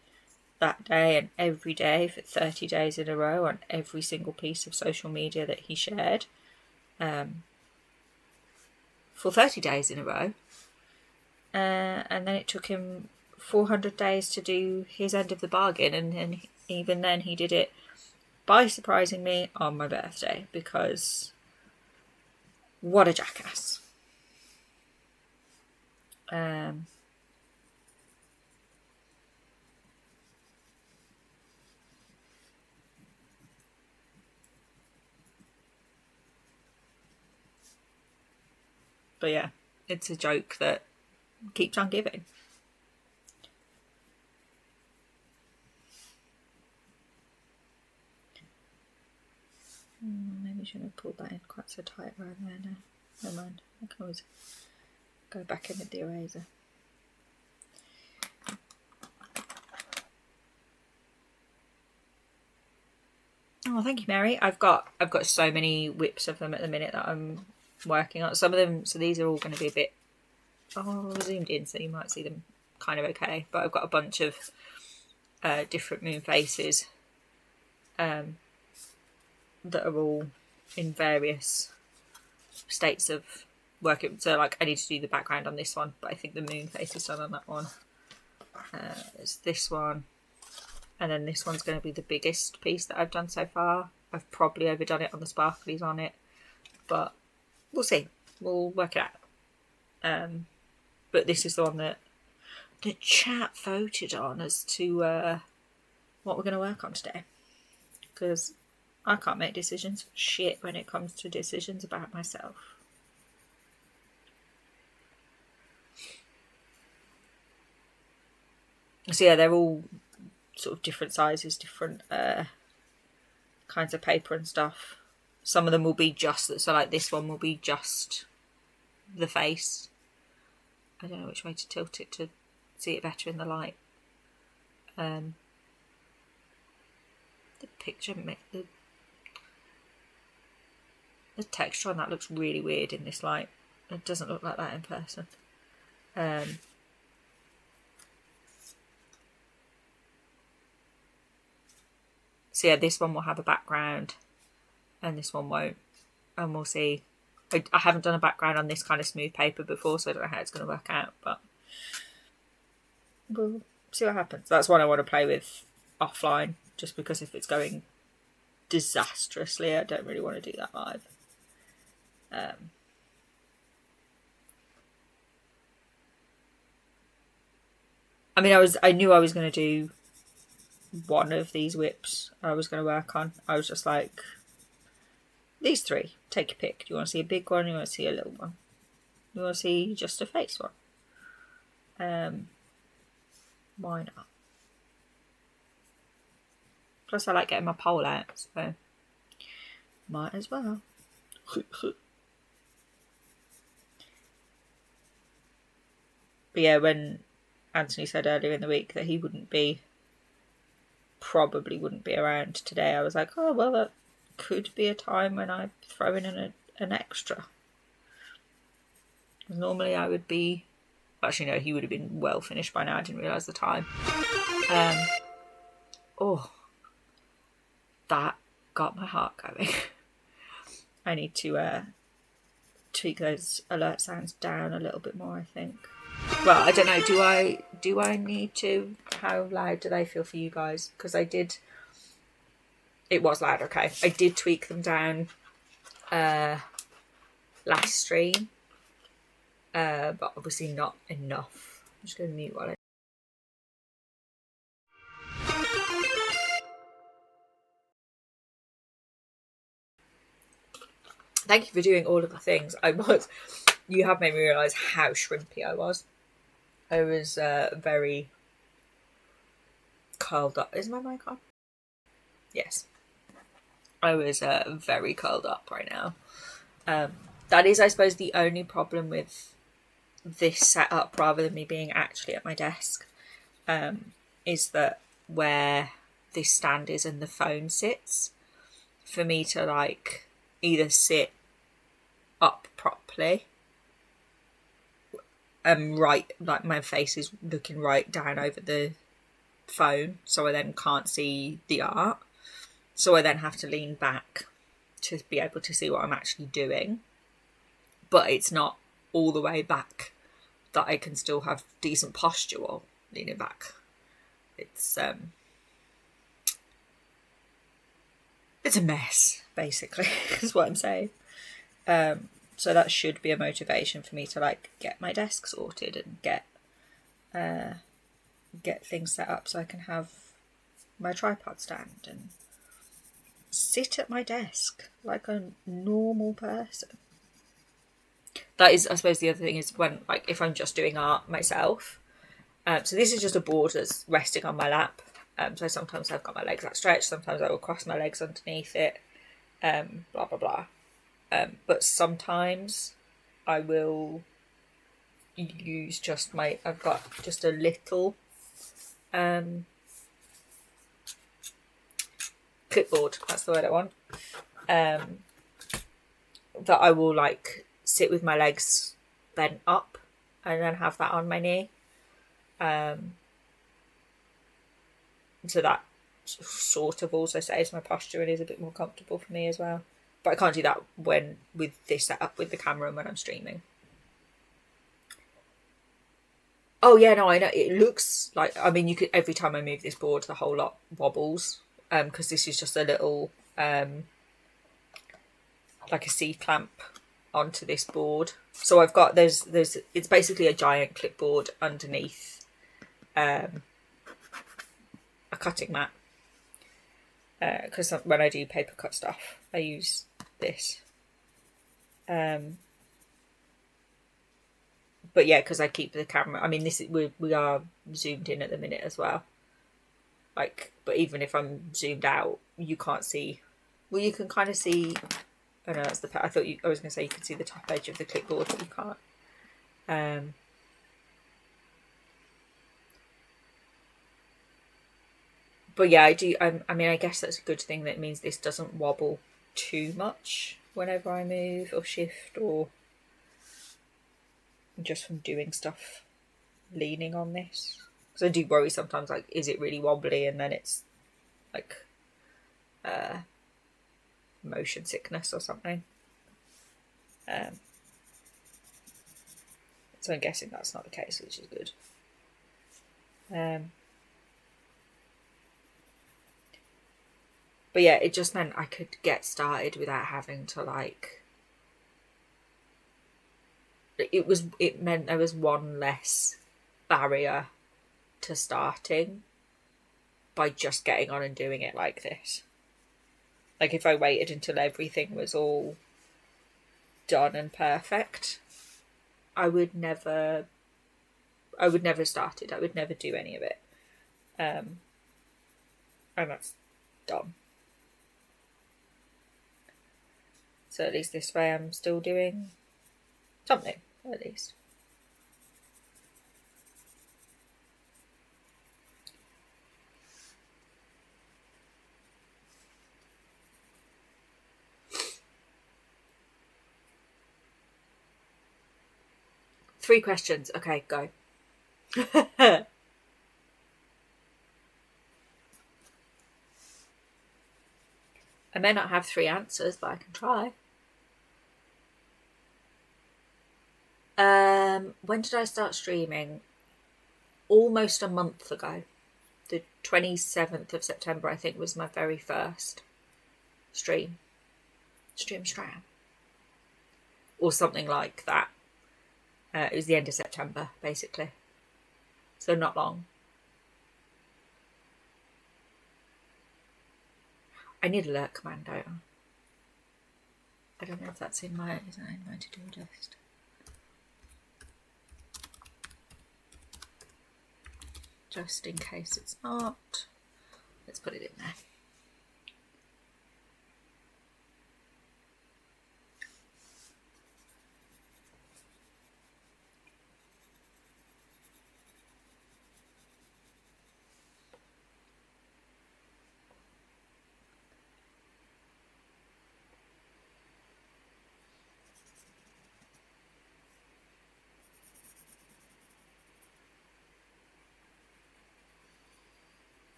[SPEAKER 4] that day and every day for 30 days in a row on every single piece of social media that he shared, for 30 days in a row. And then it took him 400 days to do his end of the bargain, and even then he did it by surprising me on my birthday, because what a jackass. But yeah, it's a joke that keeps on giving. Maybe I shouldn't have pulled that in quite so tight around there now. Never mind, I can always go back in with the eraser. Oh, thank you, Mary. I've got so many whips of them at the minute that I'm working on. Some of them, so these are all going to be a bit zoomed in, so you might see them kind of okay. But I've got a bunch of different moon faces that are all in various states of working. So like, I need to do the background on this one, but I think the moon face is done on that one. It's this one. And then this one's going to be the biggest piece that I've done so far. I've probably overdone it on the sparklies on it, but we'll see. We'll work it out. But this is the one that the chat voted on as to what we're going to work on today. Because I can't make decisions for shit when it comes to decisions about myself. So yeah, they're all sort of different sizes, different kinds of paper and stuff. Some of them will be just, so like this one will be just the face. I don't know which way to tilt it to see it better in the light. The picture, the texture on that looks really weird in this light. It doesn't look like that in person. So yeah, this one will have a background and this one won't. And we'll see. I haven't done a background on this kind of smooth paper before, so I don't know how it's going to work out, but we'll see what happens. That's one I want to play with offline, just because if it's going disastrously, I don't really want to do that live. I mean, I knew I was going to do one of these whips I was going to work on. I was just like, these three, take your pick. Do you want to see a big one? Do you want to see a little one? Do you want to see just a face one? Why not? Plus I like getting my pole out, so might as well. But yeah, when Anthony said earlier in the week that he probably wouldn't be around today, I was like, oh well, that could be a time when I throw in an extra. Normally I would be Actually, no, he would have been well finished by now. I didn't realise the time. Oh, that got my heart going. I need to tweak those alert sounds down a little bit more, I think. Well, I don't know. Do I need to? How loud do they feel for you guys? Because I did. It was loud. Okay, I did tweak them down last stream, but obviously not enough. I'm just going to mute while I. Thank you for doing all of the things. You have made me realise how shrimpy I was. I was very curled up. Is my mic on? Yes. I was very curled up right now. That is, I suppose, the only problem with this setup, rather than me being actually at my desk, is that where this stand is and the phone sits, for me to like either sit up properly, right, like my face is looking right down over the phone, so I then can't see the art, so I then have to lean back to be able to see what I'm actually doing, but it's not all the way back that I can still have decent posture while leaning back. It's a mess, basically, is what I'm saying. So that should be a motivation for me to like get my desk sorted and get things set up so I can have my tripod stand and sit at my desk like a normal person. That is, I suppose, the other thing is when, like, if I'm just doing art myself. So this is just a board that's resting on my lap. So sometimes I've got my legs outstretched, sometimes I will cross my legs underneath it, blah, blah, blah. But sometimes I will use just I've got just a little clipboard, that's the word I want, that I will like sit with my legs bent up and then have that on my knee. So that sort of also saves my posture and is a bit more comfortable for me as well. But I can't do that with this setup with the camera and when I'm streaming. Oh yeah, no, I know it looks like. I mean, you could every time I move this board, the whole lot wobbles. Because this is just a little like a C clamp onto this board. So I've got there's it's basically a giant clipboard underneath a cutting mat. Because when I do paper cut stuff, I use this. But yeah, because I keep the camera. I mean, we are zoomed in at the minute as well. Like, but even if I'm zoomed out, you can't see. Well, you can kind of see. Oh no, that's I thought I was going to say you could see the top edge of the clipboard, but you can't. But yeah, I do. I mean, I guess that's a good thing. That means this doesn't wobble too much whenever I move or shift or just from doing stuff, leaning on this. Because I do worry sometimes, like, is it really wobbly? And then it's like motion sickness or something. So I'm guessing that's not the case, which is good. But yeah, it just meant I could get started without having to like. It meant there was one less barrier to starting by just getting on and doing it like this. Like if I waited until everything was all done and perfect, I would never start it. I would never do any of it. And that's dumb. So at least this way I'm still doing something, at least. 3 questions. Okay, go. I may not have 3 answers, but I can try. When did I start streaming? Almost a month ago. The 27th of September, I think, was my very first stream. Stream. Or something like that. It was the end of September, basically. So not long. I need alert command, don't I? I don't know if that's in my to-do list. Just in case it's not. Let's put it in there.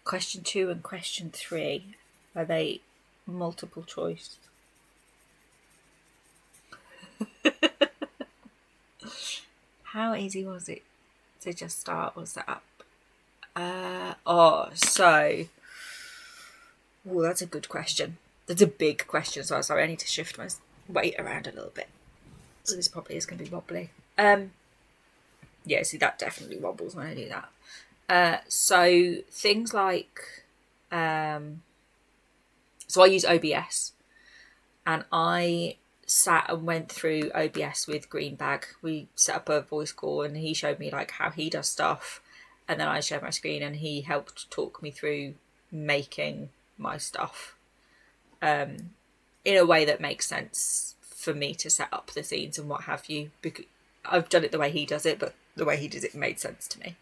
[SPEAKER 4] Question 2 and question 3, are they multiple choice? How easy was it to just start or set up? That's a good question. That's a big question as well, so I need to shift my weight around a little bit. So this probably is going to be wobbly. Yeah, see, that definitely wobbles when I do that. So things like, so I use OBS, and I sat and went through OBS with Greenbag. We set up a voice call and he showed me like how he does stuff, and then I shared my screen and he helped talk me through making my stuff in a way that makes sense for me to set up the scenes and what have you, because I've done it the way he does it, but the way he does it made sense to me.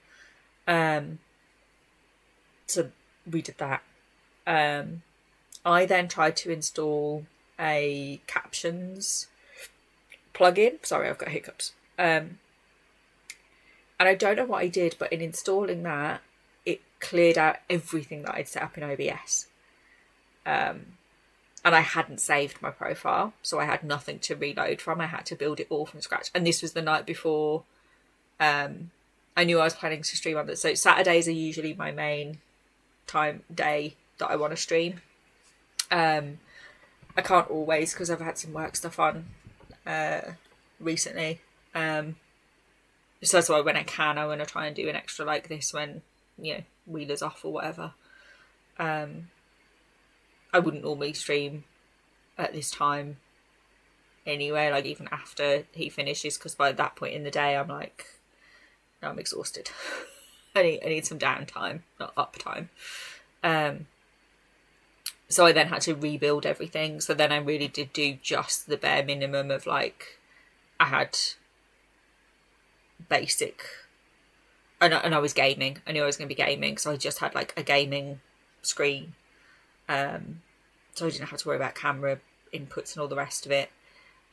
[SPEAKER 4] So we did that. I then tried to install a captions plugin. Sorry, I've got hiccups. And I don't know what I did, but in installing that, it cleared out everything that I'd set up in OBS. And I hadn't saved my profile, so I had nothing to reload from. I had to build it all from scratch. And this was the night before I knew I was planning to stream on this. So Saturdays are usually my main day that I want to stream. I can't always, because I've had some work stuff on recently. So that's why when I can, I want to try and do an extra like this when, you know, Wheeler's off or whatever. I wouldn't normally stream at this time anyway, like even after he finishes, because by that point in the day I'm like, no, I'm exhausted. I need some downtime, not uptime. So I then had to rebuild everything. So then I really did do just the bare minimum of like, I had basic, and I was gaming. I knew I was going to be gaming, so I just had like a gaming screen. So I didn't have to worry about camera inputs and all the rest of it.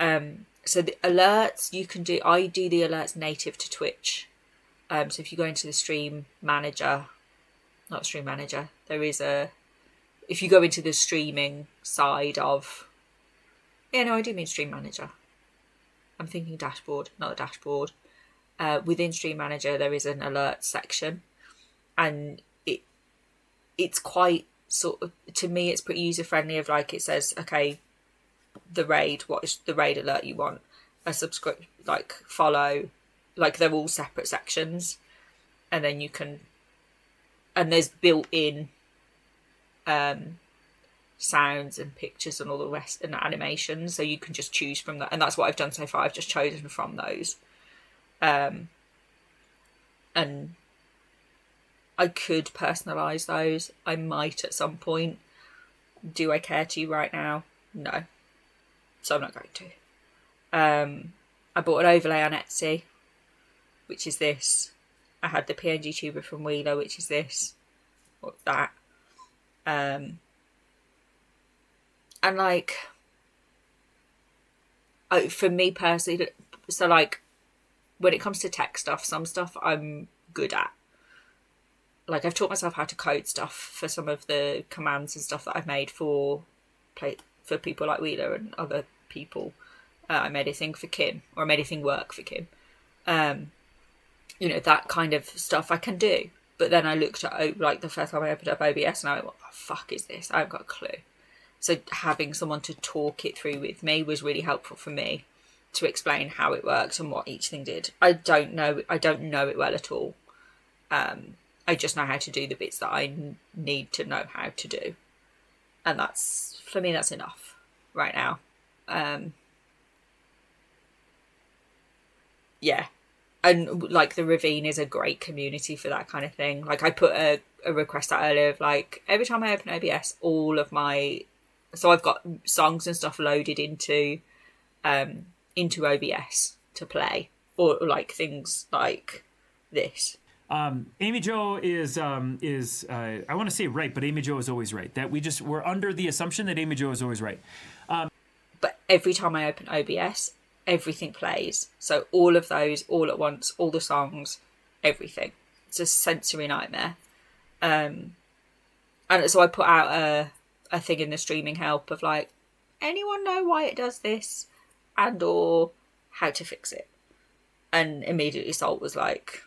[SPEAKER 4] So the alerts you can do, I do the alerts native to Twitch. So if you go into the stream manager, not stream manager, if you go into the streaming side of, I do mean stream manager. I'm thinking dashboard, not the dashboard. Within stream manager, there is an alert section, and it's quite sort of, to me, it's pretty user friendly. Of like, it says, okay, the raid, what is the raid alert you want? A subscribe, like follow, like they're all separate sections, and then you can, and there's built-in sounds and pictures and all the rest and animations, so you can just choose from that, and that's what I've done so far. I've just chosen from those, and I could personalize those. I might at some point. Do I care to right now? No, so I'm not going to. I bought an overlay on Etsy, which is this. I had the PNG tuber from Wheeler, which is this, or that. And like, for me personally, so like when it comes to tech stuff, some stuff I'm good at. Like I've taught myself how to code stuff for some of the commands and stuff that I've made for people like Wheeler and other people. I made a thing for Kim, or I made a thing work for Kim. You know, that kind of stuff I can do. But then I looked at, like, the first time I opened up OBS and I went, what the fuck is this? I haven't got a clue. So having someone to talk it through with me was really helpful for me to explain how it worked and what each thing did. I don't know it well at all. I just know how to do the bits that I need to know how to do. And that's, for me, that's enough right now. Yeah. And like the Ravine is a great community for that kind of thing. Like I put a request out earlier of like, every time I open OBS, all of my, so I've got songs and stuff loaded into OBS to play, or like things like this.
[SPEAKER 1] Amy Jo is I want to say right, but Amy Jo is always right. That we're under the assumption that Amy Jo is always right.
[SPEAKER 4] But every time I open OBS, everything plays. So all of those, all at once, all the songs, everything. It's a sensory nightmare. And so I put out a thing in the streaming help of like, anyone know why it does this? And or how to fix it? And immediately Salt was like,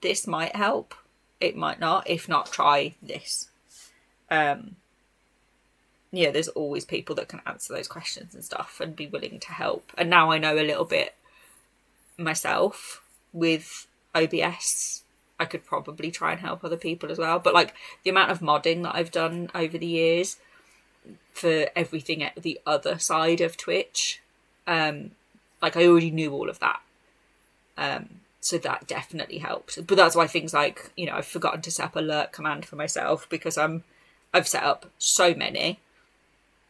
[SPEAKER 4] this might help. It might not. If not, try this. Yeah, there's always people that can answer those questions and stuff and be willing to help. And now I know a little bit myself with OBS. I could probably try and help other people as well. But like the amount of modding that I've done over the years for everything at the other side of Twitch, like I already knew all of that. So that definitely helped. But that's why things like, you know, I've forgotten to set up alert command for myself because I've set up so many.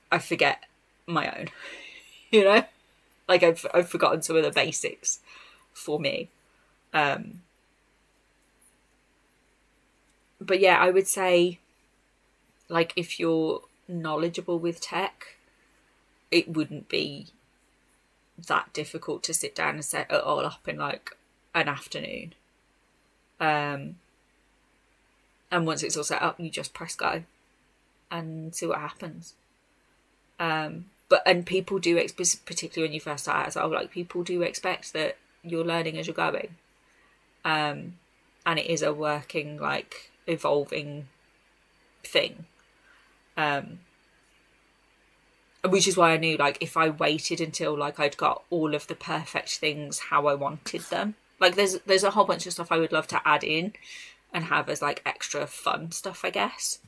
[SPEAKER 4] I forget my own, you know, like I've forgotten some of the basics for me. But yeah, I would say like if you're knowledgeable with tech, it wouldn't be that difficult to sit down and set it all up in like an afternoon. And once it's all set up, you just press go and see what happens. But people do, particularly when you first start out as well, like people do expect that you're learning as you're going. And it is a working, like, evolving thing. Which is why I knew, like, if I waited until, like, I'd got all of the perfect things how I wanted them. Like, there's a whole bunch of stuff I would love to add in and have as, like, extra fun stuff, I guess.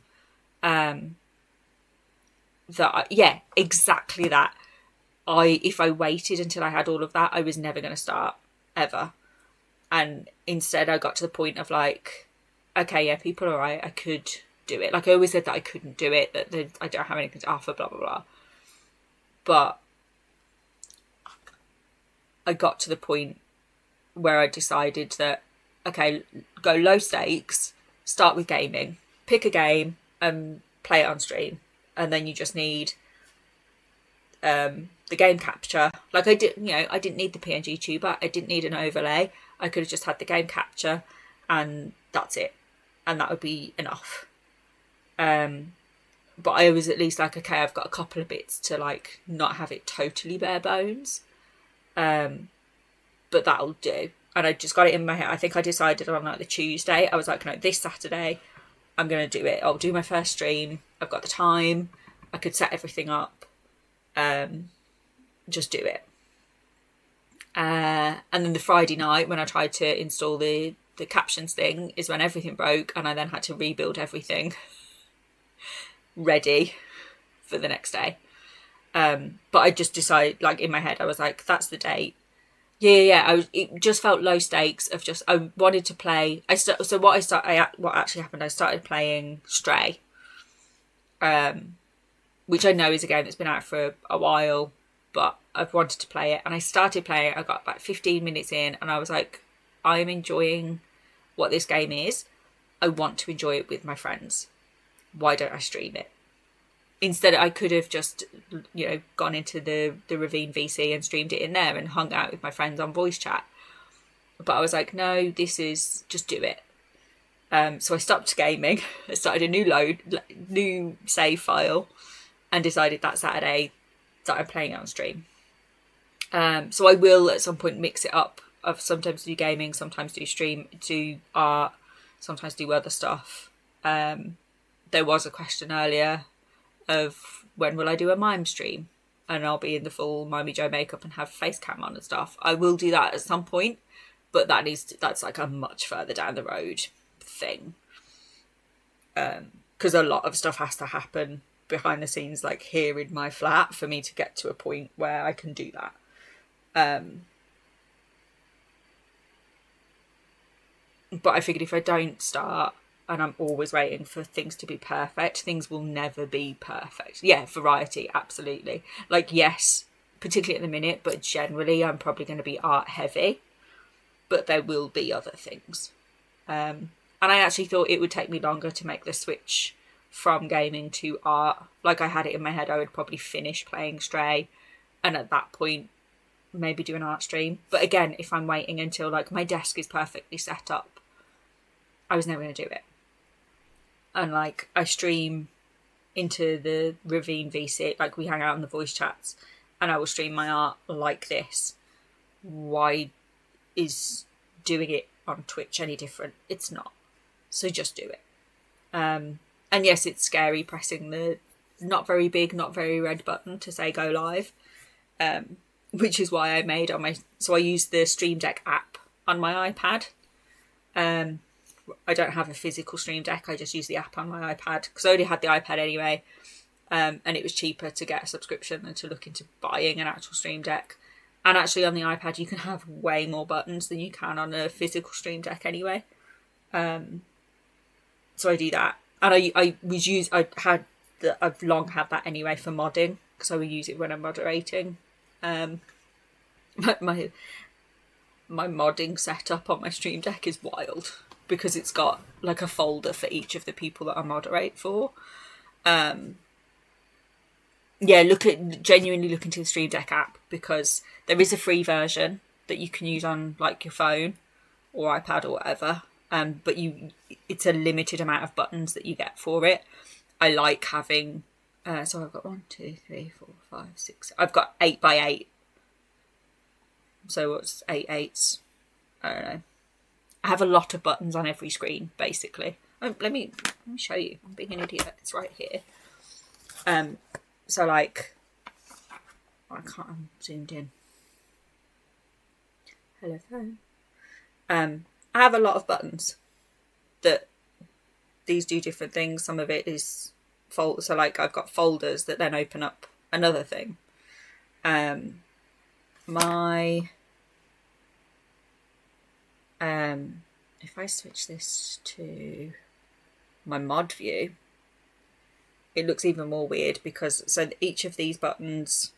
[SPEAKER 4] Yeah, exactly that. If I waited until I had all of that, I was never going to start, ever. And instead I got to the point of like, okay, yeah, people are right, I could do it. Like I always said that I couldn't do it, that I don't have anything to offer, blah, blah, blah. But I got to the point where I decided that, okay, go low stakes, start with gaming, pick a game and play it on stream. And then you just need the game capture. Like I didn't need the PNG tuber. I didn't need an overlay. I could have just had the game capture and that's it. And that would be enough. But I was at least like, okay, I've got a couple of bits to like not have it totally bare bones. But that'll do. And I just got it in my head. I think I decided on like the Tuesday. I was like, no, this Saturday I'm going to do it. I'll do my first stream. I've got the time. I could set everything up. Just do it. And then the Friday night when I tried to install the captions thing is when everything broke and I then had to rebuild everything ready for the next day. But I just decided, like in my head, I was like, that's the date. Yeah. It just felt low stakes of just, I wanted to play. What actually happened, I started playing Stray, which I know is a game that's been out for a while, but I've wanted to play it. And I started playing it. I got about 15 minutes in and I was like, I am enjoying what this game is. I want to enjoy it with my friends. Why don't I stream it? instead I could have just, gone into the Ravine VC and streamed it in there and hung out with my friends on voice chat. But I was like, no, just do it. So I stopped gaming. I started a new save file, and decided that Saturday that I'm playing it on stream. So I will at some point mix it up. Of sometimes do gaming, sometimes do art, sometimes do other stuff. There was a question earlier of when will I do a mime stream, and I'll be in the full Mimey Joe makeup and have face cam on and stuff. I will do that at some point, but that's like a much further down the road thing. Because a lot of stuff has to happen behind the scenes, like here in my flat, for me to get to a point where I can do that. But I figured if I don't start, and I'm always waiting for things to be perfect, things will never be perfect. Yeah, variety, absolutely. Like, yes, particularly at the minute, but generally I'm probably going to be art heavy, but there will be other things. And I actually thought it would take me longer to make the switch from gaming to art. Like, I had it in my head I would probably finish playing Stray, and at that point maybe do an art stream. But again, if I'm waiting until like my desk is perfectly set up, I was never going to do it. And like, I stream into the Ravine VC, like we hang out in the voice chats, and I will stream my art like this. Why is doing it on Twitch any different? It's not. So just do it. And yes, it's scary pressing the not very big, not very red button to say go live. Which is why I made so I use the Stream Deck app on my iPad. I don't have a physical Stream Deck, I just use the app on my iPad, because I already had the iPad anyway, and it was cheaper to get a subscription than to look into buying an actual Stream Deck. And actually on the iPad you can have way more buttons than you can on a physical Stream Deck anyway. So I do that. And I've long had that anyway for modding, because I will use it when I'm moderating. My modding setup on my Stream Deck is wild, because it's got like a folder for each of the people that I moderate for. Genuinely look into the Stream Deck app, because there is a free version that you can use on like your phone or iPad or whatever. But it's a limited amount of buttons that you get for it. I like having, so I've got 1, 2, 3, 4, 5, 6. I've got 8x8. So what's 8 8s? I don't know. I have a lot of buttons on every screen, basically. Let me show you. I'm being an idiot. It's right here. So like, I'm zoomed in. Hello. I have a lot of buttons that these do different things. Some of it is fold. So like, I've got folders that then open up another thing. If I switch this to my mod view, it looks even more weird, because so each of these buttons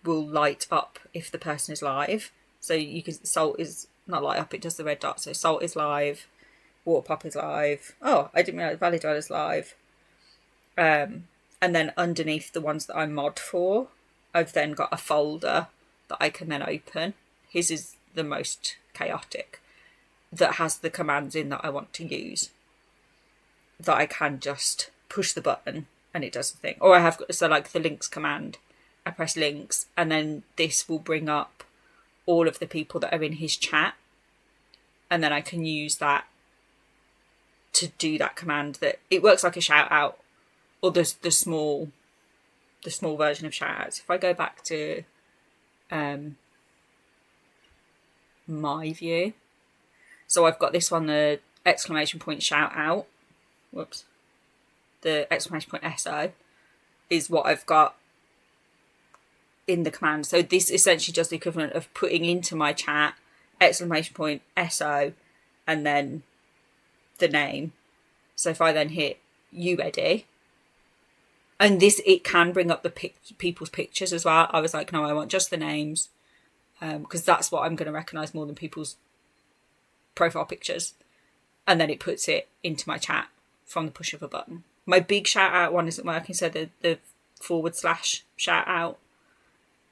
[SPEAKER 4] will light up if the person is live. So you can, Salt is not light up, it does the red dot. So Salt is live, Water Pop is live. Oh, I didn't realise Valley Dweller's live. And then underneath the ones that I mod for, I've then got a folder that I can then open. His is the most chaotic, that has the commands in that I want to use, that I can just push the button and it does the thing. Or I have, so like the links command, I press links, and then this will bring up all of the people that are in his chat, and then I can use that to do that command. That it works like a shout out, or the small version of shout outs. If I go back to my view, so I've got this one, the exclamation point shout out. Whoops. The exclamation point SO is what I've got in the command. So this essentially does the equivalent of putting into my chat exclamation point SO and then the name. So if I then hit you Eddie, and this, it can bring up the people's pictures as well. I was like, no, I want just the names, because that's what I'm going to recognise more than people's profile pictures. And then it puts it into my chat from the push of a button. My big shout out one isn't working, so the / shout out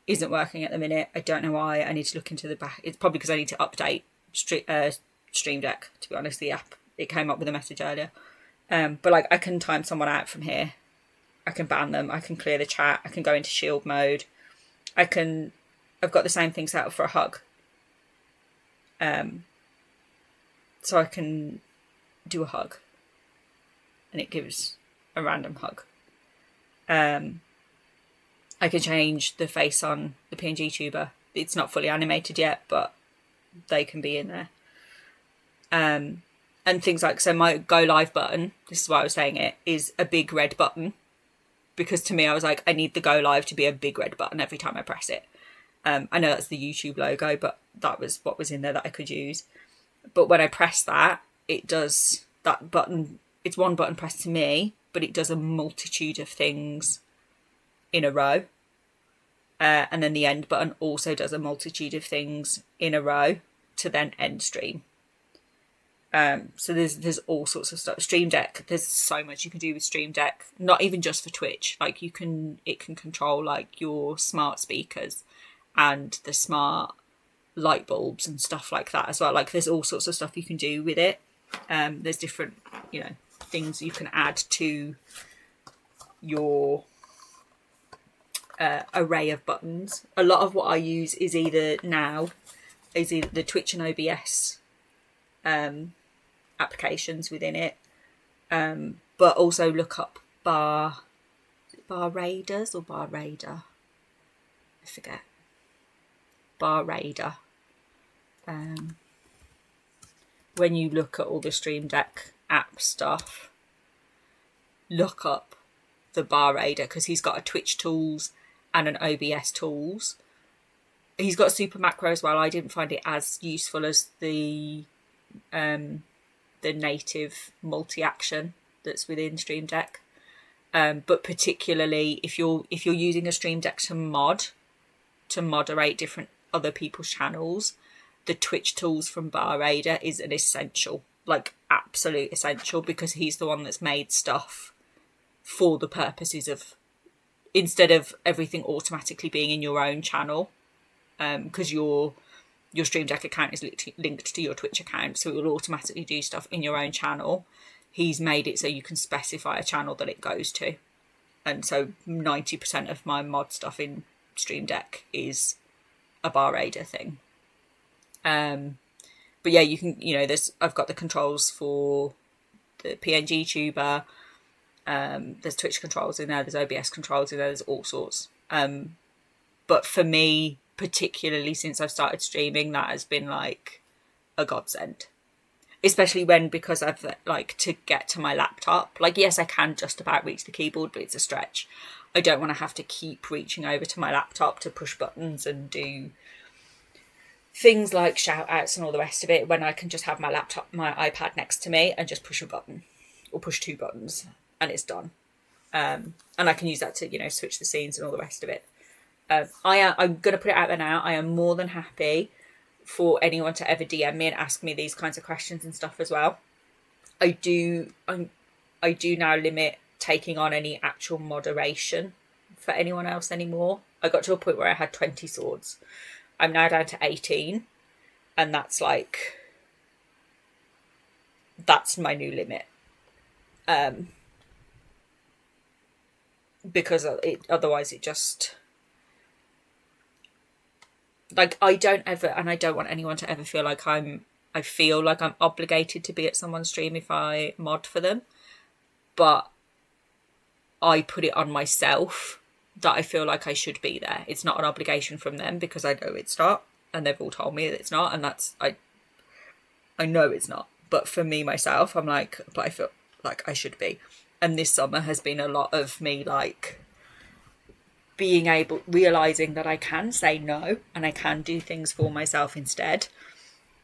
[SPEAKER 4] isn't working at the minute. I don't know why. I need to look into the back. It's probably because I need to update Stream Deck, to be honest. The app, it came up with a message earlier. But like, I can time someone out from here. I can ban them. I can clear the chat. I can go into shield mode. I've got the same thing set up for a hug. So I can do a hug. And it gives a random hug. I can change the face on the PNG tuber. It's not fully animated yet, but they can be in there. And things like, so my go live button, this is why I was saying it, is a big red button. Because to me, I was like, I need the go live to be a big red button every time I press it. I know that's the YouTube logo, but that was what was in there that I could use. But when I press that, it does that button. It's one button pressed to me, but it does a multitude of things in a row. And then the end button also does a multitude of things in a row to then end stream. So there's all sorts of stuff. Stream Deck, there's so much you can do with Stream Deck, not even just for Twitch. Like it can control like your smart speakers and the smart light bulbs and stuff like that as well. Like there's all sorts of stuff you can do with it. There's different, things you can add to your array of buttons. A lot of what I use is either the Twitch and OBS applications within it, but also look up Bar Raiders or Bar Raider. I forget. Bar Raider. When you look at all the Stream Deck app stuff, look up the Bar Raider because he's got a Twitch tools and an OBS tools. He's got a super macro as well. I didn't find it as useful as the native multi-action that's within Stream Deck. But particularly if you're using a Stream Deck to moderate different other people's channels, the Twitch tools from Bar Raider is an essential, like absolute essential, because he's the one that's made stuff for the purposes of, instead of everything automatically being in your own channel, because your Stream Deck account is linked to your Twitch account, so it will automatically do stuff in your own channel. He's made it so you can specify a channel that it goes to. And so 90% of my mod stuff in Stream Deck is a Bar Raider thing. But yeah, you can, I've got the controls for the PNG tuber. There's Twitch controls in there, there's OBS controls in there, there's all sorts. But for me, particularly since I've started streaming, that has been like a godsend. Especially because I've to get to my laptop. Like, yes, I can just about reach the keyboard, but it's a stretch. I don't want to have to keep reaching over to my laptop to push buttons and do things like shout outs and all the rest of it, when I can just have my iPad next to me and just push a button or push two buttons and it's done. And I can use that to, switch the scenes and all the rest of it. I'm going to put it out there now. I am more than happy for anyone to ever DM me and ask me these kinds of questions and stuff as well. I do now limit taking on any actual moderation for anyone else anymore. I got to a point where I had 20 swords. I'm now down to 18, and that's my new limit. Because otherwise it just, I don't want anyone to ever feel like I feel like I'm obligated to be at someone's stream if I mod for them, but I put it on myself that I feel like I should be there. It's not an obligation from them because I know it's not, and they've all told me that it's not, and that's I know it's not. But for me myself, I'm like, but I feel like I should be. And this summer has been a lot of me realising that I can say no and I can do things for myself instead.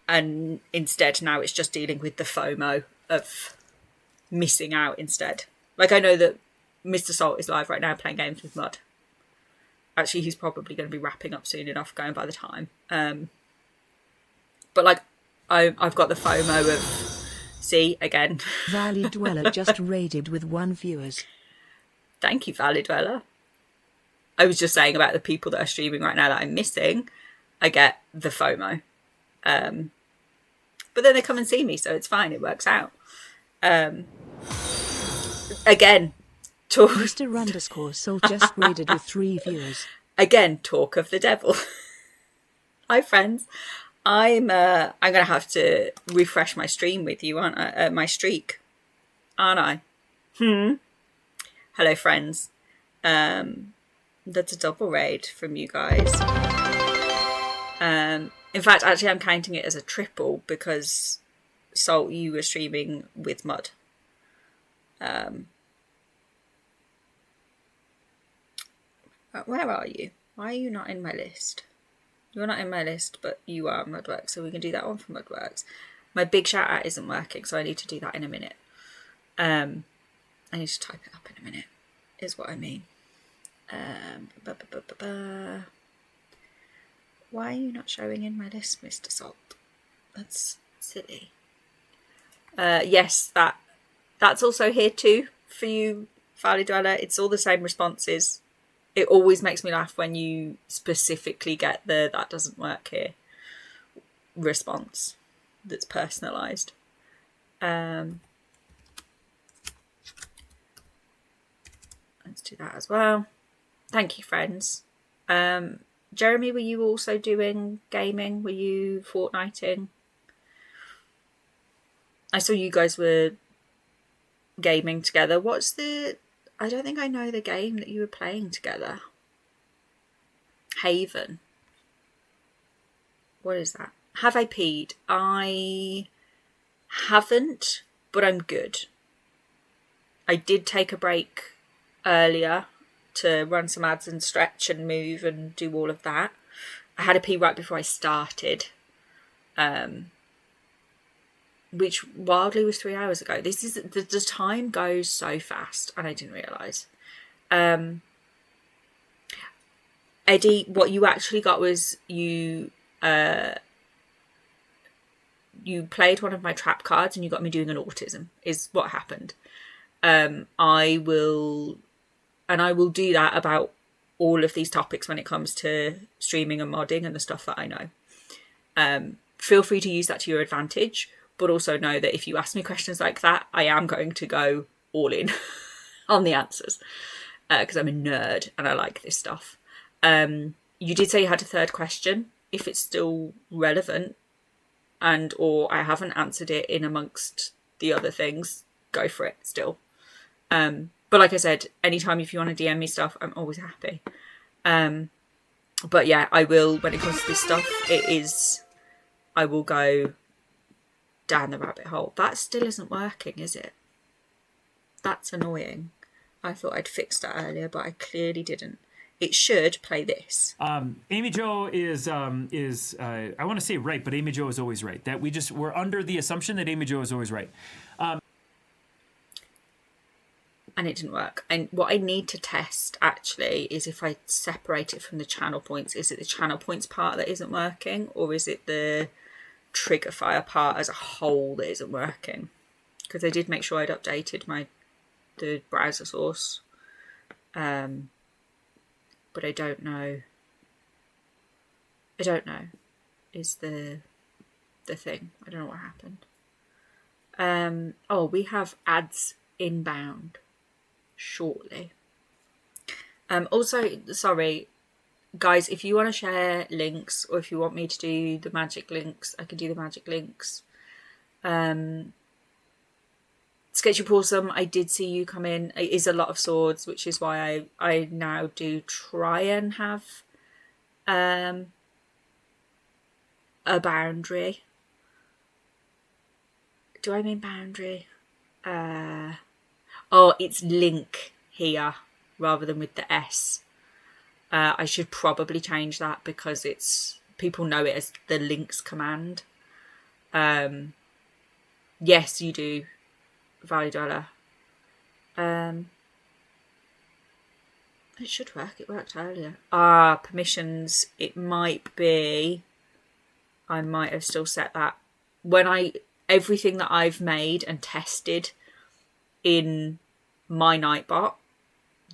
[SPEAKER 4] And instead now it's just dealing with the FOMO of missing out instead. I know that Mr. Salt is live right now playing games with Mud. Actually, he's probably going to be wrapping up soon enough going by the time. But I've got the FOMO of, see, again.
[SPEAKER 2] Valley Dweller just raided with 1 viewers.
[SPEAKER 4] Thank you, Valley Dweller. I was just saying about the people that are streaming right now that I'm missing. I get the FOMO. But then they come and see me, so it's fine. It works out. Again,
[SPEAKER 2] Mr. _Soul just raided with 3 viewers.
[SPEAKER 4] Again, talk of the devil. Hi, friends. I'm gonna have to refresh my stream with you, aren't I? My streak, aren't I? Hello, friends. That's a double raid from you guys. In fact, actually, I'm counting it as a triple because Salt, you were streaming with Mud. Where are you? Why are you not in my list? You're not in my list, but you are Mudworks, so we can do that one for Mudworks. My big shout out isn't working, so I need to do that in a minute. I need to type it up in a minute, is what I mean. Why are you not showing in my list, Mr. Salt? That's silly. Yes, that's also here too for you, Valley Dweller. It's all the same responses. It always makes me laugh when you specifically get the "that doesn't work here" response that's personalised. Let's do that as well. Thank you, friends. Jeremy, were you also doing gaming? Were you Fortniting? I saw you guys were gaming together. What's the... I don't think I know the game that you were playing together. Haven. What is that? Have I peed? I haven't, but I'm good. I did take a break earlier to run some ads and stretch and move and do all of that. I had a pee right before I started. Which wildly was 3 hours ago. This is the time goes so fast, and I didn't realise. Eddie, what you actually got was you played one of my trap cards and you got me doing an autism, is what happened. I will do that about all of these topics when it comes to streaming and modding and the stuff that I know. Feel free to use that to your advantage, but also know that if you ask me questions like that, I am going to go all in on the answers because I'm a nerd and I like this stuff. You did say you had a third question. If it's still relevant and or I haven't answered it in amongst the other things, go for it still. But like I said, anytime if you want to DM me stuff, I'm always happy. But yeah, I will, when it comes to this stuff, I will go down the rabbit hole. That still isn't working, is it? That's annoying. I thought I'd fixed that earlier, but I clearly didn't. It should play this.
[SPEAKER 1] Amy Jo is I want to say right, but Amy Jo is always right. That we're under the assumption that Amy Jo is always right.
[SPEAKER 4] And it didn't work. And what I need to test actually is if I separate it from the channel points. Is it the channel points part that isn't working, or is it the trigger fire part as a whole that isn't working? Because I did make sure I'd updated the browser source. But I don't know. Is the thing. I don't know what happened. Oh, we have ads inbound shortly. Also, sorry, guys, if you want to share links or if you want me to do the magic links, I can do the magic links. Sketchy Pawsome, I did see you come in. It is a lot of swords, which is why I now do try and have a boundary. Do I mean boundary? Oh, it's link here rather than with the S. I should probably change that because people know it as the links command. Yes, you do. Valley Dweller. It should work. It worked earlier. Permissions. It might be. I might have still set that. Everything that I've made and tested in my Nightbot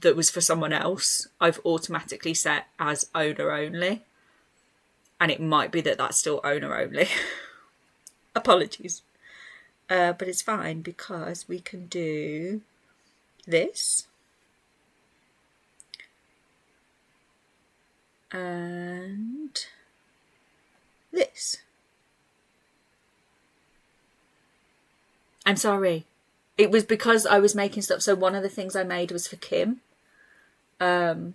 [SPEAKER 4] that was for someone else, I've automatically set as owner only. And it might be that that's still owner only. Apologies. But it's fine because we can do this. And this. I'm sorry. It was because I was making stuff. So one of the things I made was for Kim. That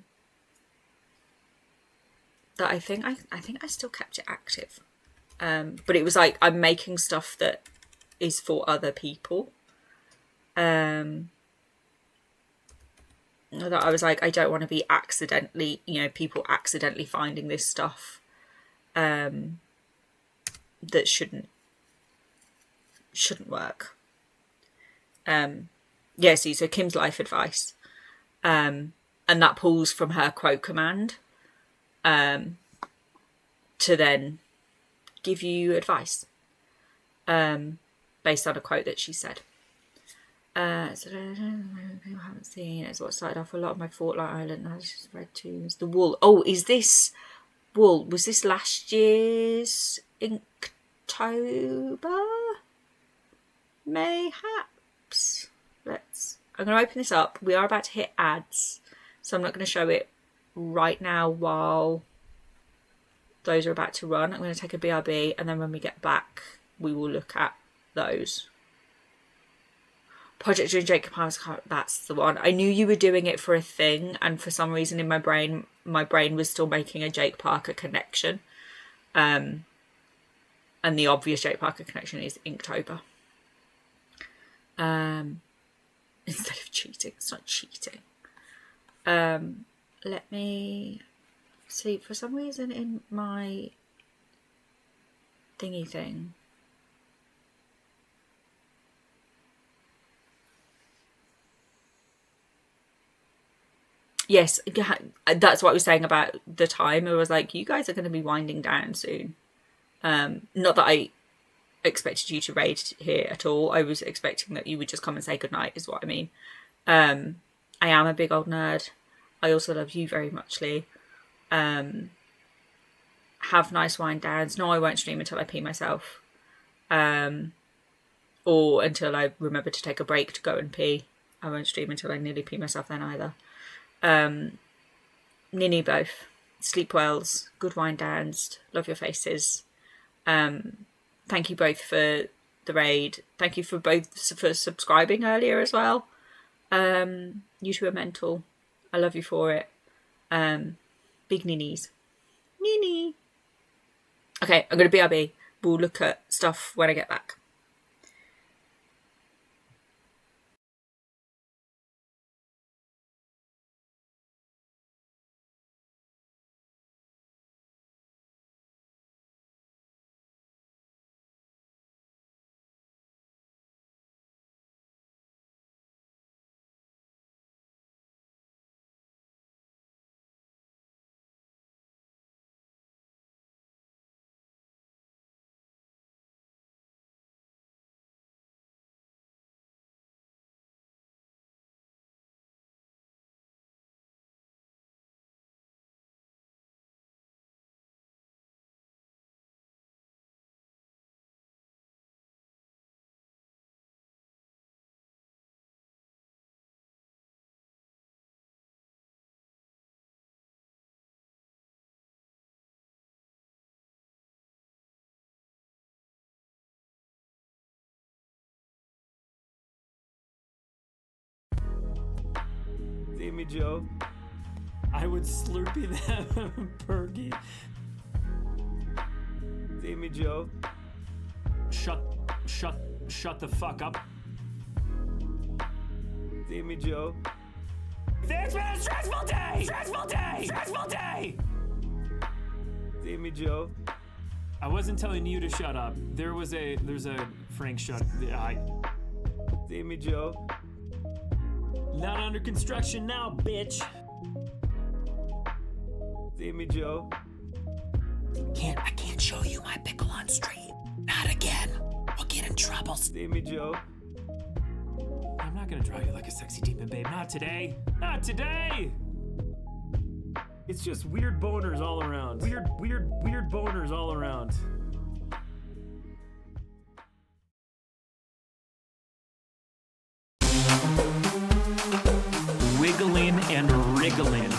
[SPEAKER 4] I think I still kept it active. But it was like I'm making stuff that is for other people. That I was like, I don't want to be accidentally, people accidentally finding this stuff that shouldn't work. So Kim's life advice. And that pulls from her quote command to then give you advice based on a quote that she said. So people haven't seen it's what started off a lot of my Fortnite Island. I just read too. It's the wool. Oh, is this wool? Was this last year's Inktober? Mayhaps. I'm going to open this up. We are about to hit ads, so I'm not going to show it right now while those are about to run. I'm going to take a BRB, and then when we get back, we will look at those. Project Doing Jacob Palmer's car, that's the one. I knew you were doing it for a thing, and for some reason in my brain was still making a Jake Parker connection. And the obvious Jake Parker connection is Inktober. Instead of cheating. It's not cheating. Let me see. For some reason in my thingy thing, yes, that's what I was saying about the time. I was like, you guys are going to be winding down soon. Not that I expected you to raid here at all. I was expecting that you would just come and say goodnight, is what I mean. I am a big old nerd. I also love you very much, Lee. Have nice wind downs. No, I won't stream until I pee myself. Or until I remember to take a break to go and pee. I won't stream until I nearly pee myself then either. Nini both. Sleep wells. Good wind downs. Love your faces. Thank you both for the raid. Thank you for both for subscribing earlier as well. You two are mental. I love you for it. Big ninnies. Nini. Okay, I'm going to BRB. We'll look at stuff when I get back.
[SPEAKER 1] See me, Joe. I would slurpee them perky. See me, Joe. Shut the fuck up. See me, Joe. It's been a stressful day! See me, Joe. I wasn't telling you to shut up. There's a Frank shut. See me, Joe. Not under construction now, bitch. See me, Joe.
[SPEAKER 6] I can't show you my pickle on stream. Not again. We'll get in trouble.
[SPEAKER 1] See me, Joe. I'm not not gonna draw you like a sexy demon, babe. Not today. Not today! It's just weird boners all around. Weird boners all around. Wiggling and wriggling.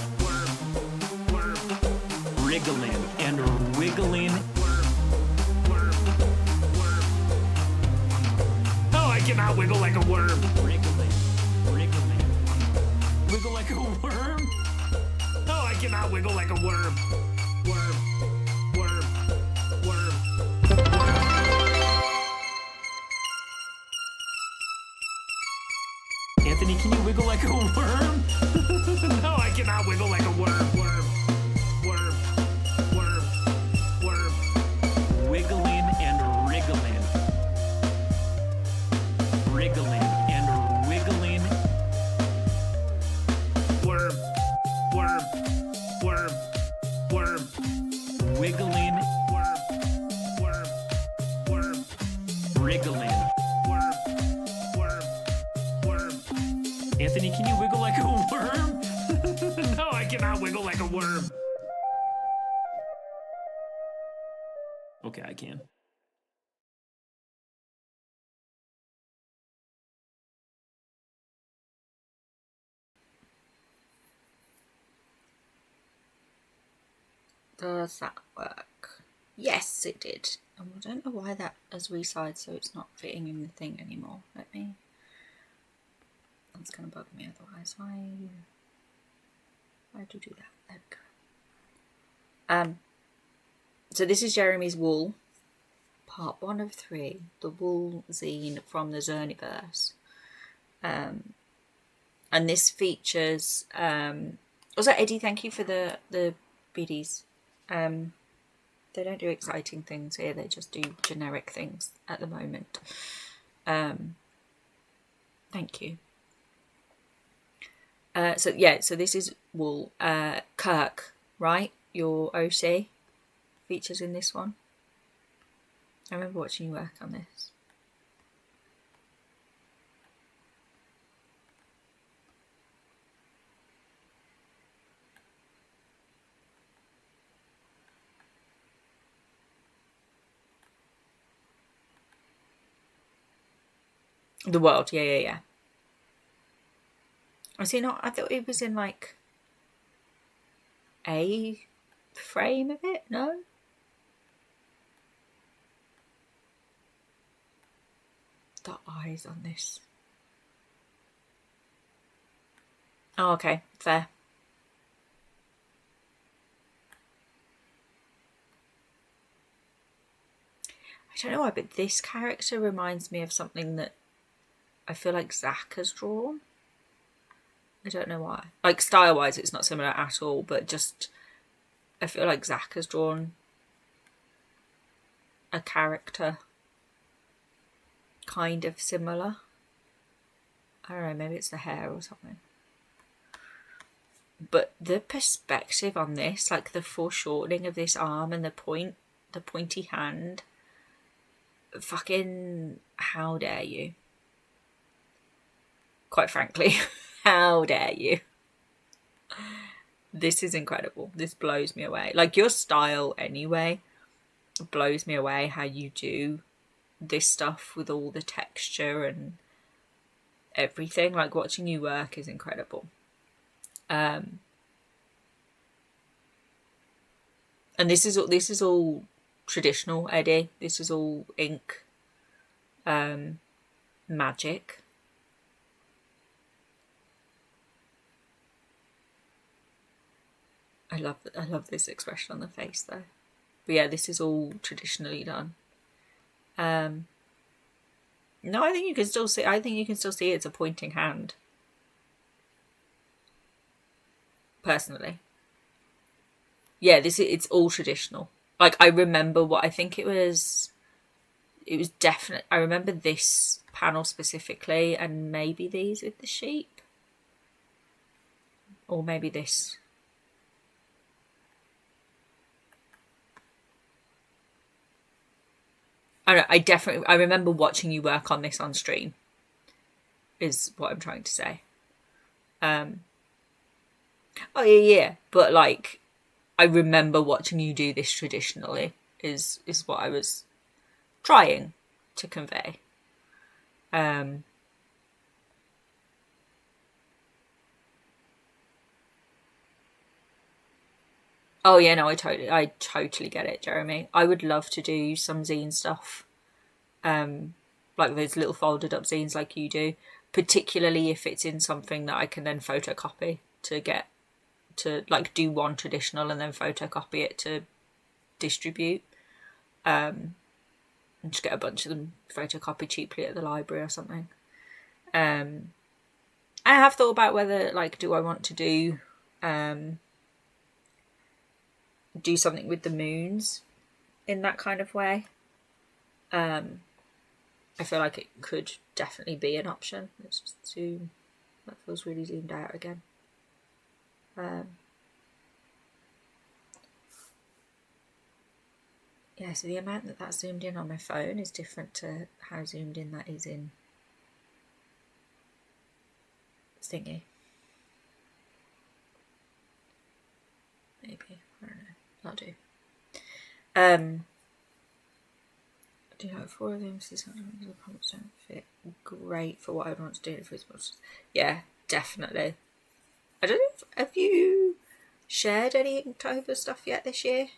[SPEAKER 1] Wriggling and wiggling. Oh, I cannot wiggle like a worm. Wriggling. Wiggle like a worm? Oh, I cannot wiggle like a worm. Worm. Anthony, can you wiggle like a worm? No, I cannot wiggle like a worm. Wiggling and wriggling. Wriggling and wiggling. Worm. Wiggling. Worm. Wriggling. Anthony, can you wiggle like a worm? No, I cannot wiggle like a worm. Okay, I can.
[SPEAKER 4] Does that work? Yes, it did. And I don't know why that has resized so it's not fitting in the thing anymore. Let me... That's going to bug me otherwise. Why do you do that? There we go. So this is Jeremy's Wool, part 1 of 3, the Wool zine from the Zerniverse. And this features... also, Eddie, thank you for the biddies. They don't do exciting things here, they just do generic things at the moment. Thank you. So this is Wool. Kirk, right? Your OC features in this one. I remember watching you work on this. The world, yeah. I see. Not. I thought it was in like a frame of it. No. The eyes on this. Oh, okay, fair. I don't know why, but this character reminds me of something that I feel like Zach has drawn. I don't know why. Like, style-wise, it's not similar at all, but just... I feel like Zach has drawn a character kind of similar. I don't know, maybe it's the hair or something. But the perspective on this, like the foreshortening of this arm and the pointy hand... Fucking... How dare you? Quite frankly, how dare you? This is incredible. This blows me away. Like, your style anyway blows me away, how you do this stuff with all the texture and everything. Like, watching you work is incredible. And this is all traditional, Eddie. This is all ink magic. I love this expression on the face though. But yeah, this is all traditionally done. No, I think you can still see it's a pointing hand. Personally. Yeah, it's all traditional. Like, I remember what I think it was definite. I remember this panel specifically, and maybe these with the sheep. Or maybe this. I don't know, I remember watching you work on this on stream. is what I'm trying to say. Oh yeah, but like, I remember watching you do this traditionally is what I was trying to convey. Oh yeah, no, I totally get it, Jeremy. I would love to do some zine stuff, like those little folded up zines like you do, particularly if it's in something that I can then photocopy to get to, like, do one traditional and then photocopy it to distribute, and just get a bunch of them photocopied cheaply at the library or something. I have thought about whether, like, do I want to do something with the moons in that kind of way. I feel like it could definitely be an option. Let's just zoom. That feels really zoomed out again. Yeah, so the amount that's zoomed in on my phone is different to how zoomed in that is in thingy. Maybe, I don't know. That'll do. Do you have 4 of them? The prompts don't fit great for what I want to do for his. Yeah, definitely. I don't know. Have you shared any Inktober stuff yet this year?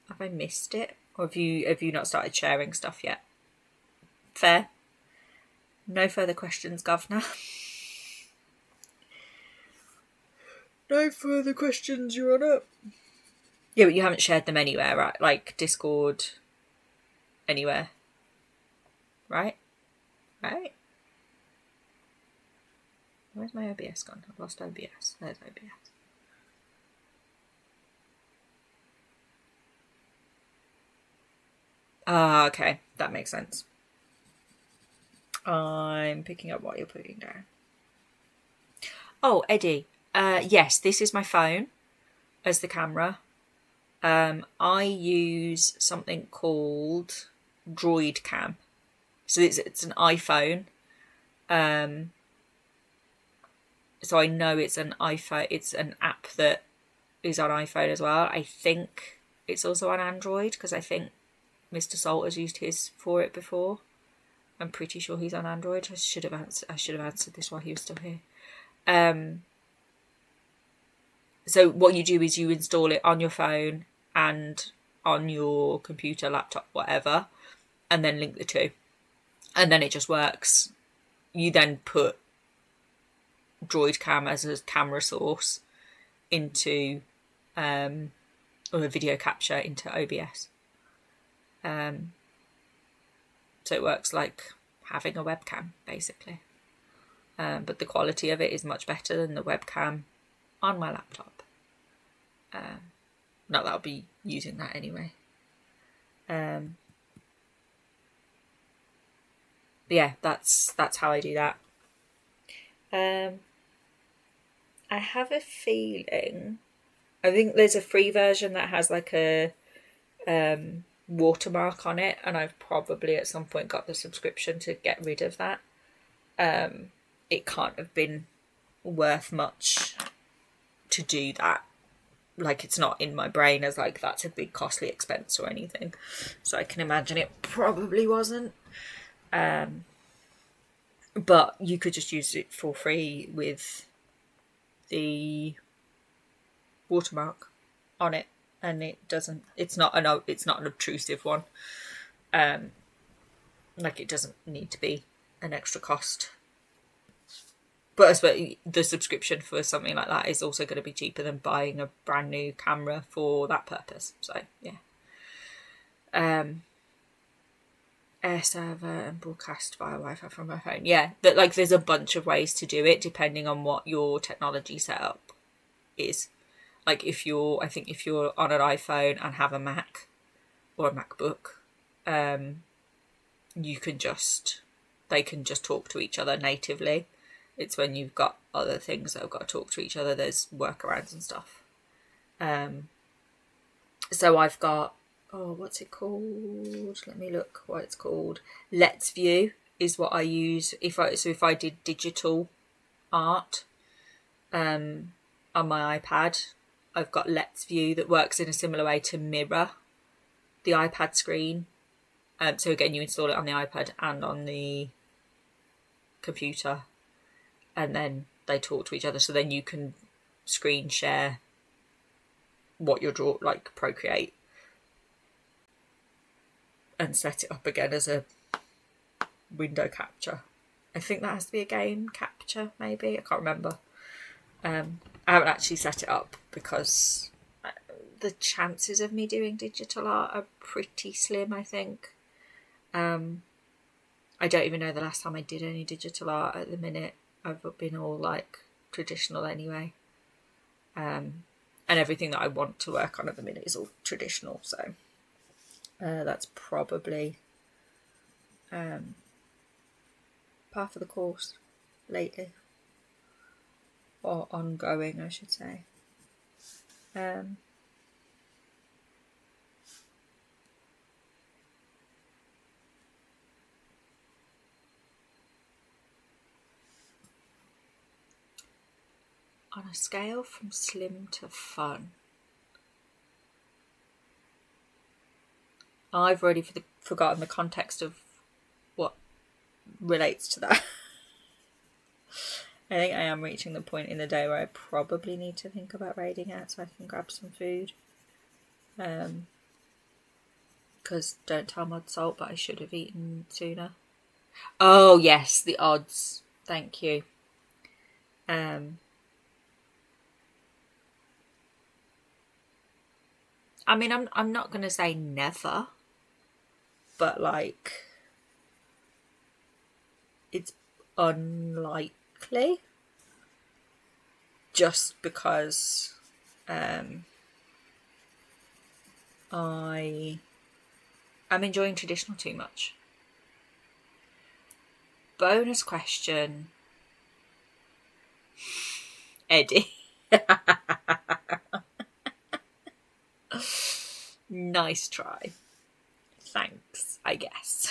[SPEAKER 4] Have I missed it, or have you not started sharing stuff yet? Fair. No further questions, Governor. No further questions, Your Honour. Yeah, but you haven't shared them anywhere, right? Like Discord, anywhere. Right? Right? Where's my OBS gone? I've lost OBS. There's OBS. Ah, okay. That makes sense. I'm picking up what you're putting down. Oh, Eddie. Yes, this is my phone as the camera. I use something called Droid Cam. So it's an iPhone. So I know it's an iPhone. It's an app that is on iPhone as well. I think it's also on Android because I think Mr. Salt has used his for it before. I'm pretty sure he's on Android. I should have answered this while he was still here. So what you do is you install it on your phone and on your computer, laptop, whatever, and then link the two. And then it just works. You then put Droid Cam as a camera source into, or a video capture into OBS. So it works like having a webcam, basically. But the quality of it is much better than the webcam on my laptop. Not that I'll be using that anyway. Yeah, that's how I do that. I have a feeling, I think there's a free version that has like a watermark on it, and I've probably at some point got the subscription to get rid of that. It can't have been worth much to do that. Like, it's not in my brain as like that's a big costly expense or anything, so I can imagine it probably wasn't. But you could just use it for free with the watermark on it, and it's not an obtrusive one. Like, it doesn't need to be an extra cost. But I suppose the subscription for something like that is also going to be cheaper than buying a brand new camera for that purpose. So, yeah. Air server and broadcast via Wi-Fi from my phone. Yeah, there's a bunch of ways to do it depending on what your technology setup is. Like, if you're on an iPhone and have a Mac or a MacBook, they can just talk to each other natively. It's when you've got other things that have got to talk to each other, there's workarounds and stuff. So I've got oh, what's it called? Let me look what it's called. Let's View is what I use if I did digital art on my iPad. I've got Let's View that works in a similar way to Mirror, the iPad screen. So again, you install it on the iPad and on the computer, and then they talk to each other. So then you can screen share what you're like Procreate, and set it up again as a window capture. I think that has to be a game capture, maybe. I can't remember. I haven't actually set it up because the chances of me doing digital art are pretty slim, I think. I don't even know the last time I did any digital art. At the minute, I've been all like traditional anyway. And everything that I want to work on at the minute is all traditional, so that's probably part of the course lately, or ongoing, I should say. On a scale from slim to fun, I've already forgotten the context of what relates to that. I think I am reaching the point in the day where I probably need to think about raiding out so I can grab some food. Because don't tell Mod Salt, but I should have eaten sooner. Oh yes, the odds. Thank you. I mean, I'm not going to say never, but like, it's unlikely, just because I'm enjoying traditional too much. Bonus question, Eddie. Nice try. Thanks, I guess.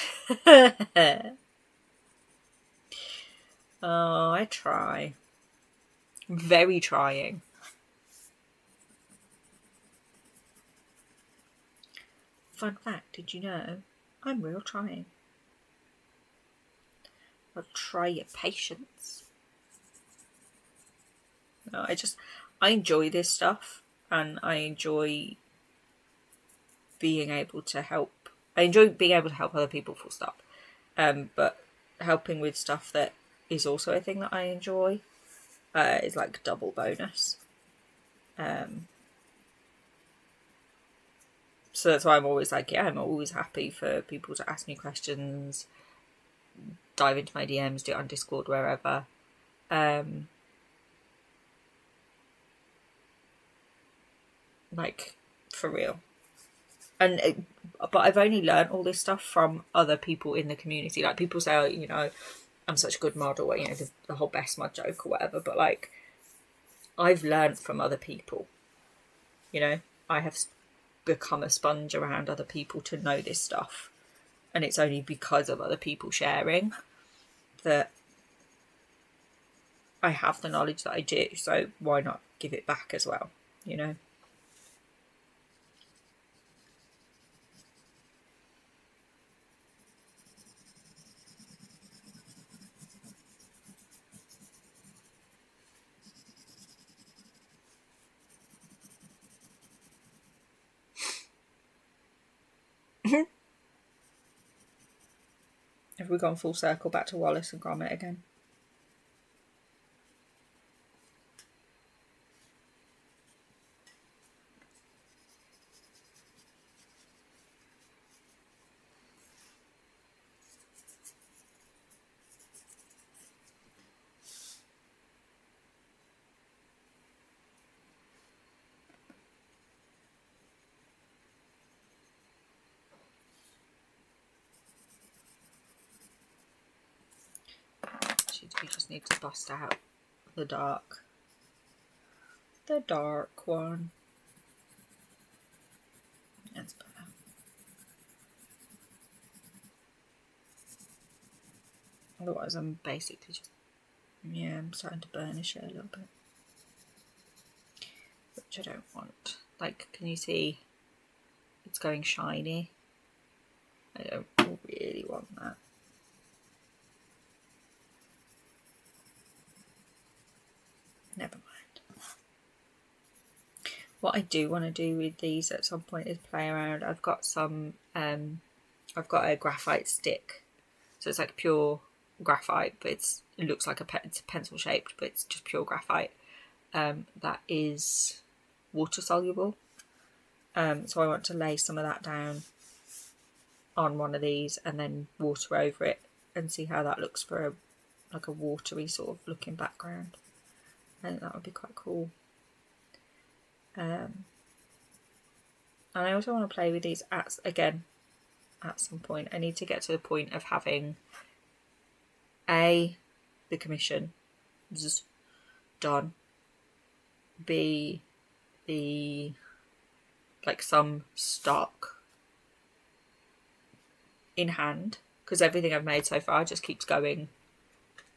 [SPEAKER 4] Oh, I try. Very trying. Fun fact, did you know I'm real trying? I'll try your patience. No, I enjoy this stuff, and I enjoy being able to help. I enjoy being able to help other people, full stop. But helping with stuff that is also a thing that I enjoy is like double bonus. So that's why I'm always like, yeah, I'm always happy for people to ask me questions, dive into my DMs, do it on Discord, wherever. Like, for real. But I've only learned all this stuff from other people in the community. Like, people say, oh, you know, I'm such a good mod, or, you know, the whole best mod joke or whatever. But like, I've learned from other people. You know, I have become a sponge around other people to know this stuff, and it's only because of other people sharing that I have the knowledge that I do. So why not give it back as well? You know. Have we gone full circle back to Wallace and Gromit again? We just need to bust out the dark one. That's better. Otherwise I'm basically just, yeah, I'm starting to burnish it a little bit, which I don't want. Like, can you see it's going shiny? I don't really want that. Never mind. What I do want to do with these at some point is play around. I've got some, I've got a graphite stick, so it's like pure graphite, but it looks like it's pencil shaped, but it's just pure graphite. That is water soluble. So I want to lay some of that down on one of these and then water over it and see how that looks for like a watery sort of looking background. I think that would be quite cool. And I also want to play with these at some point. I need to get to the point of having A, the commission done, B, the like some stock in hand, because everything I've made so far just keeps going.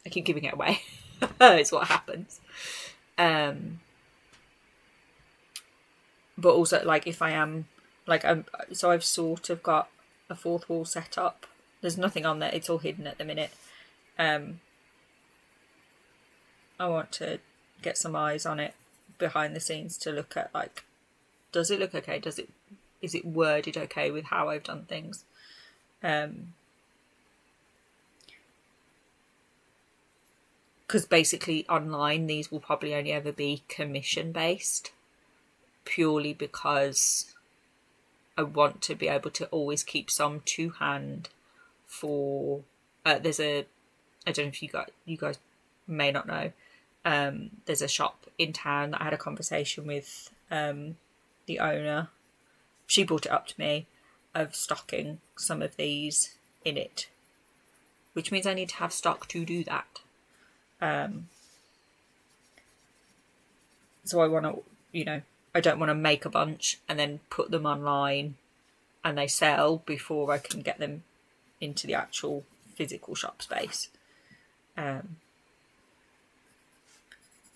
[SPEAKER 4] I keep giving it away. It's what happens. But also, like, if I am, like, so I've sort of got a fourth wall set up. There's nothing on there. It's all hidden at the minute. I want to get some eyes on it behind the scenes to look at, like, does it look okay? Is it worded okay with how I've done things? Because basically online, these will probably only ever be commission based, purely because I want to be able to always keep some to hand for, there's I don't know if you guys may not know, there's a shop in town that I had a conversation with the owner. She brought it up to me of stocking some of these in it, which means I need to have stock to do that. So I want to, I don't want to make a bunch and then put them online and they sell before I can get them into the actual physical shop space.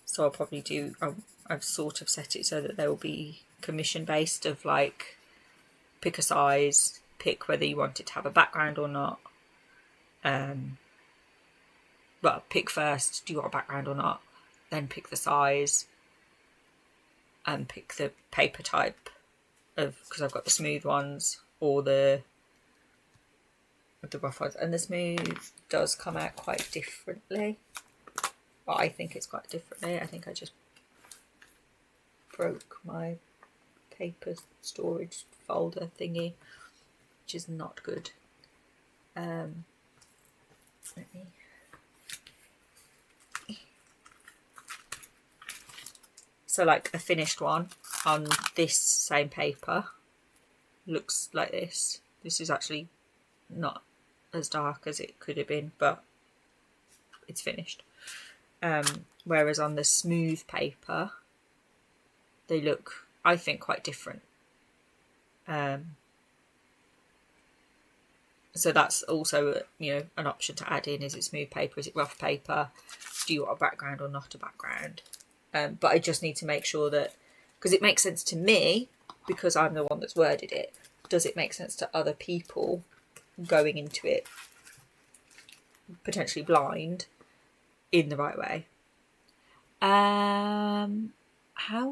[SPEAKER 4] So I'll probably do, I've sort of set it so that they will be commission based, of like, pick a size, pick whether you want it to have a background or not. Well, pick first, do you want a background or not? Then pick the size and pick the paper type because I've got the smooth ones or the rough ones. And the smooth does come out quite differently. Well, I think it's quite differently. I think I just broke my paper storage folder thingy, which is not good. Let me... So like a finished one on this same paper looks like this. This is actually not as dark as it could have been, but it's finished. Whereas on the smooth paper, they look, I think, quite different. So that's also, an option to add in. Is it smooth paper? Is it rough paper? Do you want a background or not a background? But I just need to make sure that, because it makes sense to me, because I'm the one that's worded it, does it make sense to other people going into it potentially blind in the right way? How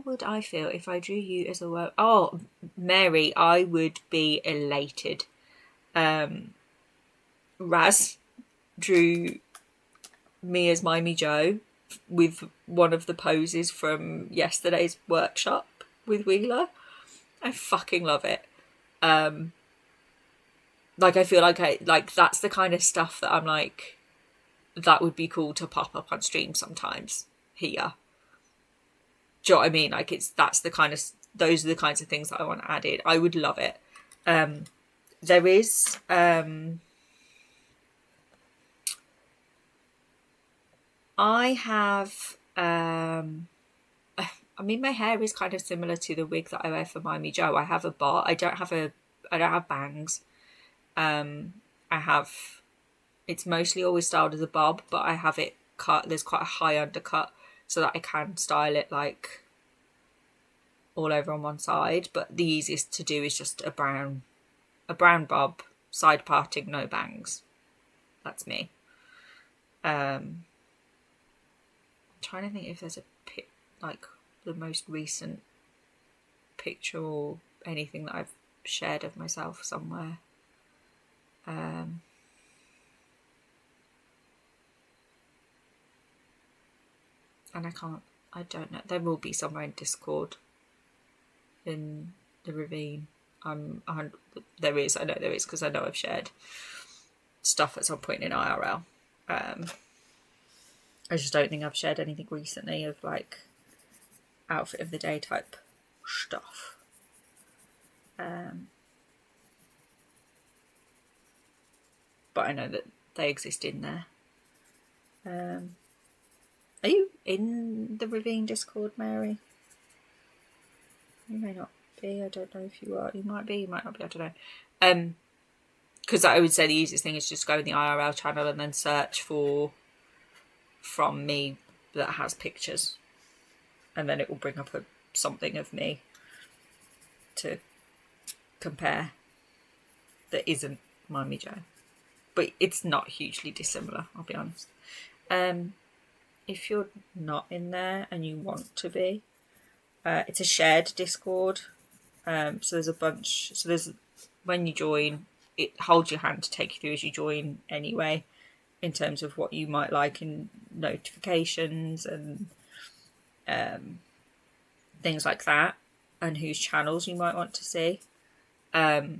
[SPEAKER 4] would I feel if I drew you as a word? Oh, Mary, I would be elated. Raz drew me as Mimey Joe with one of the poses from yesterday's workshop with Wheeler. I fucking love it. I feel like that's the kind of stuff that I'm like, that would be cool to pop up on stream sometimes here. Do you know what I mean? Like, those are the kinds of things that I want added. I would love it. There is I have my hair is kind of similar to the wig that I wear for Mimey Joe. I have a bar. I don't have bangs. I have It's mostly always styled as a bob, but I have it cut. There's quite a high undercut so that I can style it like all over on one side. But the easiest to do is just a brown bob, side parting, no bangs. That's me. I'm trying to think if there's a like the most recent picture or anything that I've shared of myself somewhere. And I don't know. There will be somewhere in Discord in the ravine. There is, I know there is, because I know I've shared stuff at some point in IRL. I just don't think I've shared anything recently of like outfit of the day type stuff. But I know that they exist in there. Are you in the Ravine Discord, Mary? You may not be. I don't know if you are. You might be. You might not be. I don't know. Because I would say the easiest thing is just go in the IRL channel and then search for from me that has pictures, and then it will bring up something of me to compare that isn't Mimey Joe. But it's not hugely dissimilar, I'll be honest. If you're not in there and you want to be, it's a shared Discord. So there's a bunch. So there's, when you join, it holds your hand to take you through as you join anyway, in terms of what you might like in notifications and things like that, and whose channels you might want to see. But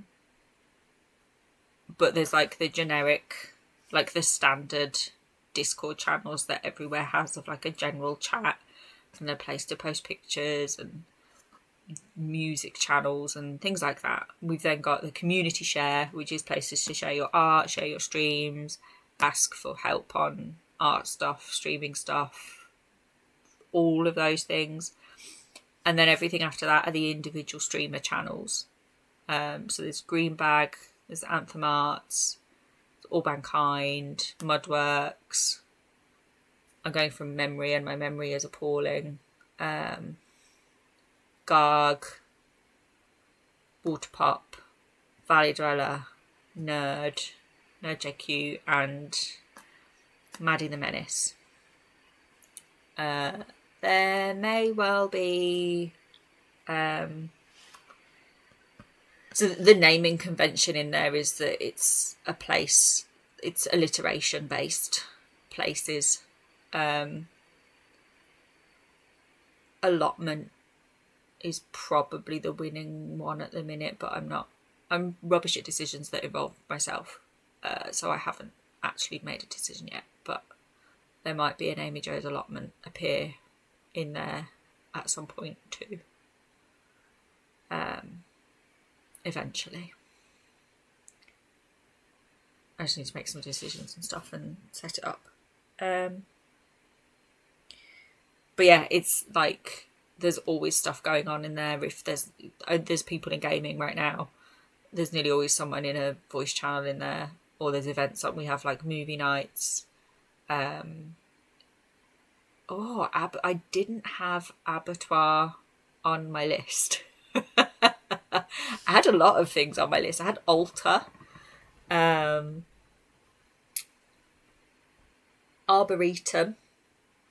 [SPEAKER 4] there's like the generic, like the standard Discord channels that everywhere has of like a general chat and a place to post pictures and music channels and things like that. We've then got the community share, which is places to share your art, share your streams, ask for help on art stuff, streaming stuff, all of those things. And then everything after that are the individual streamer channels. So there's Greenbag, there's Anthem Arts, All Mankind, Mudworks. I'm going from memory and my memory is appalling. Garg, Waterpop, Valley Dweller, Nerd JQ, and Maddie the Menace. There may well be... So the naming convention in there is that it's a place, it's alliteration based places. Allotment is probably the winning one at the minute, but I'm rubbish at decisions that involve myself. So I haven't actually made a decision yet, but there might be an Amy Jo's allotment appear in there at some point too. Eventually. I just need to make some decisions and stuff and set it up. But yeah, it's like there's always stuff going on in there. If there's people in gaming right now, there's nearly always someone in a voice channel in there, or there's events like we have like movie nights. I didn't have Abattoir on my list. I had a lot of things on my list. I had Altar, Arboretum.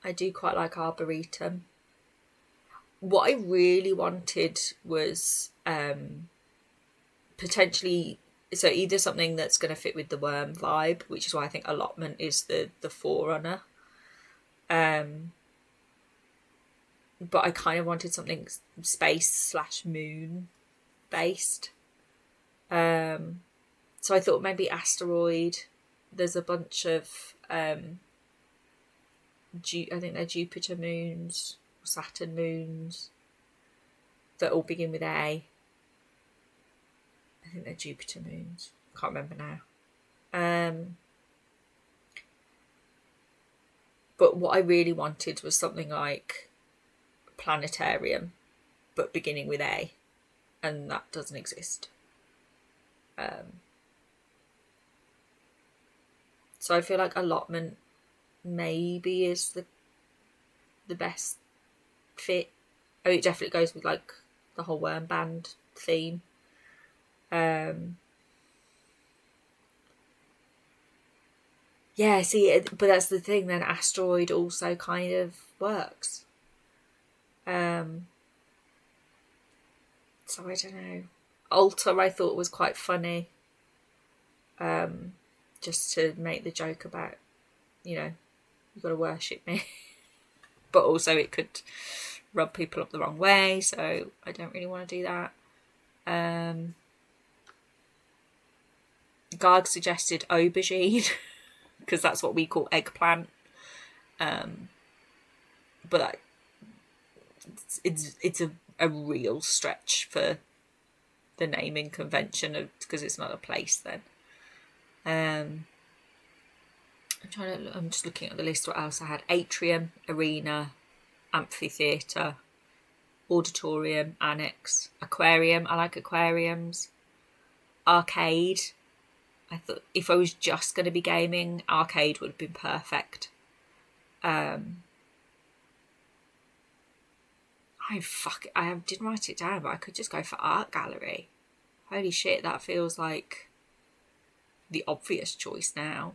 [SPEAKER 4] I do quite like Arboretum. What I really wanted was potentially, so either something that's going to fit with the worm vibe, which is why I think Allotment is the forerunner. But I kind of wanted something space/moon based. So I thought maybe Asteroid. There's a bunch of I think they're Jupiter moons, Saturn moons that all begin with A. I think they're Jupiter moons. Can't remember now. But what I really wanted was something like Planetarium, but beginning with A, and that doesn't So I feel like allotment maybe is the best fit. Oh, it definitely goes with like the whole worm band theme. Yeah, see, but that's the thing. Then asteroid also kind of works. So I don't know. Altar I thought was quite funny. Just to make the joke about, you know, you've got to worship me. But also it could rub people up the wrong way, so I don't really want to do that. Garg suggested aubergine, because that's what we call eggplant. But it's a real stretch for the naming convention, because it's not a place then. I'm just looking at the list what else I had. Atrium, arena, amphitheatre, auditorium, annex, aquarium. I like aquariums. Arcade. I thought if I was just going to be gaming, arcade would have been perfect. I didn't write it down, but I could just go for art gallery. Holy shit, that feels like the obvious choice now.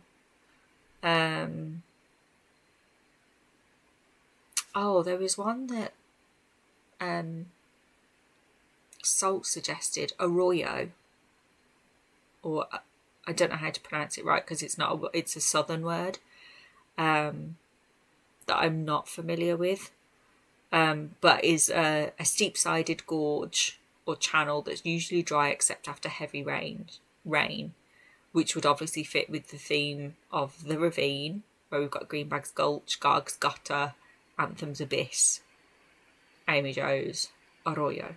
[SPEAKER 4] Oh, there was one that Salt suggested, Arroyo, or I don't know how to pronounce it right because it's a southern word that I'm not familiar with, but is a steep-sided gorge or channel that's usually dry except after heavy rain, which would obviously fit with the theme of the ravine, where we've got Greenbag's Gulch, Garg's Gutter, Anthem's Abyss, Amy Jo's Arroyo.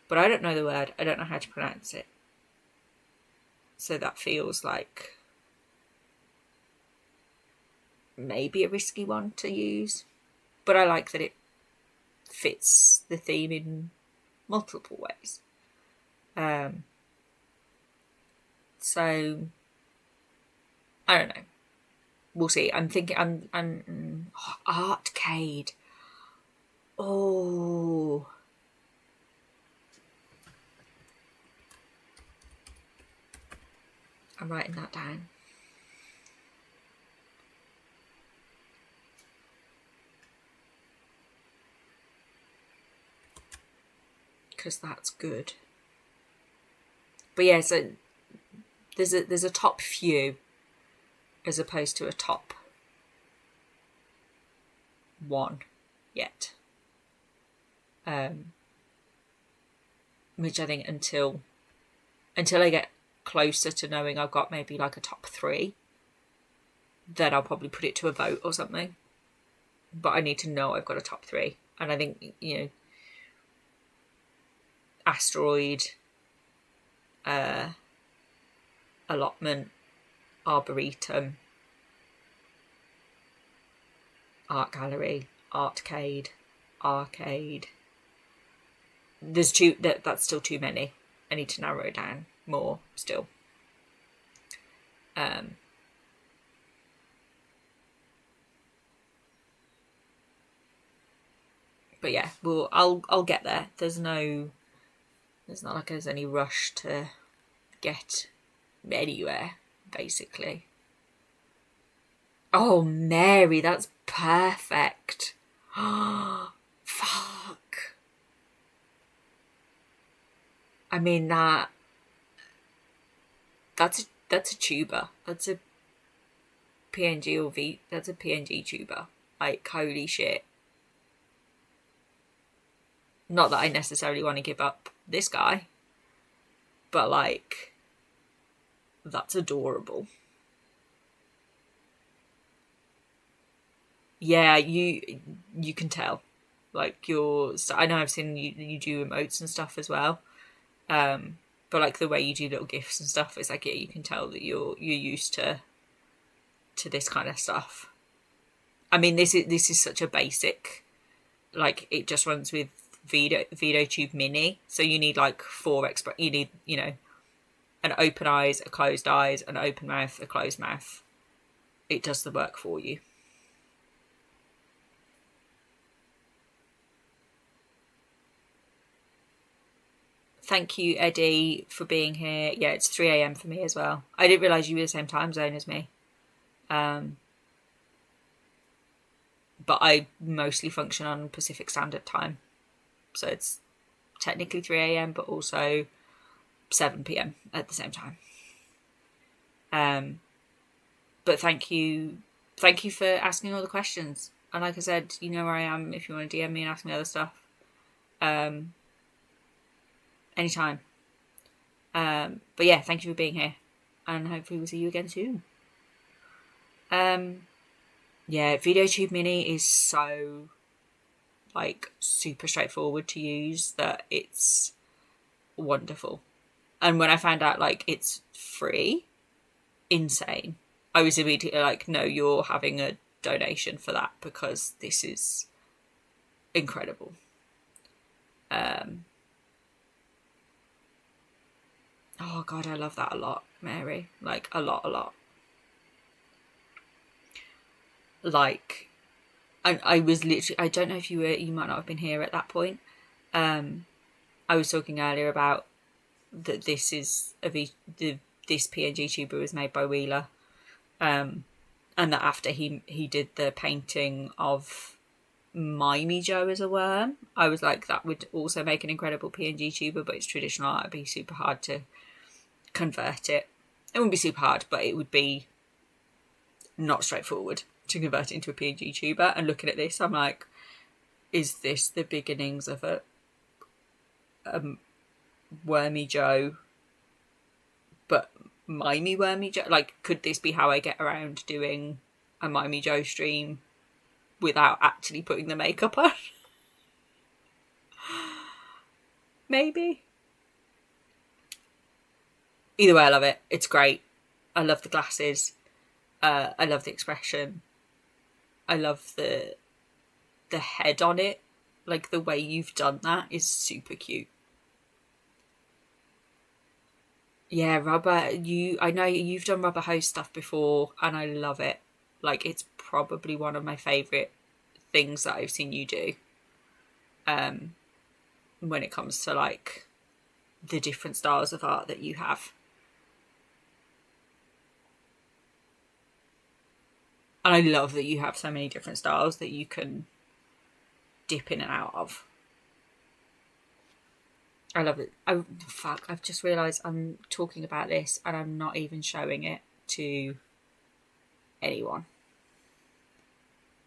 [SPEAKER 4] But I don't know the word, I don't know how to pronounce it. So that feels like maybe a risky one to use. But I like that it fits the theme in multiple ways. So I don't know. We'll see. I'm thinking Artcade. Oh. I'm writing that down. Because that's good. But yeah, so there's a top few as opposed to a top one yet. Which I think until I get closer to knowing I've got maybe like a top 3, then I'll probably put it to a vote or something. But I need to know I've got a top 3. And I think, you know, asteroid, allotment, arboretum, art gallery, artcade, arcade. There's that's still too many. I need to narrow it down more still. But yeah, I'll get there. There's not like there's any rush to get anywhere, basically. Oh, Mary, that's perfect. Fuck. I mean, that's a tuba. That's a PNG or V. That's a PNG tuba. Like, holy shit. Not that I necessarily want to give up this guy, but like, that's adorable. Yeah, you can tell. Like, I know I've seen you do emotes and stuff as well. But like the way you do little gifs and stuff, it's like, yeah, you can tell that you're used to this kind of stuff. I mean, this is such a basic, like, it just runs with VideoTube Mini, so you need like 4 you need, you know, an open eyes, a closed eyes, an open mouth, a closed mouth. It does the work for you. Thank you, Eddie, for being here. Yeah, it's 3 a.m. for me as well. I didn't realise you were the same time zone as me. But I mostly function on Pacific Standard Time. So it's technically 3 a.m. but also 7 p.m. at the same time. But thank you for asking all the questions. And like I said, you know where I am if you want to DM me and ask me other stuff. Anytime. But yeah, thank you for being here. And hopefully we'll see you again soon. Yeah, VideoTube Mini is so like super straightforward to use that it's wonderful. And when I found out like it's free, insane. I was immediately like, no, you're having a donation for that because this is incredible. Oh God, I love that a lot, Mary. Like a lot. Like, I was literally, I don't know if you might not have been here at that point. I was talking earlier about that this is this PNG tuber was made by Wheeler, and that after he did the painting of Mimey Joe as a worm, I was like, that would also make an incredible PNG tuber, but it's traditional art. It'd be super hard to convert it. It wouldn't be super hard, but it would be not straightforward to convert it into a PNG tuber. And looking at this, I'm like, is this the beginnings of a Wormy Joe, but Mimey Wormy Joe? Like, could this be how I get around doing a Mimey Joe stream without actually putting the makeup on? Maybe. Either way, I love it. It's great. I love the glasses. I love the expression. I love the head on it. Like, the way you've done that is super cute. Yeah, Rubber, I know you've done Rubber Hose stuff before, and I love it. Like, it's probably one of my favourite things that I've seen you do. When it comes to, like, the different styles of art that you have. And I love that you have so many different styles that you can dip in and out of. I love it. Oh, fuck, I've just realised I'm talking about this and I'm not even showing it to anyone.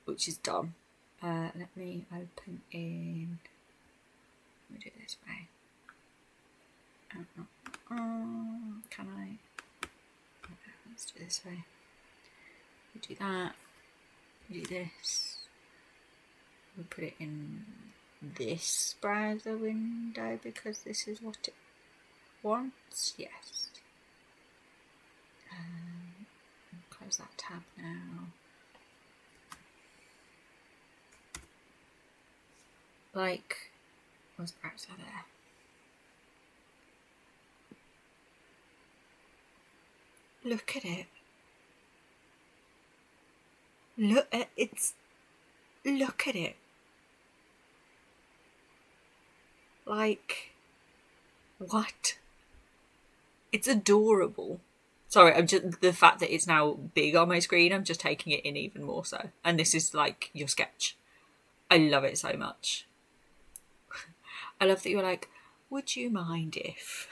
[SPEAKER 4] Which is dumb. Let me open in... Let me do it this way. Can I? Let's do it this way. We do that. We do this. We put it in this browser window because this is what it wants. Yes. Close that tab now. Like, what's browser there? Look at it. Look at it. Like, what? It's adorable. Sorry, I'm just, the fact that it's now big on my screen, I'm just taking it in even more so. And this is like your sketch. I love it so much. I love that you're like, would you mind if?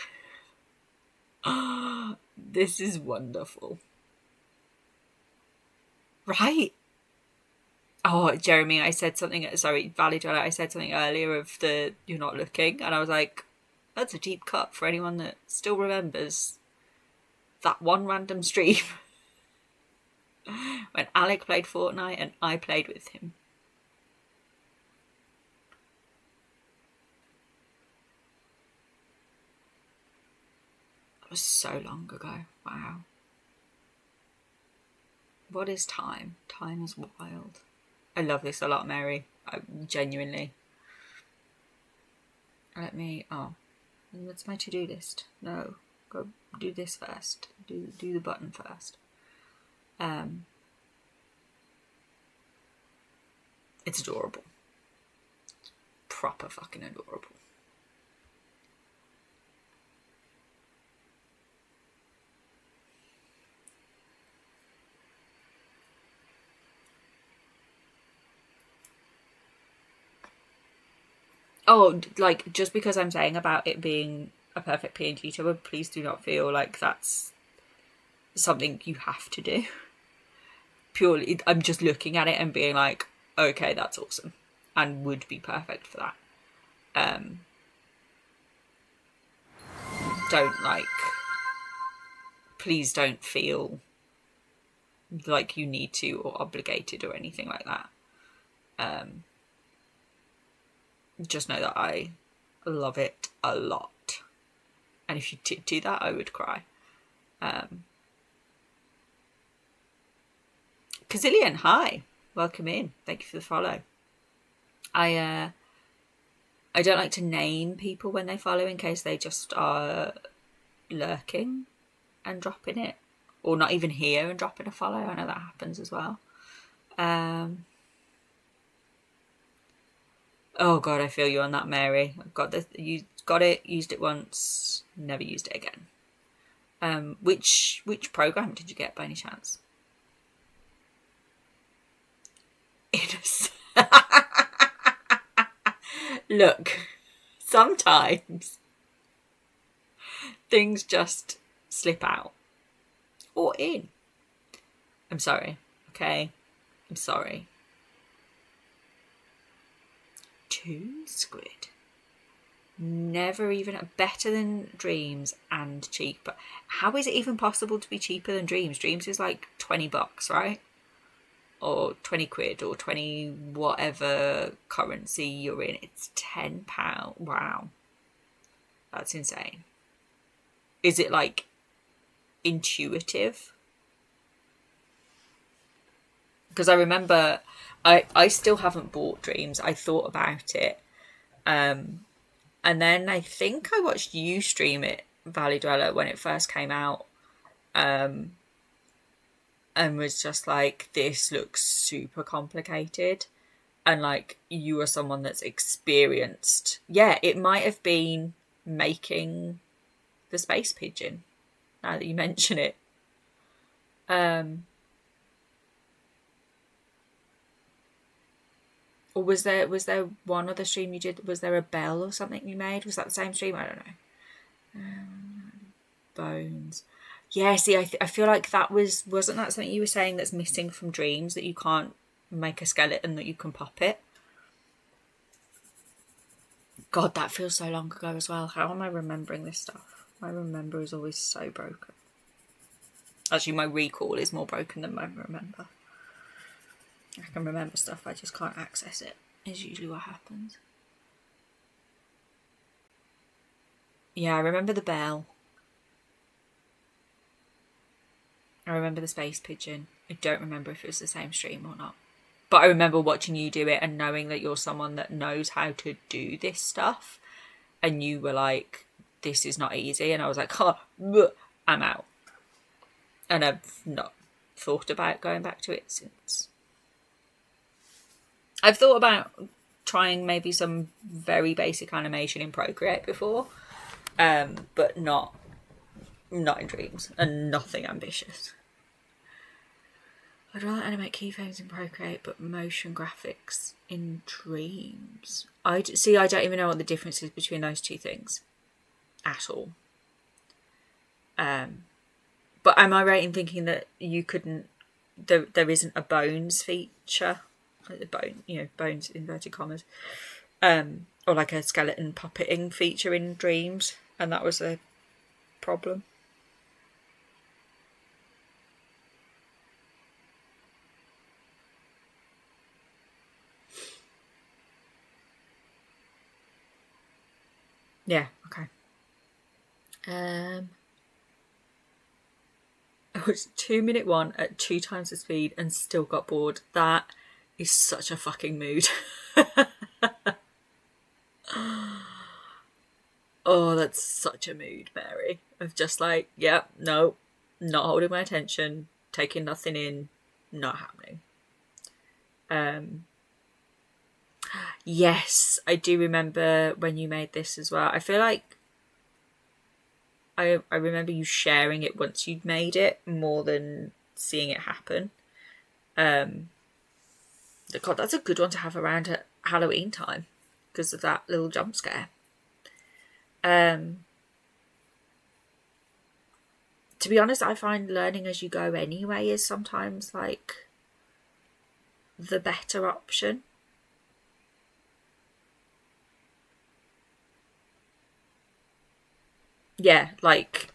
[SPEAKER 4] This is wonderful. Right? Oh, Jeremy, I said something, sorry, Valley Dweller, I said something earlier of the you're not looking, and I was like, that's a deep cut for anyone that still remembers that one random stream when Alec played Fortnite and I played with him. That was so long ago. Wow. What is time? Time is wild. I love this a lot, Mary. Genuinely. Let me... Oh. What's my to-do list? No. Go do this first. Do the button first. It's adorable. Proper fucking adorable. Oh, like, just because I'm saying about it being a perfect PNG tour, please do not feel like that's something you have to do. Purely, I'm just looking at it and being like, okay, that's awesome, and would be perfect for that. Please don't feel like you need to or obligated or anything like that. Just know that I love it a lot. And if you did do that, I would cry. Kazillion, hi. Welcome in. Thank you for the follow. I don't like to name people when they follow in case they just are lurking and dropping it. Or not even here and dropping a follow. I know that happens as well. Oh God, I feel you on that, Mary. I've got this. You got it. Used it once. Never used it again. Which program did you get by any chance? Look, sometimes things just slip out or in. I'm sorry. Okay, I'm sorry. 2 squid. Never even better than Dreams and cheaper. How is it even possible to be cheaper than Dreams? Dreams is like $20, right? Or 20 quid or 20 whatever currency you're in. It's £10. Wow. That's insane. Is it like intuitive? Because I remember I still haven't bought Dreams. I thought about it. And then I think I watched you stream it, Valley Dweller, when it first came out. And was just like, this looks super complicated. And like, you are someone that's experienced. Yeah, it might have been making the space pigeon, now that you mention it. Or was there one other stream you did? Was there a bell or something you made? Was that the same stream? I don't know. Bones. Yeah, see, I feel like that wasn't that something you were saying that's missing from Dreams, that you can't make a skeleton that you can pop it? God, that feels so long ago as well. How am I remembering this stuff? My remember is always so broken. Actually, my recall is more broken than my remember. I can remember stuff, I just can't access it, is usually what happens. Yeah, I remember the bell. I remember the space pigeon. I don't remember if it was the same stream or not. But I remember watching you do it and knowing that you're someone that knows how to do this stuff. And you were like, this is not easy. And I was like, oh, I'm out. And I've not thought about going back to it since. I've thought about trying maybe some very basic animation in Procreate before. But not in Dreams. And nothing ambitious. I'd rather animate keyframes in Procreate, but motion graphics in Dreams. I don't even know what the difference is between those two things at all. But am I right in thinking that you couldn't? There isn't a bones feature, like the bone, bones inverted commas, or like a skeleton puppeting feature in Dreams, and that was a problem. Yeah, okay. It was 2-minute one at 2 times the speed and still got bored. That is such a fucking mood. Oh, that's such a mood, Mary. Of just like, yep, no, not holding my attention, taking nothing in, not happening. Yes, I do remember when you made this as well. I feel like I remember you sharing it once you'd made it more than seeing it happen. God, that's a good one to have around at Halloween time because of that little jump scare. To be honest, I find learning as you go anyway is sometimes like the better option. Yeah, like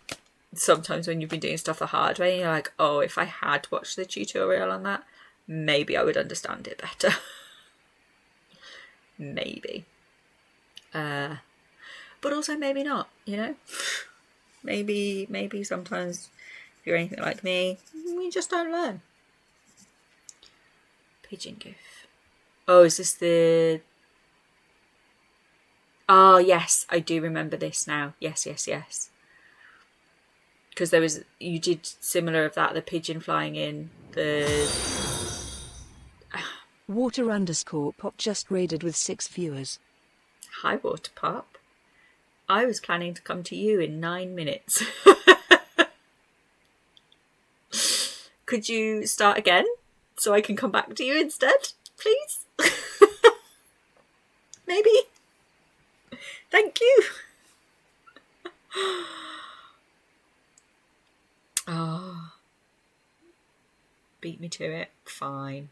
[SPEAKER 4] sometimes when you've been doing stuff the hard way, you're like, oh, if I had watched the tutorial on that, maybe I would understand it better. Maybe. But also maybe not, you know? Maybe sometimes if you're anything like me, we just don't learn. Pigeon gif. Oh, is this the... Oh, yes, I do remember this now. Yes. Because there was... You did similar of that, the pigeon flying in, the...
[SPEAKER 2] Water_pop just raided with 6 viewers.
[SPEAKER 4] Hi, Water Pop. I was planning to come to you in 9 minutes. Could you start again so I can come back to you instead, please? Maybe. Thank you. Oh. Beat me to it. Fine.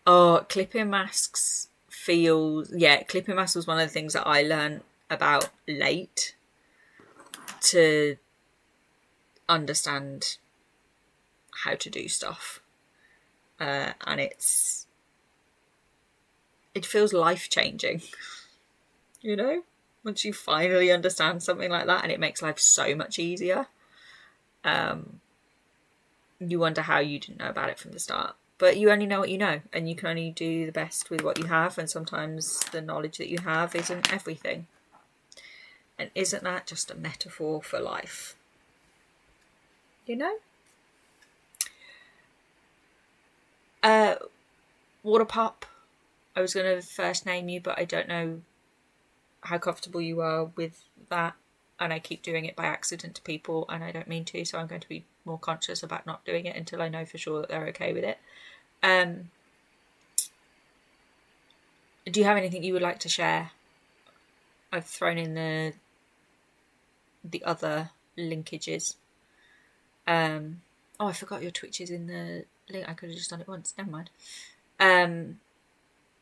[SPEAKER 4] Oh, clipping masks feels... Yeah, clipping masks was one of the things that I learned about late to understand how to do stuff. And it feels life-changing, you know? Once you finally understand something like that, and it makes life so much easier. You wonder how you didn't know about it from the start. But you only know what you know, and you can only do the best with what you have, and sometimes the knowledge that you have isn't everything. And isn't that just a metaphor for life? You know? Water Pop. I was going to first name you, but I don't know how comfortable you are with that. And I keep doing it by accident to people, and I don't mean to, so I'm going to be more conscious about not doing it until I know for sure that they're okay with it. Do you have anything you would like to share? I've thrown in the other linkages. Oh, I forgot your Twitch is in the link. I could have just done it once. Never mind.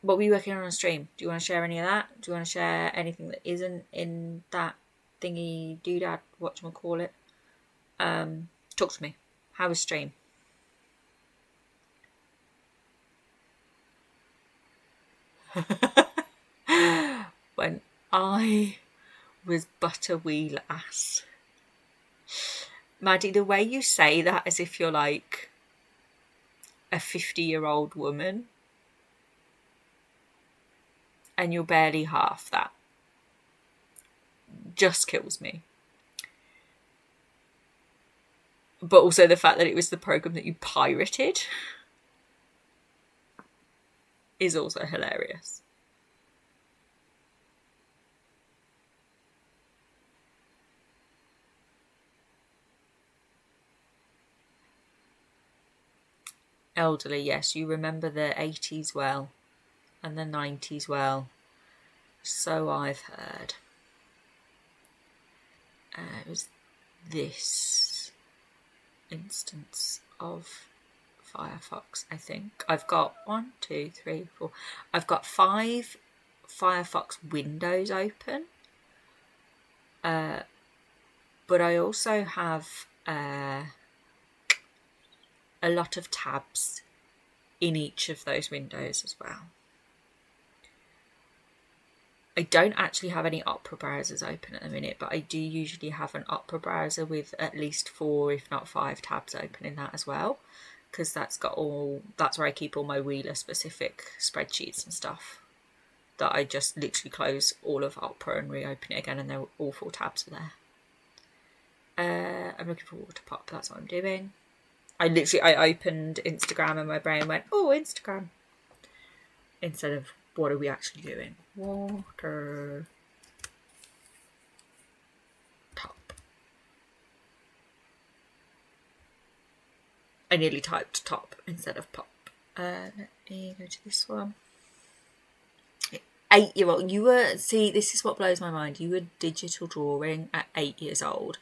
[SPEAKER 4] What were you working on stream? Do you want to share any of that? Do you want to share anything that isn't in that thingy doodad, whatchamacallit? Talk to me. How was stream? When I was but a wee lass. Maddie, the way you say that as if you're like a 50-year-old woman and you're barely half that just kills me. But also the fact that it was the program that you pirated is also hilarious. Elderly, yes, you remember the 80s well and the 90s well. So I've heard. It was this instance of Firefox, I think. I've got 1, 2, 3, 4. I've got 5 Firefox windows open. But I also have a lot of tabs in each of those windows as well. I don't actually have any Opera browsers open at the minute, but I do usually have an Opera browser with at least 4, if not 5 tabs open in that as well, because that's where I keep all my Wheeler specific spreadsheets and stuff. that I just literally close all of Opera and reopen it again, and there all 4 tabs are there. I'm looking for water pop, that's what I'm doing. I opened Instagram and my brain went, oh, Instagram, instead of what are we actually doing? Water top. I nearly typed top instead of pop. Let me go to this one. 8-year-old. You were, see, this is what blows my mind. You were digital drawing at 8 years old.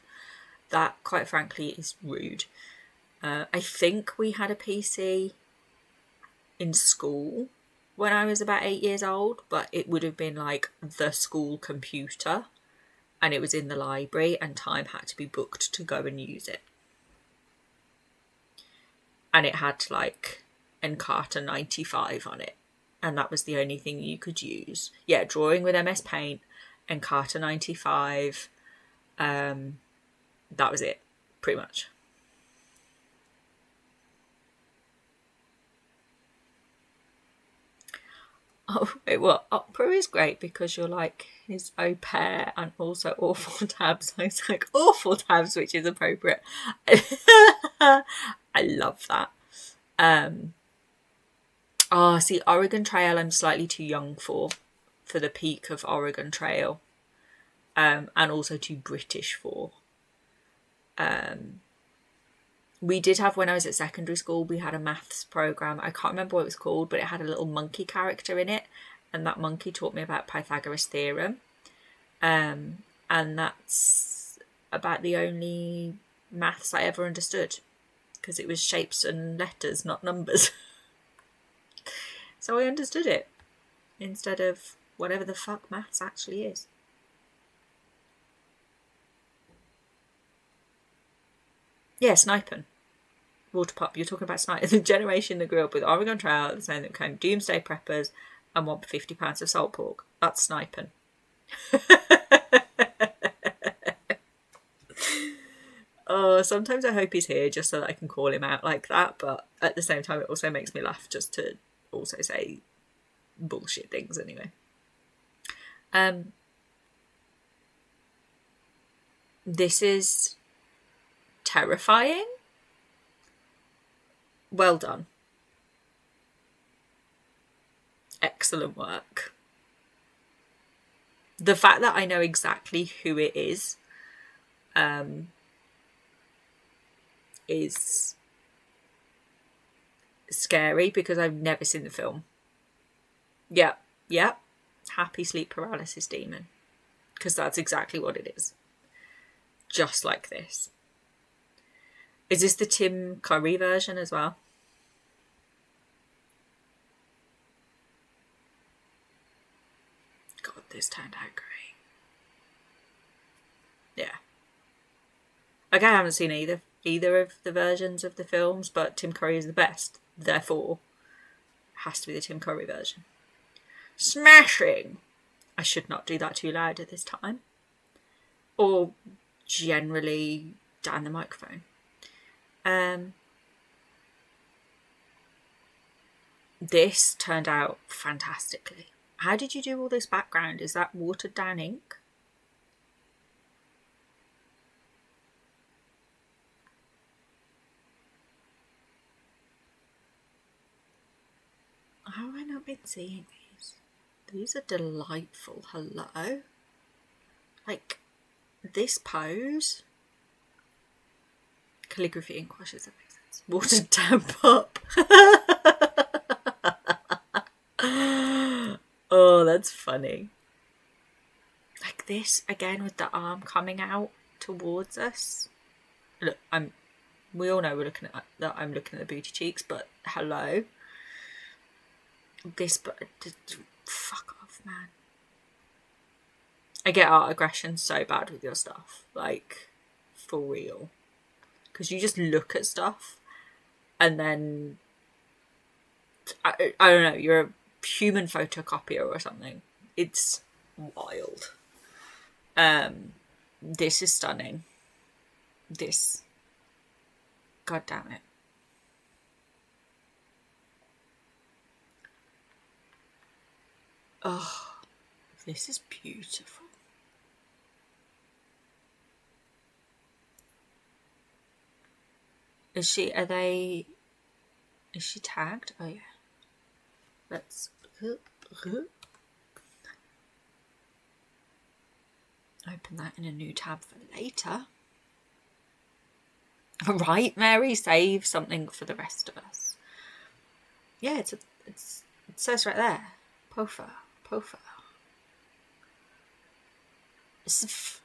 [SPEAKER 4] That, quite frankly, is rude. I think we had a PC in school when I was about 8 years old, but it would have been like the school computer, and it was in the library, and time had to be booked to go and use it. And it had like Encarta 95 on it, and that was the only thing you could use. Yeah, drawing with MS Paint, Encarta 95, that was it, pretty much. Oh, wait, well, Opera is great because you're like his au pair and also awful tabs. It's like awful tabs, which is appropriate. I love that. See, Oregon Trail I'm slightly too young for the peak of Oregon Trail, and also too British for. We did have, when I was at secondary school, we had a maths program. I can't remember what it was called, but it had a little monkey character in it, and that monkey taught me about Pythagoras' theorem. And that's about the only maths I ever understood, because it was shapes and letters, not numbers. So I understood it instead of whatever the fuck maths actually is. Yeah, sniping. Water pop, you're talking about sniping. The generation that grew up with Oregon Trail, saying that became doomsday preppers and want £50 of salt pork. That's sniping. Oh, sometimes I hope he's here just so that I can call him out like that, but at the same time it also makes me laugh just to also say bullshit things anyway. This is terrifying. Well done. Excellent work. The fact that I know exactly who it is scary because I've never seen the film. Yeah. Happy sleep paralysis demon. Because that's exactly what it is. Just like this. Is this the Tim Curry version as well? God, this turned out great. Yeah. Okay, I haven't seen either of the versions of the films, but Tim Curry is the best. Therefore, it has to be the Tim Curry version. Smashing! I should not do that too loud at this time. Or generally down the microphone. This turned out fantastically. How did you do all this background? Is that watered down ink? How have I not been seeing these? These are delightful. Hello? Like, this pose. Calligraphy ink washes, that makes sense. Watered down pop. Oh, that's funny. Like this, again, with the arm coming out towards us. Look, we all know we're looking at that. I'm looking at the booty cheeks, but hello. This, but fuck off, man. I get art aggression so bad with your stuff, like for real, because you just look at stuff and then I don't know, you're a human photocopier or something. It's wild. This is stunning. This, god damn it. Oh, This is beautiful. Is she tagged? Oh yeah. Let's open that in a new tab for later. Right, Mary, save something for the rest of us. Yeah, it says right there. Pofa. Sf.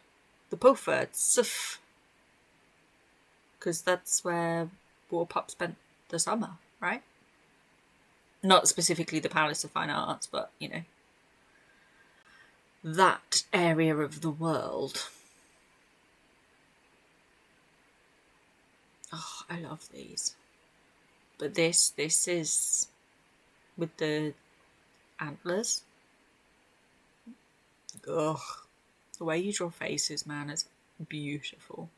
[SPEAKER 4] The Pofa, it's Sf. Because that's where Warpop spent the summer, right? Not specifically the Palace of Fine Arts, but, you know, that area of the world. Oh, I love these. But this is with the antlers. Ugh. The way you draw faces, man, is beautiful.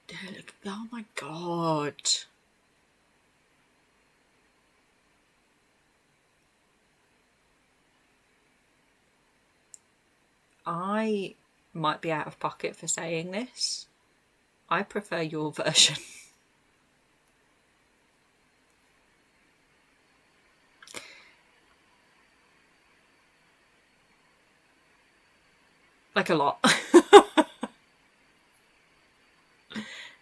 [SPEAKER 4] Look, oh my god. I might be out of pocket for saying this. I prefer your version. Like a lot.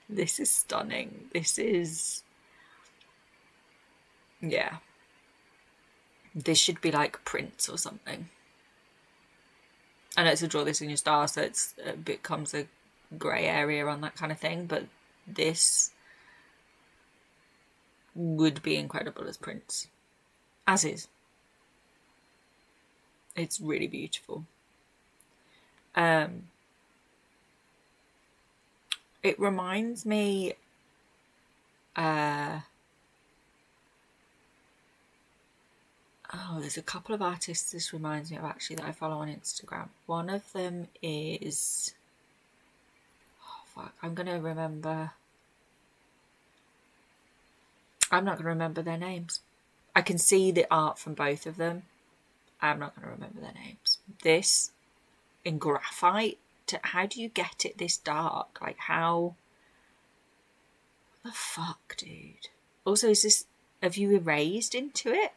[SPEAKER 4] This is stunning. This is... yeah. This should be like Prince or something. I know to draw this in your style, so it becomes a grey area on that kind of thing, but this would be incredible as Prince. As is. It's really beautiful. It reminds me there's a couple of artists this reminds me of actually that I follow on Instagram. One of them is I'm not gonna remember their names. I can see the art from both of them. I'm not gonna remember their names. This in graphite, how do you get it this dark? Like how the fuck, dude? Also, have you erased into it?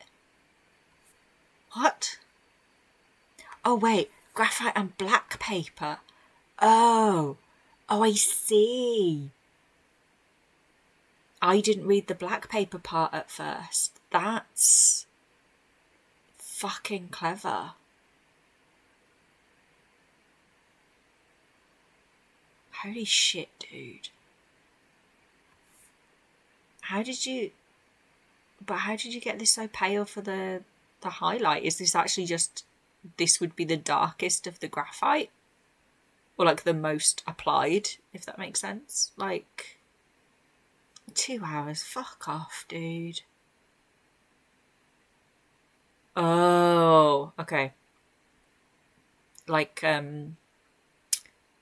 [SPEAKER 4] What? Oh wait, graphite and black paper. Oh, I see. I didn't read the black paper part at first. That's fucking clever. Holy shit, dude. How did you get this so pale for the highlight? Is this actually just, this would be the darkest of the graphite? Or like the most applied, if that makes sense? Like, 2 hours, fuck off, dude. Oh, okay. Like,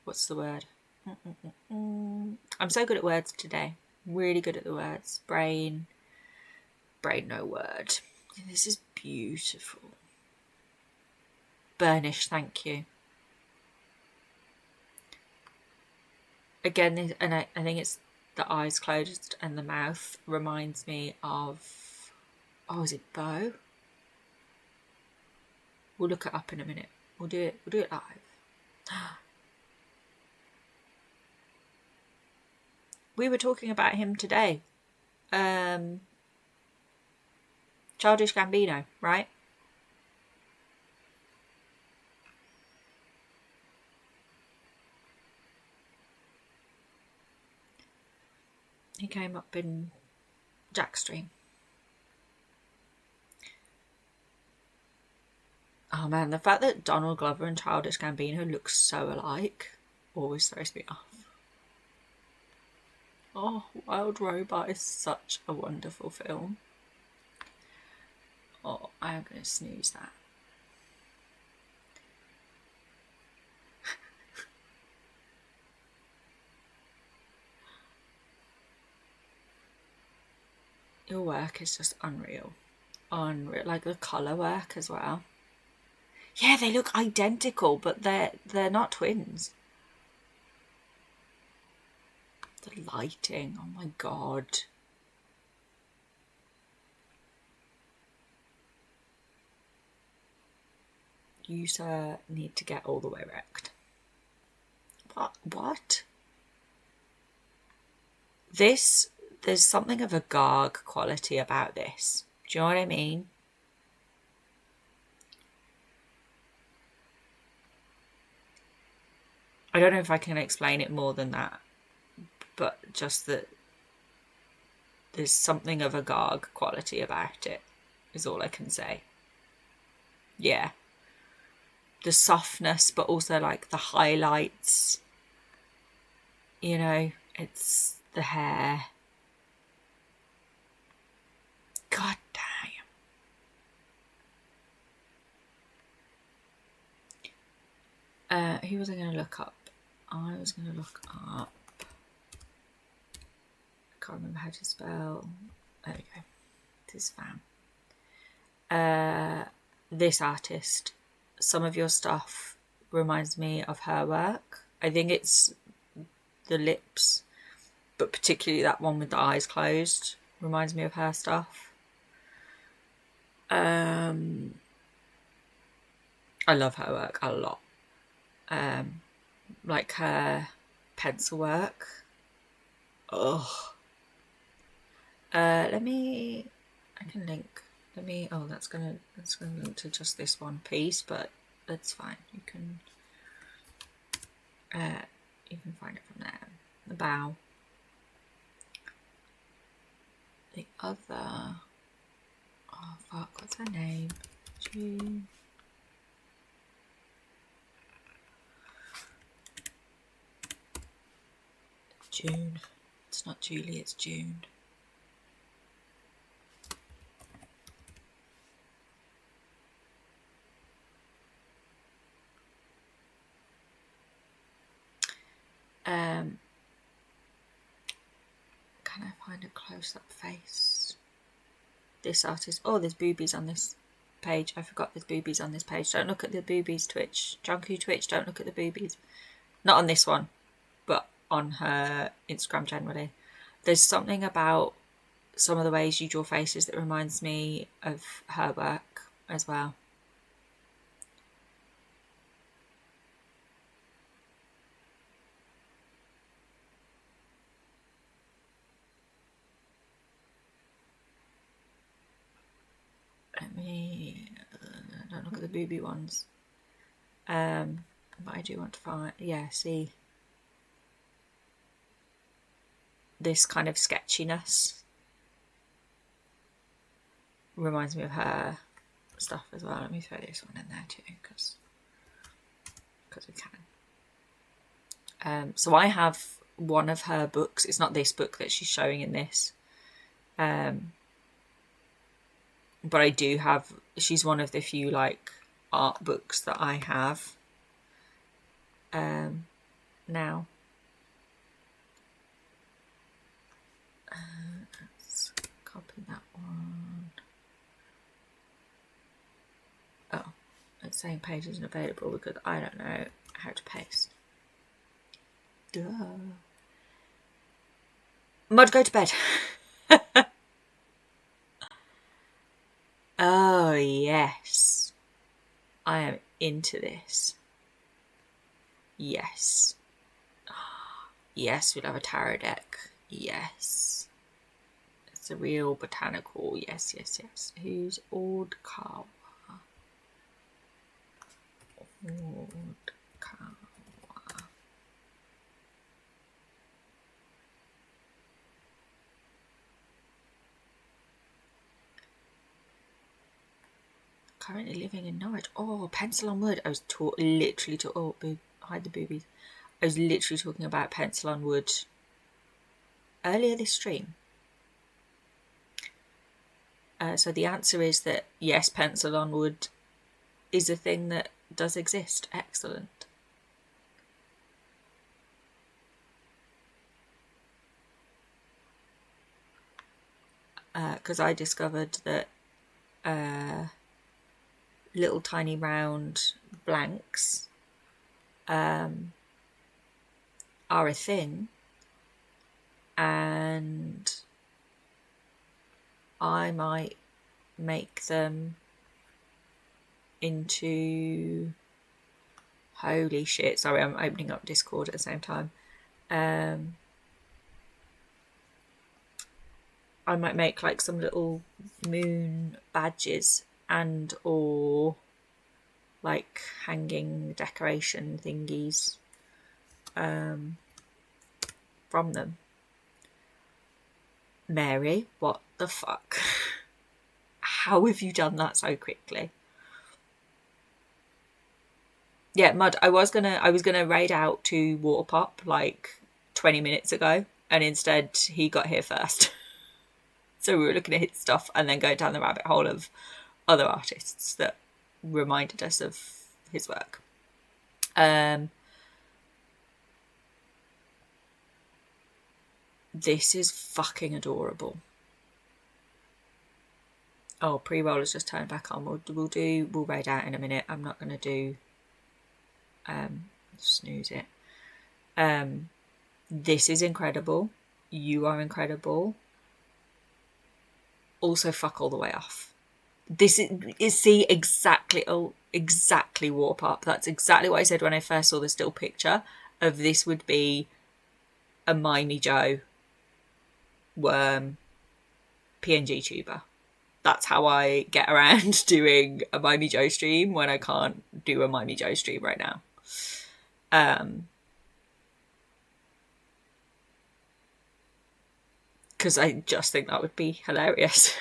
[SPEAKER 4] what's the word? I'm so good at words today. Really good at the words. Brain, no word. This is beautiful. Burnish, thank you. Again, and I think it's the eyes closed and the mouth reminds me of... oh, is it Bo? We'll look it up in a minute. We'll do it live. We were talking about him today. Childish Gambino, right? He came up in Jackstream. Oh man, the fact that Donald Glover and Childish Gambino look so alike always throws me off. Oh, Wild Robot is such a wonderful film. Oh, I am going to snooze that. Your work is just unreal. Unreal. Like the colour work as well. Yeah, they look identical, but they're not twins. The lighting, oh my god. You, sir, need to get all the way wrecked. What? This, there's something of a garg quality about this. Do you know what I mean? I don't know if I can explain it more than that, but just that there's something of a garg quality about it, is all I can say. Yeah. The softness, but also like the highlights. You know, it's the hair. God damn. Who was I going to look up? I was going to look up... I can't remember how to spell... There we go. This fan. This artist. Some of your stuff reminds me of her work. I think it's the lips, but particularly that one with the eyes closed reminds me of her stuff. I love her work a lot. Like her pencil work. Oh. I can link. That's gonna link to just this one piece, but that's fine. You can find it from there. The bow. The other, oh fuck, what's her name? June. It's not Julie, it's June. Can I find a close-up face? This artist. Oh, there's boobies on this page. I forgot there's boobies on this page. Don't look at the boobies, Twitch. Junkie Twitch, don't look at the boobies. Not on this one, but on her Instagram generally. There's something about some of the ways you draw faces that reminds me of her work as well. Don't look at the booby ones. But I do want to find, see this kind of sketchiness reminds me of her stuff as well. Let me throw this one in there too, because we can. So I have one of her books. It's not this book that she's showing in this. But I do have, she's one of the few like art books that I have now. Let's copy that one. Oh, it's saying page isn't available because I don't know how to paste. Duh. Mud, go to bed. Oh, yes. I am into this. Yes. Yes, we'll have a tarot deck. Yes. It's a real botanical. Yes, yes, yes. Who's Old Kawa? Old Kawa. Currently living in Norwich. Oh, pencil on wood. I was literally hide the boobies. I was literally talking about pencil on wood earlier this stream. So the answer is that yes, pencil on wood is a thing that does exist. Excellent. Because I discovered that little tiny round blanks are a thing, and I might make them into, holy shit, sorry, I'm opening up Discord at the same time. I might make like some little moon badges and or like hanging decoration thingies from them. Mary, what the fuck? How have you done that so quickly? Yeah, Mud, I was gonna raid out to Waterpop like 20 minutes ago, and instead he got here first. So we were looking at his stuff and then going down the rabbit hole of other artists that reminded us of his work. This is fucking adorable. Oh, pre-roll has just turned back on. We'll raid out in a minute. I'm not gonna do snooze it. This is incredible. You are incredible. Also, fuck all the way off. This is see exactly Warp Up. That's exactly what I said when I first saw the still picture of this would be a Mimey Joe worm PNG tuber. That's how I get around doing a Mimey Joe stream when I can't do a Mimey Joe stream right now. Because I just think that would be hilarious.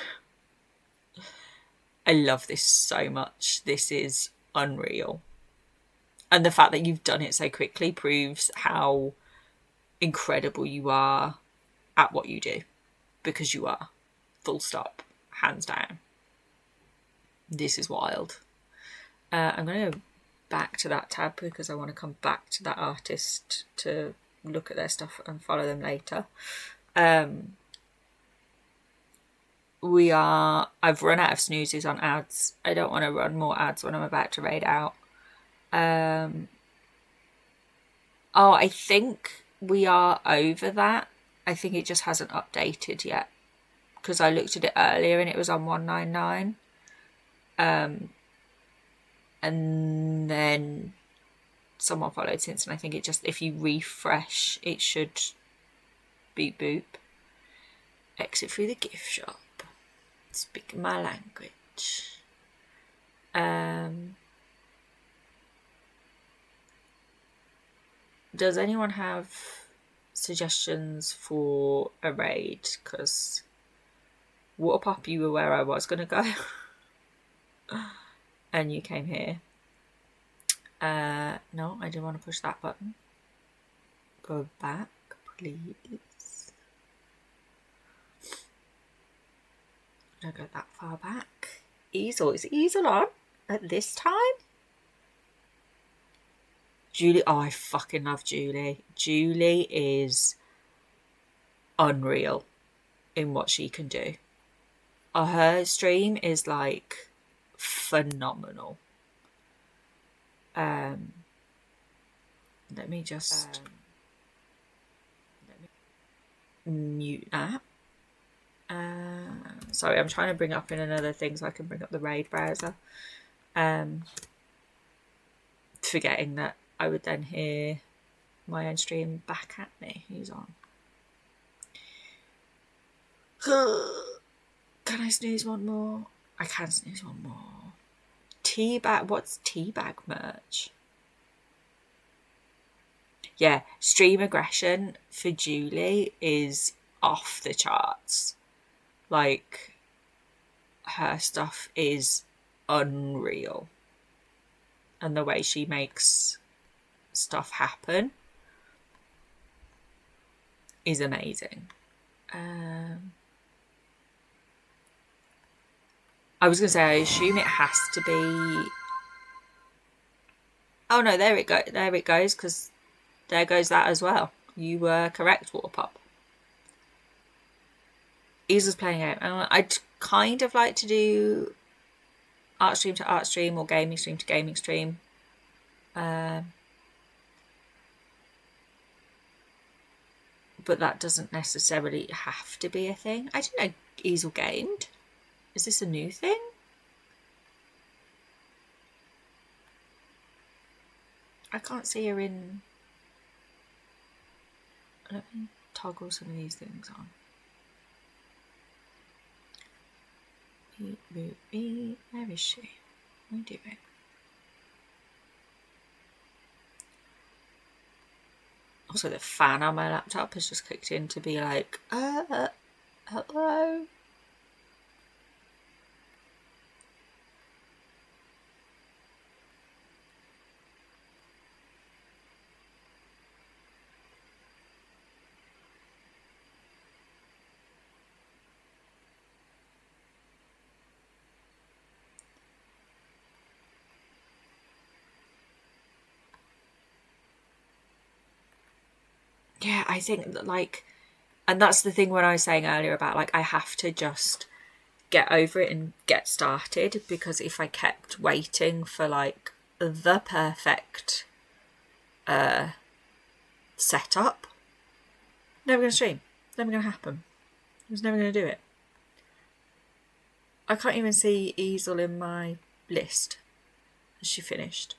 [SPEAKER 4] I love this so much. This is unreal. And the fact that you've done it so quickly proves how incredible you are at what you do. Because you are. Full stop. Hands down. This is wild. I'm going to go back to that tab because I want to come back to that artist to look at their stuff and follow them later. I've run out of snoozes on ads. I don't want to run more ads when I'm about to raid out. I think we are over that. I think it just hasn't updated yet because I looked at it earlier and it was on 199. And then someone followed since, and I think it just, if you refresh, it should beep boop. Exit through the gift shop. Speak my language. Does anyone have suggestions for a raid? Because Waterpop, you were where I was going to go. And you came here. No, I didn't want to push that button. Go back, please. Don't go that far back. Easel. Is easel on at this time? Julie. Oh, I fucking love Julie. Julie is unreal in what she can do. Her stream is like phenomenal. Let me just mute that. Sorry, I'm trying to bring up in another thing so I can bring up the raid browser. Forgetting that I would then hear my own stream back at me. Who's on? Can I snooze one more? I can snooze one more. Teabag. What's teabag merch? Yeah, stream aggression for Julie is off the charts. Like, her stuff is unreal. And the way she makes stuff happen is amazing. I was going to say, I assume it has to be... Oh no, there it goes, because there goes that as well. You were correct, Waterpop. Easel's playing out. I'd kind of like to do art stream to art stream or gaming stream to gaming stream. But that doesn't necessarily have to be a thing. I didn't know Easel gamed. Is this a new thing? I can't see her in... Let me toggle some of these things on. Where is she? What are you doing? Also, the fan on my laptop has just kicked in to be like, hello? Yeah, I think that, like, and that's the thing when I was saying earlier about, like, I have to just get over it and get started, because if I kept waiting for, like, the perfect setup, never going to stream, never going to happen. I was never going to do it. I can't even see Easel in my list. Has she finished?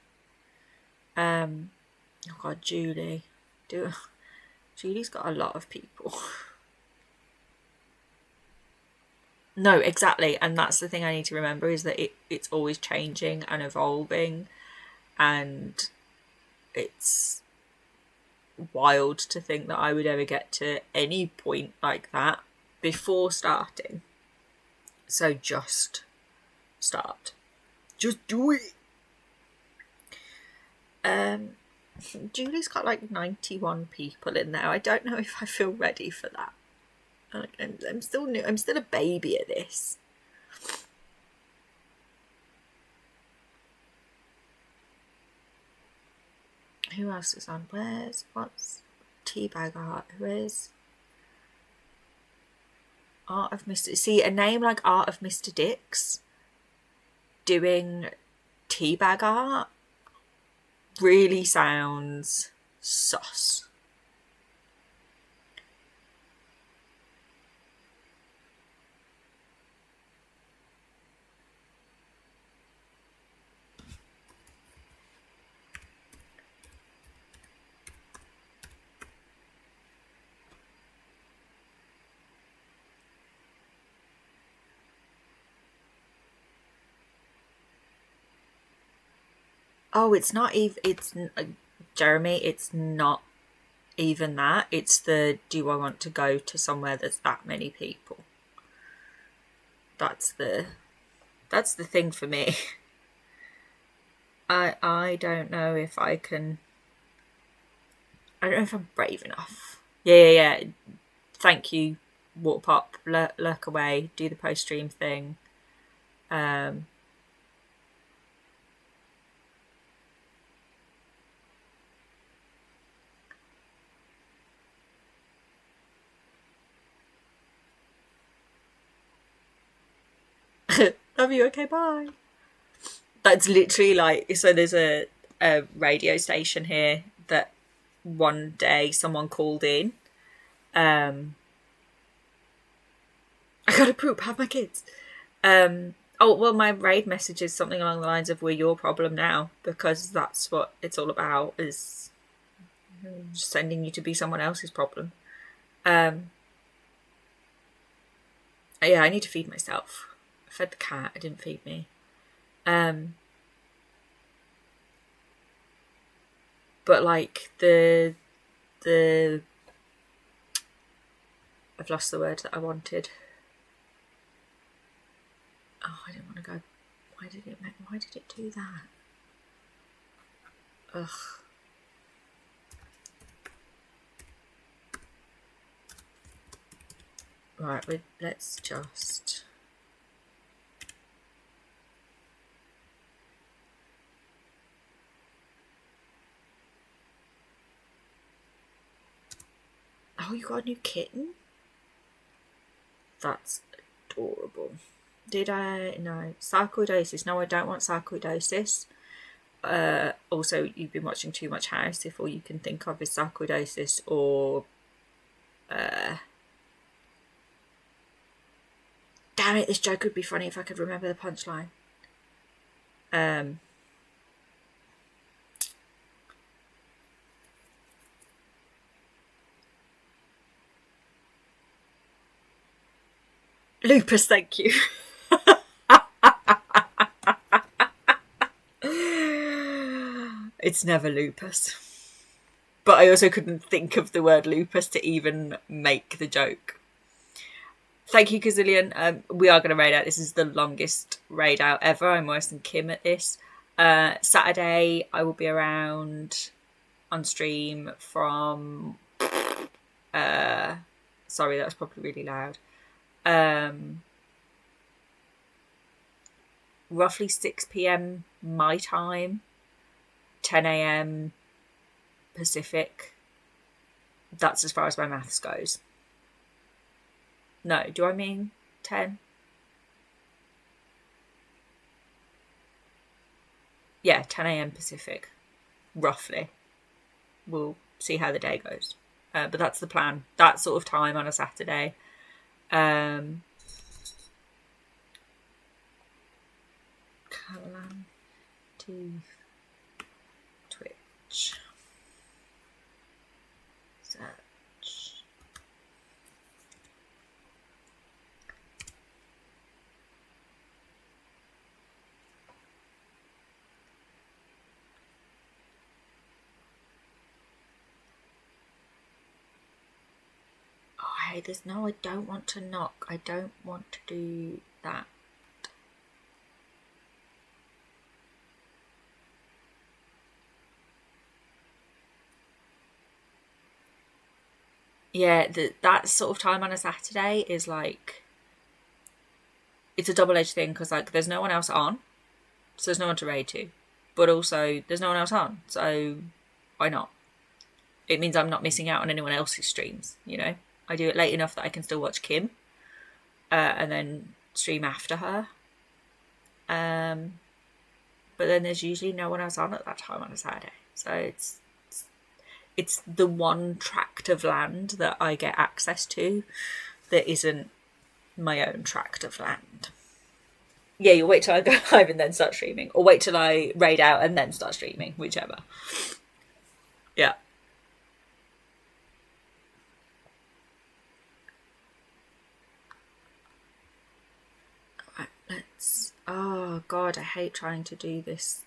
[SPEAKER 4] Oh God, Julie. Julie's got a lot of people. No, exactly. And that's the thing I need to remember, is that it's always changing and evolving, and it's wild to think that I would ever get to any point like that before starting. So just start. Just do it. Julie's got like 91 people in there. I don't know if I feel ready for that. I'm still new. I'm still a baby at this. Who else is on? What's Teabag Art? Who is Art of Mr. See, a name like Art of Mr. Dix doing teabag art really sounds sus. Oh, it's not even, Jeremy, it's not even that. It's the, do I want to go to somewhere that's that many people? That's the thing for me. I don't know if I can, I don't know if I'm brave enough. Yeah. Thank you, Water Pop, lurk away, do the post-stream thing. Love you, okay, bye. That's literally like, so there's a radio station here that one day someone called in. I gotta poop, have my kids. Oh, well, my raid message is something along the lines of, we're your problem now, because that's what it's all about, is sending you to be someone else's problem. Yeah, I need to feed myself. I fed the cat, it didn't feed me. But like the I've lost the word that I wanted. Oh, I didn't want to go. Why did it do that? Ugh. Right, let's just. Oh, you got a new kitten? That's adorable. Did I? No. Sarcoidosis. No, I don't want sarcoidosis. Also, you've been watching too much House if all you can think of is sarcoidosis or... damn it, this joke would be funny if I could remember the punchline. Lupus, thank you. It's never lupus. But I also couldn't think of the word lupus to even make the joke. Thank you, Gazillion. We are going to raid out. This is the longest raid out ever. I'm worse than Kim at this. Saturday, I will be around on stream from... sorry, that was probably really loud. Roughly 6 p.m. my time, 10 a.m. Pacific. That's as far as my maths goes. No, do I mean 10? Yeah, 10 a.m. Pacific, roughly. We'll see how the day goes. But that's the plan. That sort of time on a Saturday. Calamity Twitch search. Hey, there's no, I don't want to knock. I don't want to do that. Yeah, that sort of time on a Saturday is like, it's a double-edged thing because like there's no one else on, so there's no one to raid to, but also there's no one else on, so why not? It means I'm not missing out on anyone else's streams, you know? I do it late enough that I can still watch Kim and then stream after her. But then there's usually no one else on at that time on a Saturday. So it's the one tract of land that I get access to that isn't my own tract of land. Yeah, you'll wait till I go live and then start streaming. Or wait till I raid out and then start streaming, whichever. Yeah. Let's... Oh god, I hate trying to do this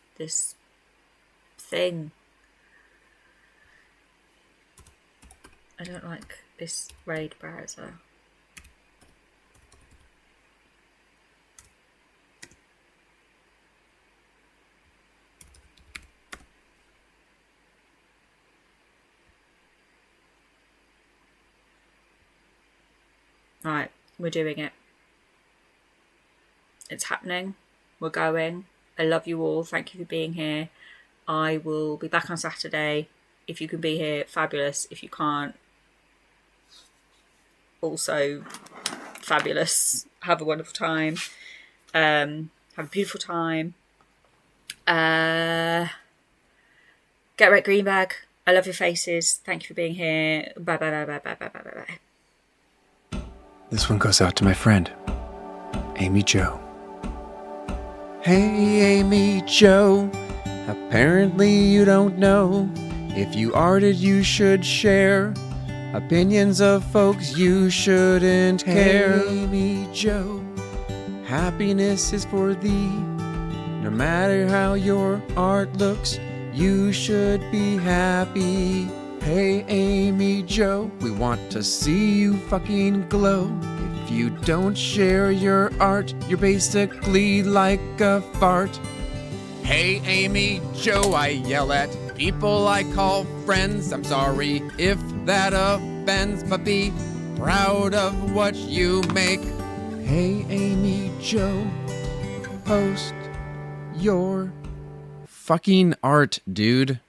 [SPEAKER 4] thing. I don't like this raid browser. Right, we're doing it. It's happening. We're going. I love you all. Thank you for being here. I will be back on Saturday. If you can be here, fabulous. If you can't, also fabulous. Have a wonderful time. Have a beautiful time. Get right, Greenbag. I love your faces. Thank you for being here. Bye bye bye bye bye bye bye bye.
[SPEAKER 7] This one goes out to my friend, Amy Jo. Hey, Amy Jo, apparently you don't know. If you arted, you should share. Opinions of folks you shouldn't care. Hey, Amy Jo, happiness is for thee. No matter how your art looks, you should be happy. Hey, Amy Jo, we want to see you fucking glow. If you don't share your art, you're basically like a fart. Hey, Amy Jo, I yell at people I call friends. I'm sorry if that offends, but be proud of what you make. Hey, Amy Jo, post your fucking art, dude.